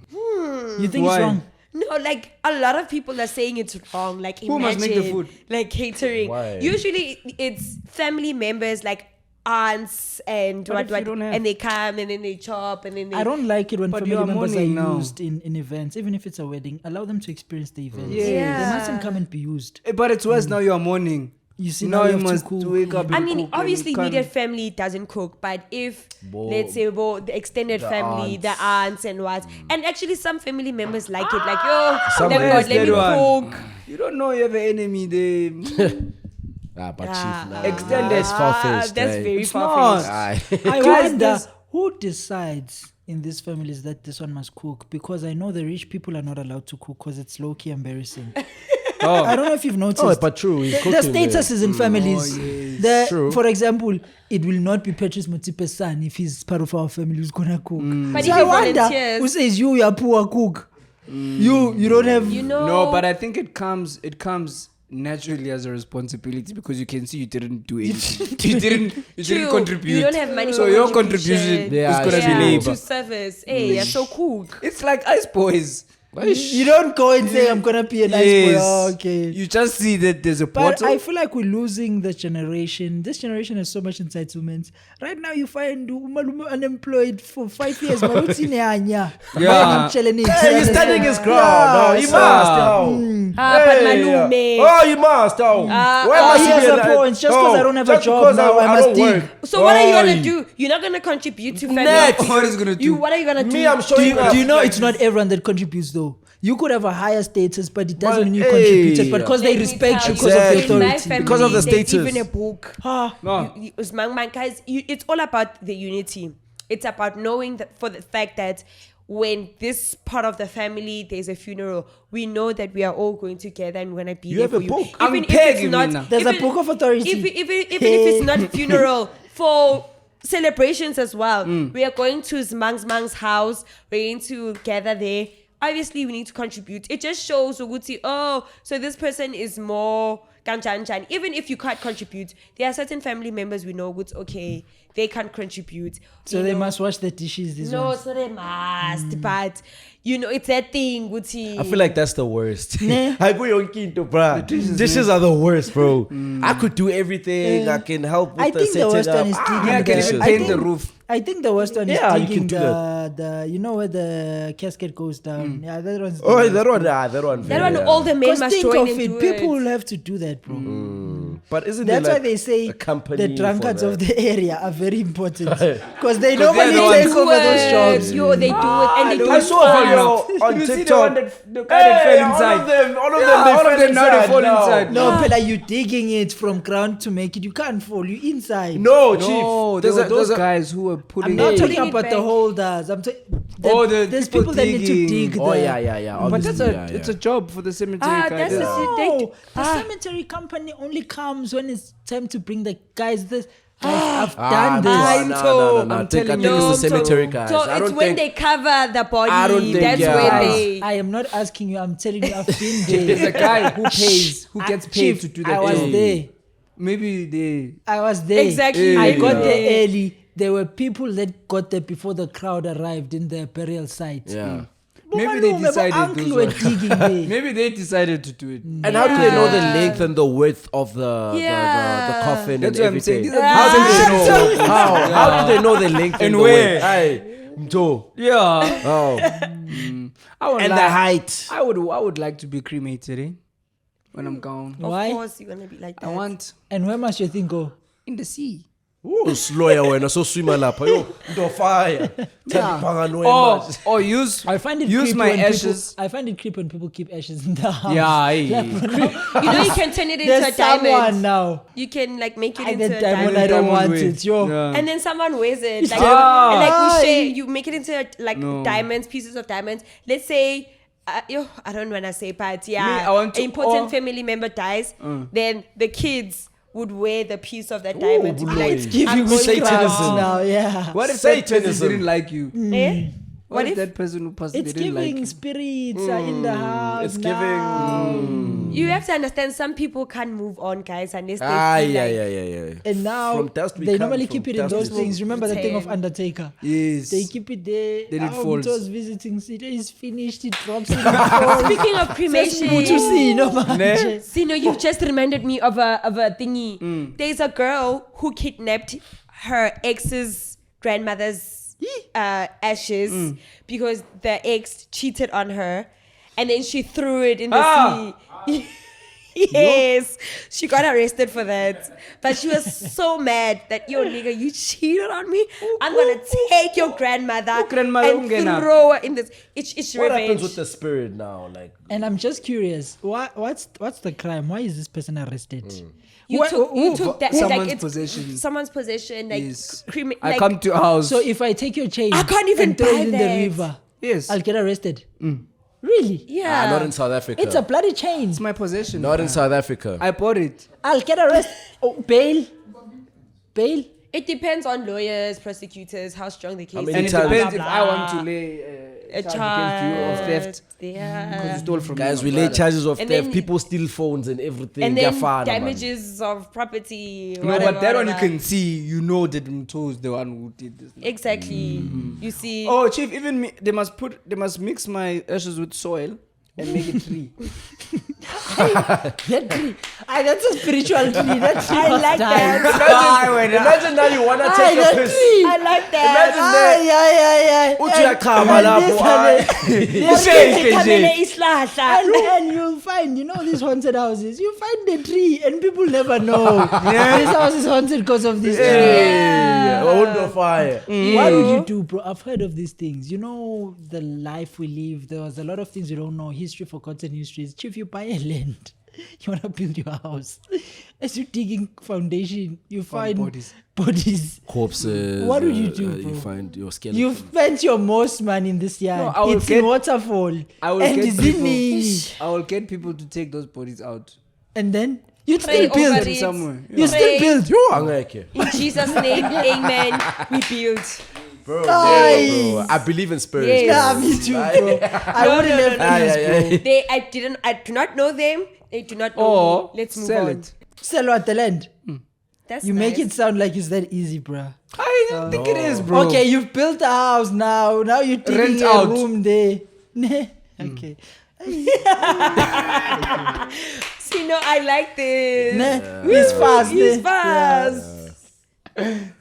You think Why? it's wrong? No, like a lot of people are saying it's wrong. Like Who must make the imagine, food? like catering. Why? Usually it's family members, like aunts and But what if you don't have- and they come and then they chop and then they. I don't like it when But family you are members are mourning now. used in events, even if it's a wedding. Allow them to experience the event. Yes. Yeah. They mustn't come and be used. But it's worse now. You are mourning. You see, Now now you have to must cook. wake up. I and mean, cook and obviously, can't- immediate family doesn't cook, but if Bo- let's say the extended the family, aunts. the aunts and what, and actually some family members like it, like yo, Some thank yes, God, let that me one. cook. You don't know you have an enemy there. But Ah. chief, nah. Extended. That's far-fetched. That's eh? very It's far fetched. Aye. I Guys, wonder there's- who decides in these families that this one must cook, because I know the rich people are not allowed to cook because it's low-key embarrassing. I don't know if you've noticed. Oh, but true. He's the cooking status is in families. The- True. For example, it will not be Patrice Motipe's son if he's part of our family who's gonna cook. But So if I he wonder volunteers- who says you are poor cook. You don't have. You know, No, but I think it comes naturally as a responsibility because you can see you didn't do anything. you didn't True. contribute. You don't have money So for your contribution. contribution Yeah, is gonna yeah. be labor. to service. Hey, you're so cook. It's like Ice Boys. You don't go and say I'm gonna be a nice boy. Oh, okay. You just see that there's a But bottle. I feel like we're losing the generation. This generation has so much entitlement. Right now, you find umalume unemployed for 5 years. Yeah. Hey, he's standing his ground. No, he must. Oh. But malume. Oh, you must. Oh. Why must he here's be the an- point. Just 'cause I don't have a just job because now, I must don't dig. work. So what are you gonna Oi. do? You're not gonna contribute to family. Next. What is gonna do? You what are you gonna do? Me, I'm showing up. Do you know it's not everyone that contributes though? you could have a higher status, but it doesn't Well, mean you hey. contributed. But because they Let me respect tell you because of the Exactly. in my authority. family, Because of the there's status. even a book. No. Guys, it's all about the unity. It's about knowing that for the fact that when this part of the family there's a funeral, we know that we are all going together and we're gonna be You there have for a you. book. Even if Unpack it's it, not, Mina. There's a book of authority. Even if it's not funeral for celebrations as well, we are going to Mang's house. We're going to gather there. Obviously, we need to contribute. It just shows Uguti, oh, so this person is more kanchan. Even if you can't contribute, there are certain family members we know, okay, they can't contribute. So You they know, must wash the dishes. These no, ones. it's not a must, but it's that thing, Guti. I feel like that's the worst. I go yonki into bro. Dishes are the worst, bro. I could do everything. I can help with I the think the setting worst up. one is digging I can the- even I paint think- the roof. I think the worst one is Yeah, you digging can do the you know where the casket goes down. Yeah, that one's. the Oh, worst. that one. That one. that one, yeah. all the men Because must think join of and it, do people it. will have to do that, bro. But isn't That's there why like they say a company the drunkards for of that? the area are very important because they they're normally the take ones- over those jobs. Yo, they do it and they do I it saw a fast. video on You see the TikTok. one the guy that fell All inside. of them, Yeah, they all of fell them now they fall now. inside. No, but are you digging it from ground to make it? You can't fall. You inside. No, No, chief. there were a- those a- guys who were I'm putting not it. talking Putting it about the back. holders. There's people people that need to digging. dig. Oh the, yeah. But that's obviously, it's a job for the cemetery Ah, guys. that's a- No, the cemetery company only comes when it's time to bring the guys. This I've done this. No. I'm I think telling it's you. the cemetery guys. So I it's don't when think. they cover the body. I don't think, That's yeah. when Guys, they. I am not asking you. I'm telling you. I've been There's there. a guy who pays, who gets paid Chief, to do that. I was job. there. Maybe they. I was there. Exactly. I got Yeah. there early. There were people that got there before the crowd arrived in the burial site. Yeah. Maybe they decided Uncle those were ones. digging there. Maybe they decided to do it. And how do they know the Yeah. length and the width of the Yeah. coffin That's and what I'm saying. everything? These are How do they people- know? How do they know the length And the where? width? Aye. Mto. Yeah. Oh. I would And like, the height. I would like to be cremated when I'm gone. Why? Of course, you're gonna be like that. I want And where must your thing go? in the sea. Ooh, slower when so swimmer lapha. Yo, do fire. Tandipanga no emergency. Or use I find it use creepy my when ashes. People, I find it creepy when people keep ashes in the house. Yeah, aye. You know, you can turn it into There's a someone diamond. now. You can like make it I into the a diamond. diamond. I don't Diamond want way. it. Yo. Yeah. And then someone wears it. Like, Ah. and like Aye. we share, you make it into like No. diamonds, pieces of diamonds. Let's say, I don't want to say, but yeah, Me, I want to- an important or- family member dies, then the kids would wear the piece of that diamond. To be like, It's Give I'm you going Satanism to- now. Yeah. What if that person Satanism. didn't like you? Eh? What if if that person who passed It's didn't like giving you? spirits are in the house. It's now. You have to understand, some people can't move on, guys, unless they Ah, feel yeah, like, yeah. And now From dust we they come, normally from keep it in dust those we things. Remember the thing of Ten. Undertaker? Yes. They keep it there. Then it Now falls. Mto's visiting. It is finished. It drops. It falls. Speaking of cremation, To see, no man. See, no, you've just reminded me of a thingy. There's a girl who kidnapped her ex's grandmother's ashes because the ex cheated on her, and then she threw it in the sea. Yes, she got arrested for that. But she was so mad that, yo, nigga, you cheated on me. I'm gonna take your grandmother grandmother and ungena. throw her in this. It's What revenge. happens with the spirit now? Like, And I'm just curious. What's the crime? Why is this person arrested? You took that someone's like it's possession. Someone's possession, like Yes. like, I come to a house. So if I take your chain, I can't even and throw buy it in that. the river, yes, I'll get arrested. Really? yeah. not in South Africa. It's a bloody chain. it's my possession. Not in South Africa. I bought it. I'll get arrested. Oh, bail. Bail. It depends on lawyers, prosecutors, how strong the case many is. And it times- depends blah, if I want blah. to lay A charge against you of theft because Yeah. you stole from Guys, me. we lay charges of And theft. then- People steal phones and everything. And They're then fine, man. damages of property. No, whatever, but that one you whatever. can see. You know that Mto is the one who did this. Exactly. You see. Oh, chief, even me, they must mix my ashes with soil and make it 3. That tree. That's a spiritual tree. That tree I must like die. that. Imagine now you wanna take your That piss. tree. I like that. Uthi uyachama lapho. Kamele isihlahla. And you'll find, these haunted houses. You find the tree, and people never know. This house is haunted because of this tree. Yeah. Window fire. What would you do, bro? I've heard of these things. The life we live. There was a lot of things you don't know. History, forgotten histories. Chief, you buy a land. You want to build your house. As you're digging foundation, you find bodies. Corpses. What would you do, bro? You find your skeleton. You've spent your most money in this yard. No, It's in waterfall. I will And get it's people. in I will get people to take those bodies out. And then you'd Pray still build. over it. Somewhere. You still build. In Jesus' name, amen. We build. Bro, Aye. bro, I believe in spirits. Yes. Yeah, me too, bro. I wouldn't have feelings, bro. I do not know them. They do not know Or me. Let's move sell on. it. Sell what the land. That's You make nice. it sound like it's that easy, bro. I don't think it is, bro. Okay, you've built a house now. Now you're taking Rent a out. room there. Okay. See, no, I like this. He's fast. He's eh? fast.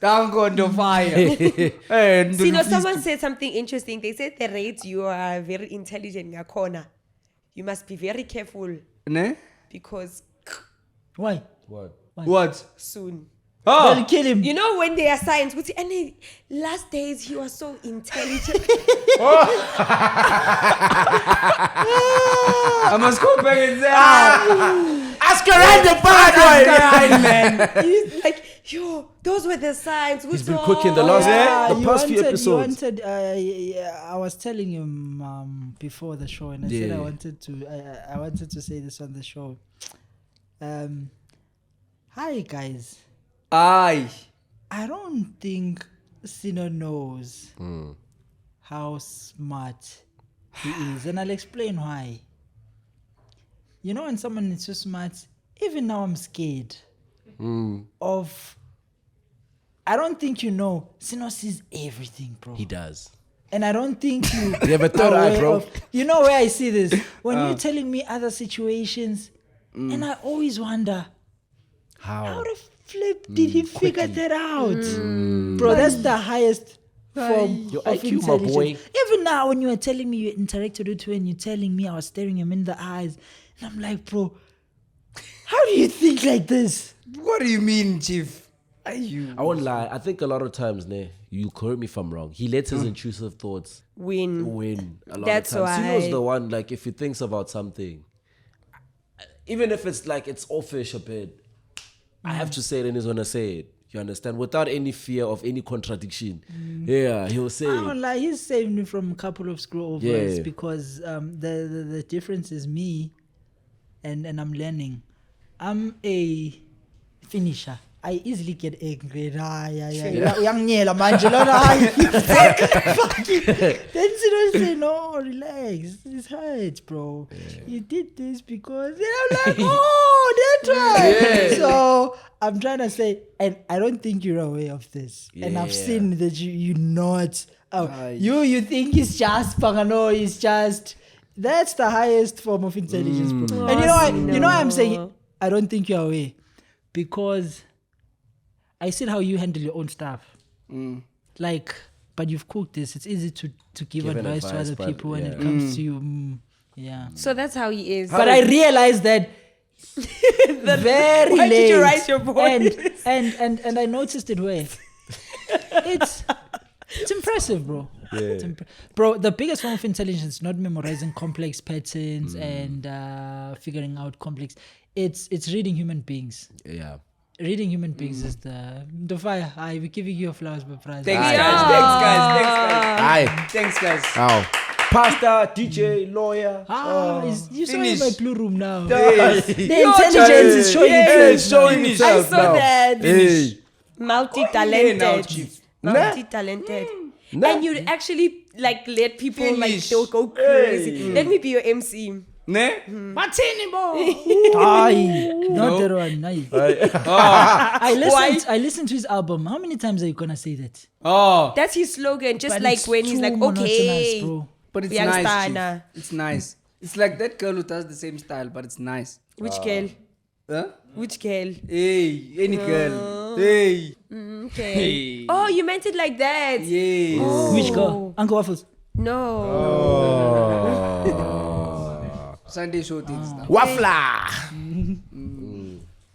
Down go to fire. See, no, someone said something interesting. They said the rate you are very intelligent, Ngakona. You must be very careful Ne? because Why? What? soon. They'll kill him. You know when they are science, and last days he was so intelligent. I must go back and say, Ask around the bad man. He's like, yo, those were the signs. He's been cooking the last the past few episodes. I was telling him before the show, and I said Yeah. I wanted to say this on the show. Hi guys. Aye. I don't think Sino knows how smart he is, and I'll explain why. When someone is so smart, even now I'm scared of. I don't think Sino sees everything, bro. He does. And I don't think you have a third are eye, aware bro. of- you know where I see this? When you're telling me other situations, and I always wonder, how the flip did he figure that out? Bro, that's the highest form Your of IQ, my intelligence. boy. Even now, when you were telling me you interacted with her and you're telling me I was staring him in the eyes, and I'm like, bro, how do you think like this? What do you mean, Chief? Are you? I won't lie. I think a lot of times, you correct me if I'm wrong. He lets his intrusive thoughts win a lot That's of times. why. He knows the one, like, if he thinks about something, even if it's like it's offish a bit, I have to say it and he's gonna say it. You understand? Without any fear of any contradiction. Yeah, he'll say I it. don't lie. He's saved me from a couple of screw overs Yeah. because the difference is me, and I'm learning. I'm a finisher. I easily get angry. Uyangnyela manje lona, hayi. Fuck you. Then she don't say no, relax. This hurts, bro. You did this because. Then I'm like, oh, that's right. So I'm trying to say, and I don't think you're aware of this. And I've Yeah. seen that you're not. You think it's just Pangano, it's just. That's the highest form of intelligence, bro. And you know why I'm saying I don't think you're aware? Because I see how you handle your own stuff. Like, but you've cooked this. It's easy to give an advice to advice, other but people when it yeah. comes to you. Yeah. So that's how he is. But I realized that very Why late. did you write your voice? And I noticed it where it's impressive, bro. Yeah. Bro, the biggest form of intelligence is not memorizing complex patterns and figuring out complex. It's reading human beings. Yeah. Reading human beings is the fire. I will giving you your flowers, my friend. Thanks, guys. Aye. Thanks, guys. Ow. Pastor, DJ, lawyer. You saw in finish. my blue room now. Yes. The intelligence is showing It's itself. showing I itself saw now. that. Hey. Multi-talented. Chief. Multi-talented. Nah. And you actually like let people Finish. they'll go crazy. Let me be your MC. Ne? Martini, Aye, not that one. Aye. I listened to his album. How many times are you gonna say that? Oh. That's his slogan. Just But like it's when he's too like, monotonous, okay. bro. But it's Youngster, nice, nah. Chief. It's nice. It's like that girl who does the same style, but it's nice. Which girl? Huh? Which girl? Hey, any girl. Hey. Okay. Hey. Oh, you meant it like that? Yes. Which girl? Uncle Waffles. No. Sunday show things now. Waffler.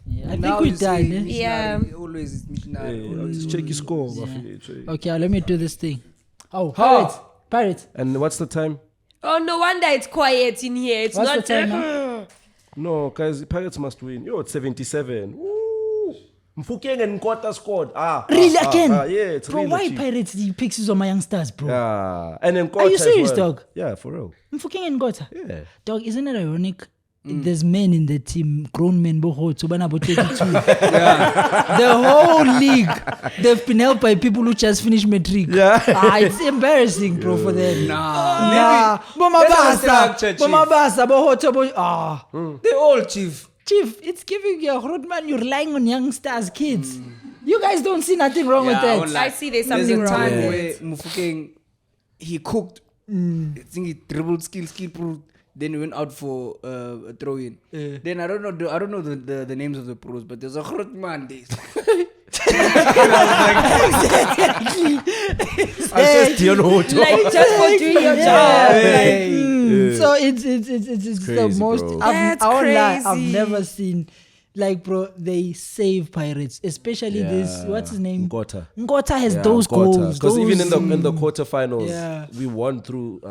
Yeah, I Now think we're you say done. missionary, Yeah. Always is missionary. Just check your score. Okay, let me do this thing. Oh, pirates. Pirates. And what's the time? Oh, no wonder it's quiet in here. It's What's not. the time now? No, guys, Pirates must win. Yo, it's 77. Woo! Mfukeng and Nkota scored. Really again? Yeah, it's Bro, really why cheap. Pirates the picks is on my youngsters, bro? Yeah. And then Are you serious, as well. dog? Yeah, for real. I'm fucking in Gota. Yeah. Dog, isn't it ironic? There's men in the team, grown men, boho, Tubana 22. The whole league, they've been helped by people who just finished matric. Yeah. It's embarrassing, bro, for them. Nah. Bomabasa, structure, Chief. Bomabasa, boho, tobo. They all chief. Chief, it's giving you a road man. You're relying on youngsters, kids. You guys don't see nothing wrong with I won't that. lie. I see there's There's something a wrong time with where it. Mufukeng, he cooked. I think he dribbled skill, then he went out for a throw in. Then I don't know the names of the pros, but there's a hot man there. I just don't know. Like, just for doing your job. Like, So it's the crazy, most. bro. That's I won't lie, I've crazy. never seen. Like, bro, they save Pirates, especially this. What's his name? Nkota. Has those goals. Because even in those- the quarterfinals, Yeah. we won through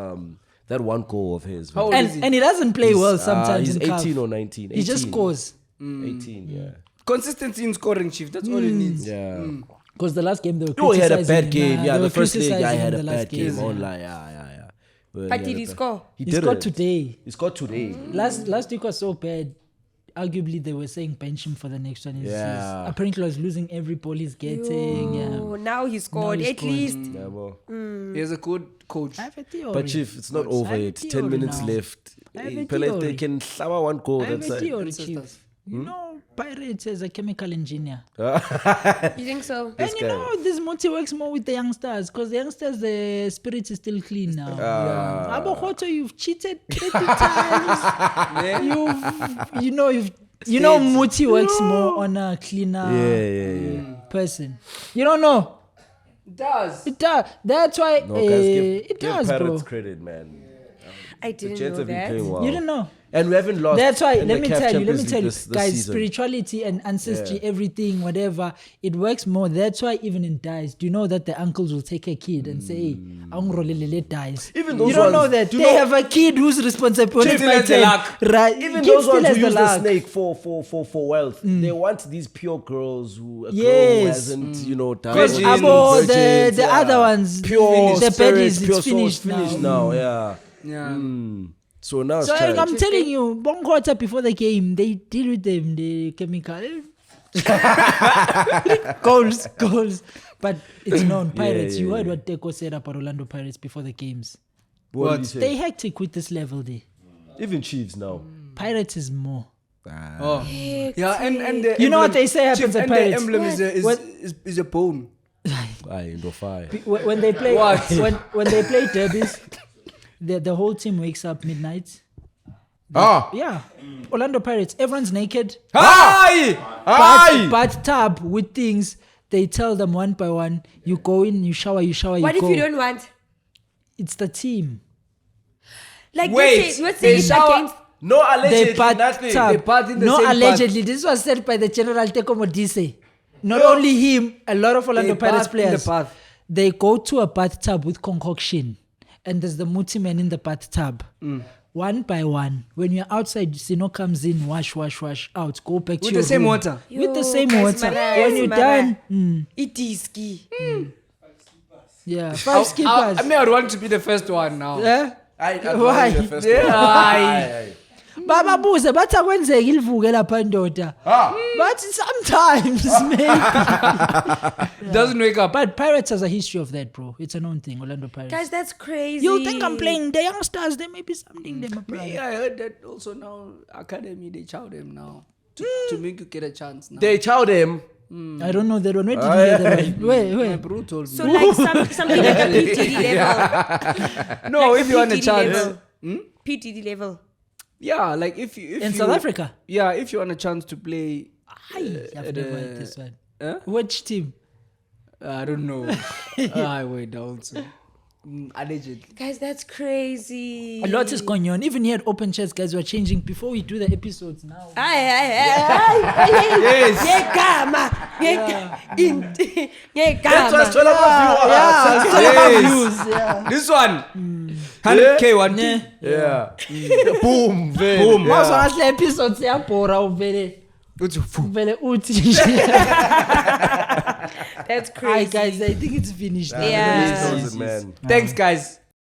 that one goal of his. How old is he? and he doesn't play well sometimes. He's in CAF. 18 or 19. He just 18. scores. 18, yeah. Consistency in scoring, chief. That's all he needs. Yeah. Because the last game they were Oh, he had a criticizing bad him, game. Yeah, they the were first league, criticizing I had him a the bad last game. game. Online, yeah. Well, but he did had he a bad- score? He scored today. He scored today. Last week was so bad. Arguably, they were saying bench him for the next one. Yeah. Apparently, he was losing every ball he's getting. Oh, now he scored. Now he At scored. least. Yeah, well. He's a good coach. I have a theory. But Chief, it's not I over have a yet. 10 theory minutes now. left. I have a Pele, if they theory. can slammer one goal, I have that's a it. theory, Chief. You know, Pirates is a chemical engineer. You think so? And you guy. know, this multi works more with the youngsters because the youngsters, the spirit is still clean now. Abohoto, you've cheated 30 times. You know, Muti works more on a cleaner Yeah. person. You don't know. It does. It does. That's why No, guys, it give does, bro. Pirates credit, man. I The didn't Jets know have been that. playing well. You didn't know. And we haven't lost. That's why, in let the me CAF tell you, Champions League this guys, season. spirituality and ancestry, Yeah. everything, whatever, it works more. That's why even in dies, do you know that the uncles will take a kid and say, hey, Angolele dies. Even You those don't know ones- that. do They you know- have a kid who's responsible. Kid still has the luck. Right. Even Kid those still ones has who use the luck. snake for wealth, they want these pure girls who a girl who Yes. hasn't, died. Because Virgin, Abo, the virgins, yeah. other ones, pure the spirit, baddies, pure it's souls, finished now. Yeah. Yeah. So now it's So time. I'm telling you, one quarter before the game, they deal with them, the chemical. goals. But it's known, Pirates. You heard what Deco said about Orlando Pirates before the games. What did you say? They hectic with this level there. Even Chiefs now. Pirates is more. Oh. Yeah, and the You know what emblem- they say happens Chief, at and Pirates? the emblem is a bone. Aye, no fire. When they play, What? when they play derbies, the whole team wakes up midnight. Yeah, Orlando Pirates. Everyone's naked. But tab with things. They tell them one by one. You go in, you shower, you What if go. you don't want? It's the team. Like, Wait, let's say they it's shower- against. No, They allegedly, part nothing. tab. They part in the no, same allegedly. This was said by the General Teko Modise. Not only him, a lot of Orlando They Pirates bath in the players. bath. They go to a bathtub with concoction, and there's the muti man in the bathtub. One by one, when you're outside, Sino comes in, wash out, go back to With your the same room. water. With the Yo, same guys, water. Mara, When you're Mara. done, It is ski. yeah, 5 skippers. I would want to be the first one now. Yeah? I Why? Aye. Bababuze bathi akwenzeki ilivuke lapha ndoda. But sometimes maybe. Doesn't wake up. But Pirates has a history of that, bro. It's a known thing, Orlando Pirates. Guys, that's crazy. You think I'm playing the youngsters? There may be something there, my brother. Yeah, I heard that also now. Academy, they chow them now. To make you get a chance now. They chow them. I don't know that one. Where did you hear that one? My Wait. bro told me. So like something like a PTD level. No, like if you want a PTD chance. level. P Diddy level. Yeah, like if In South Africa? Yeah, if you want a chance to play. I've never heard this one. Huh? Which team? I don't know. I wait also. Allegedly. Guys, that's crazy. A lot is going on. Even here at Open Chats, guys, we're changing before we do the episodes now. Yes. That's what's all about views. This one. 100K one. Yeah. Boom. Boom. Yeah. Also, as the episodes are bora uvele uthi. That's Hi crazy. guys, I think it's finished. Yeah. Those, man. Thanks, guys.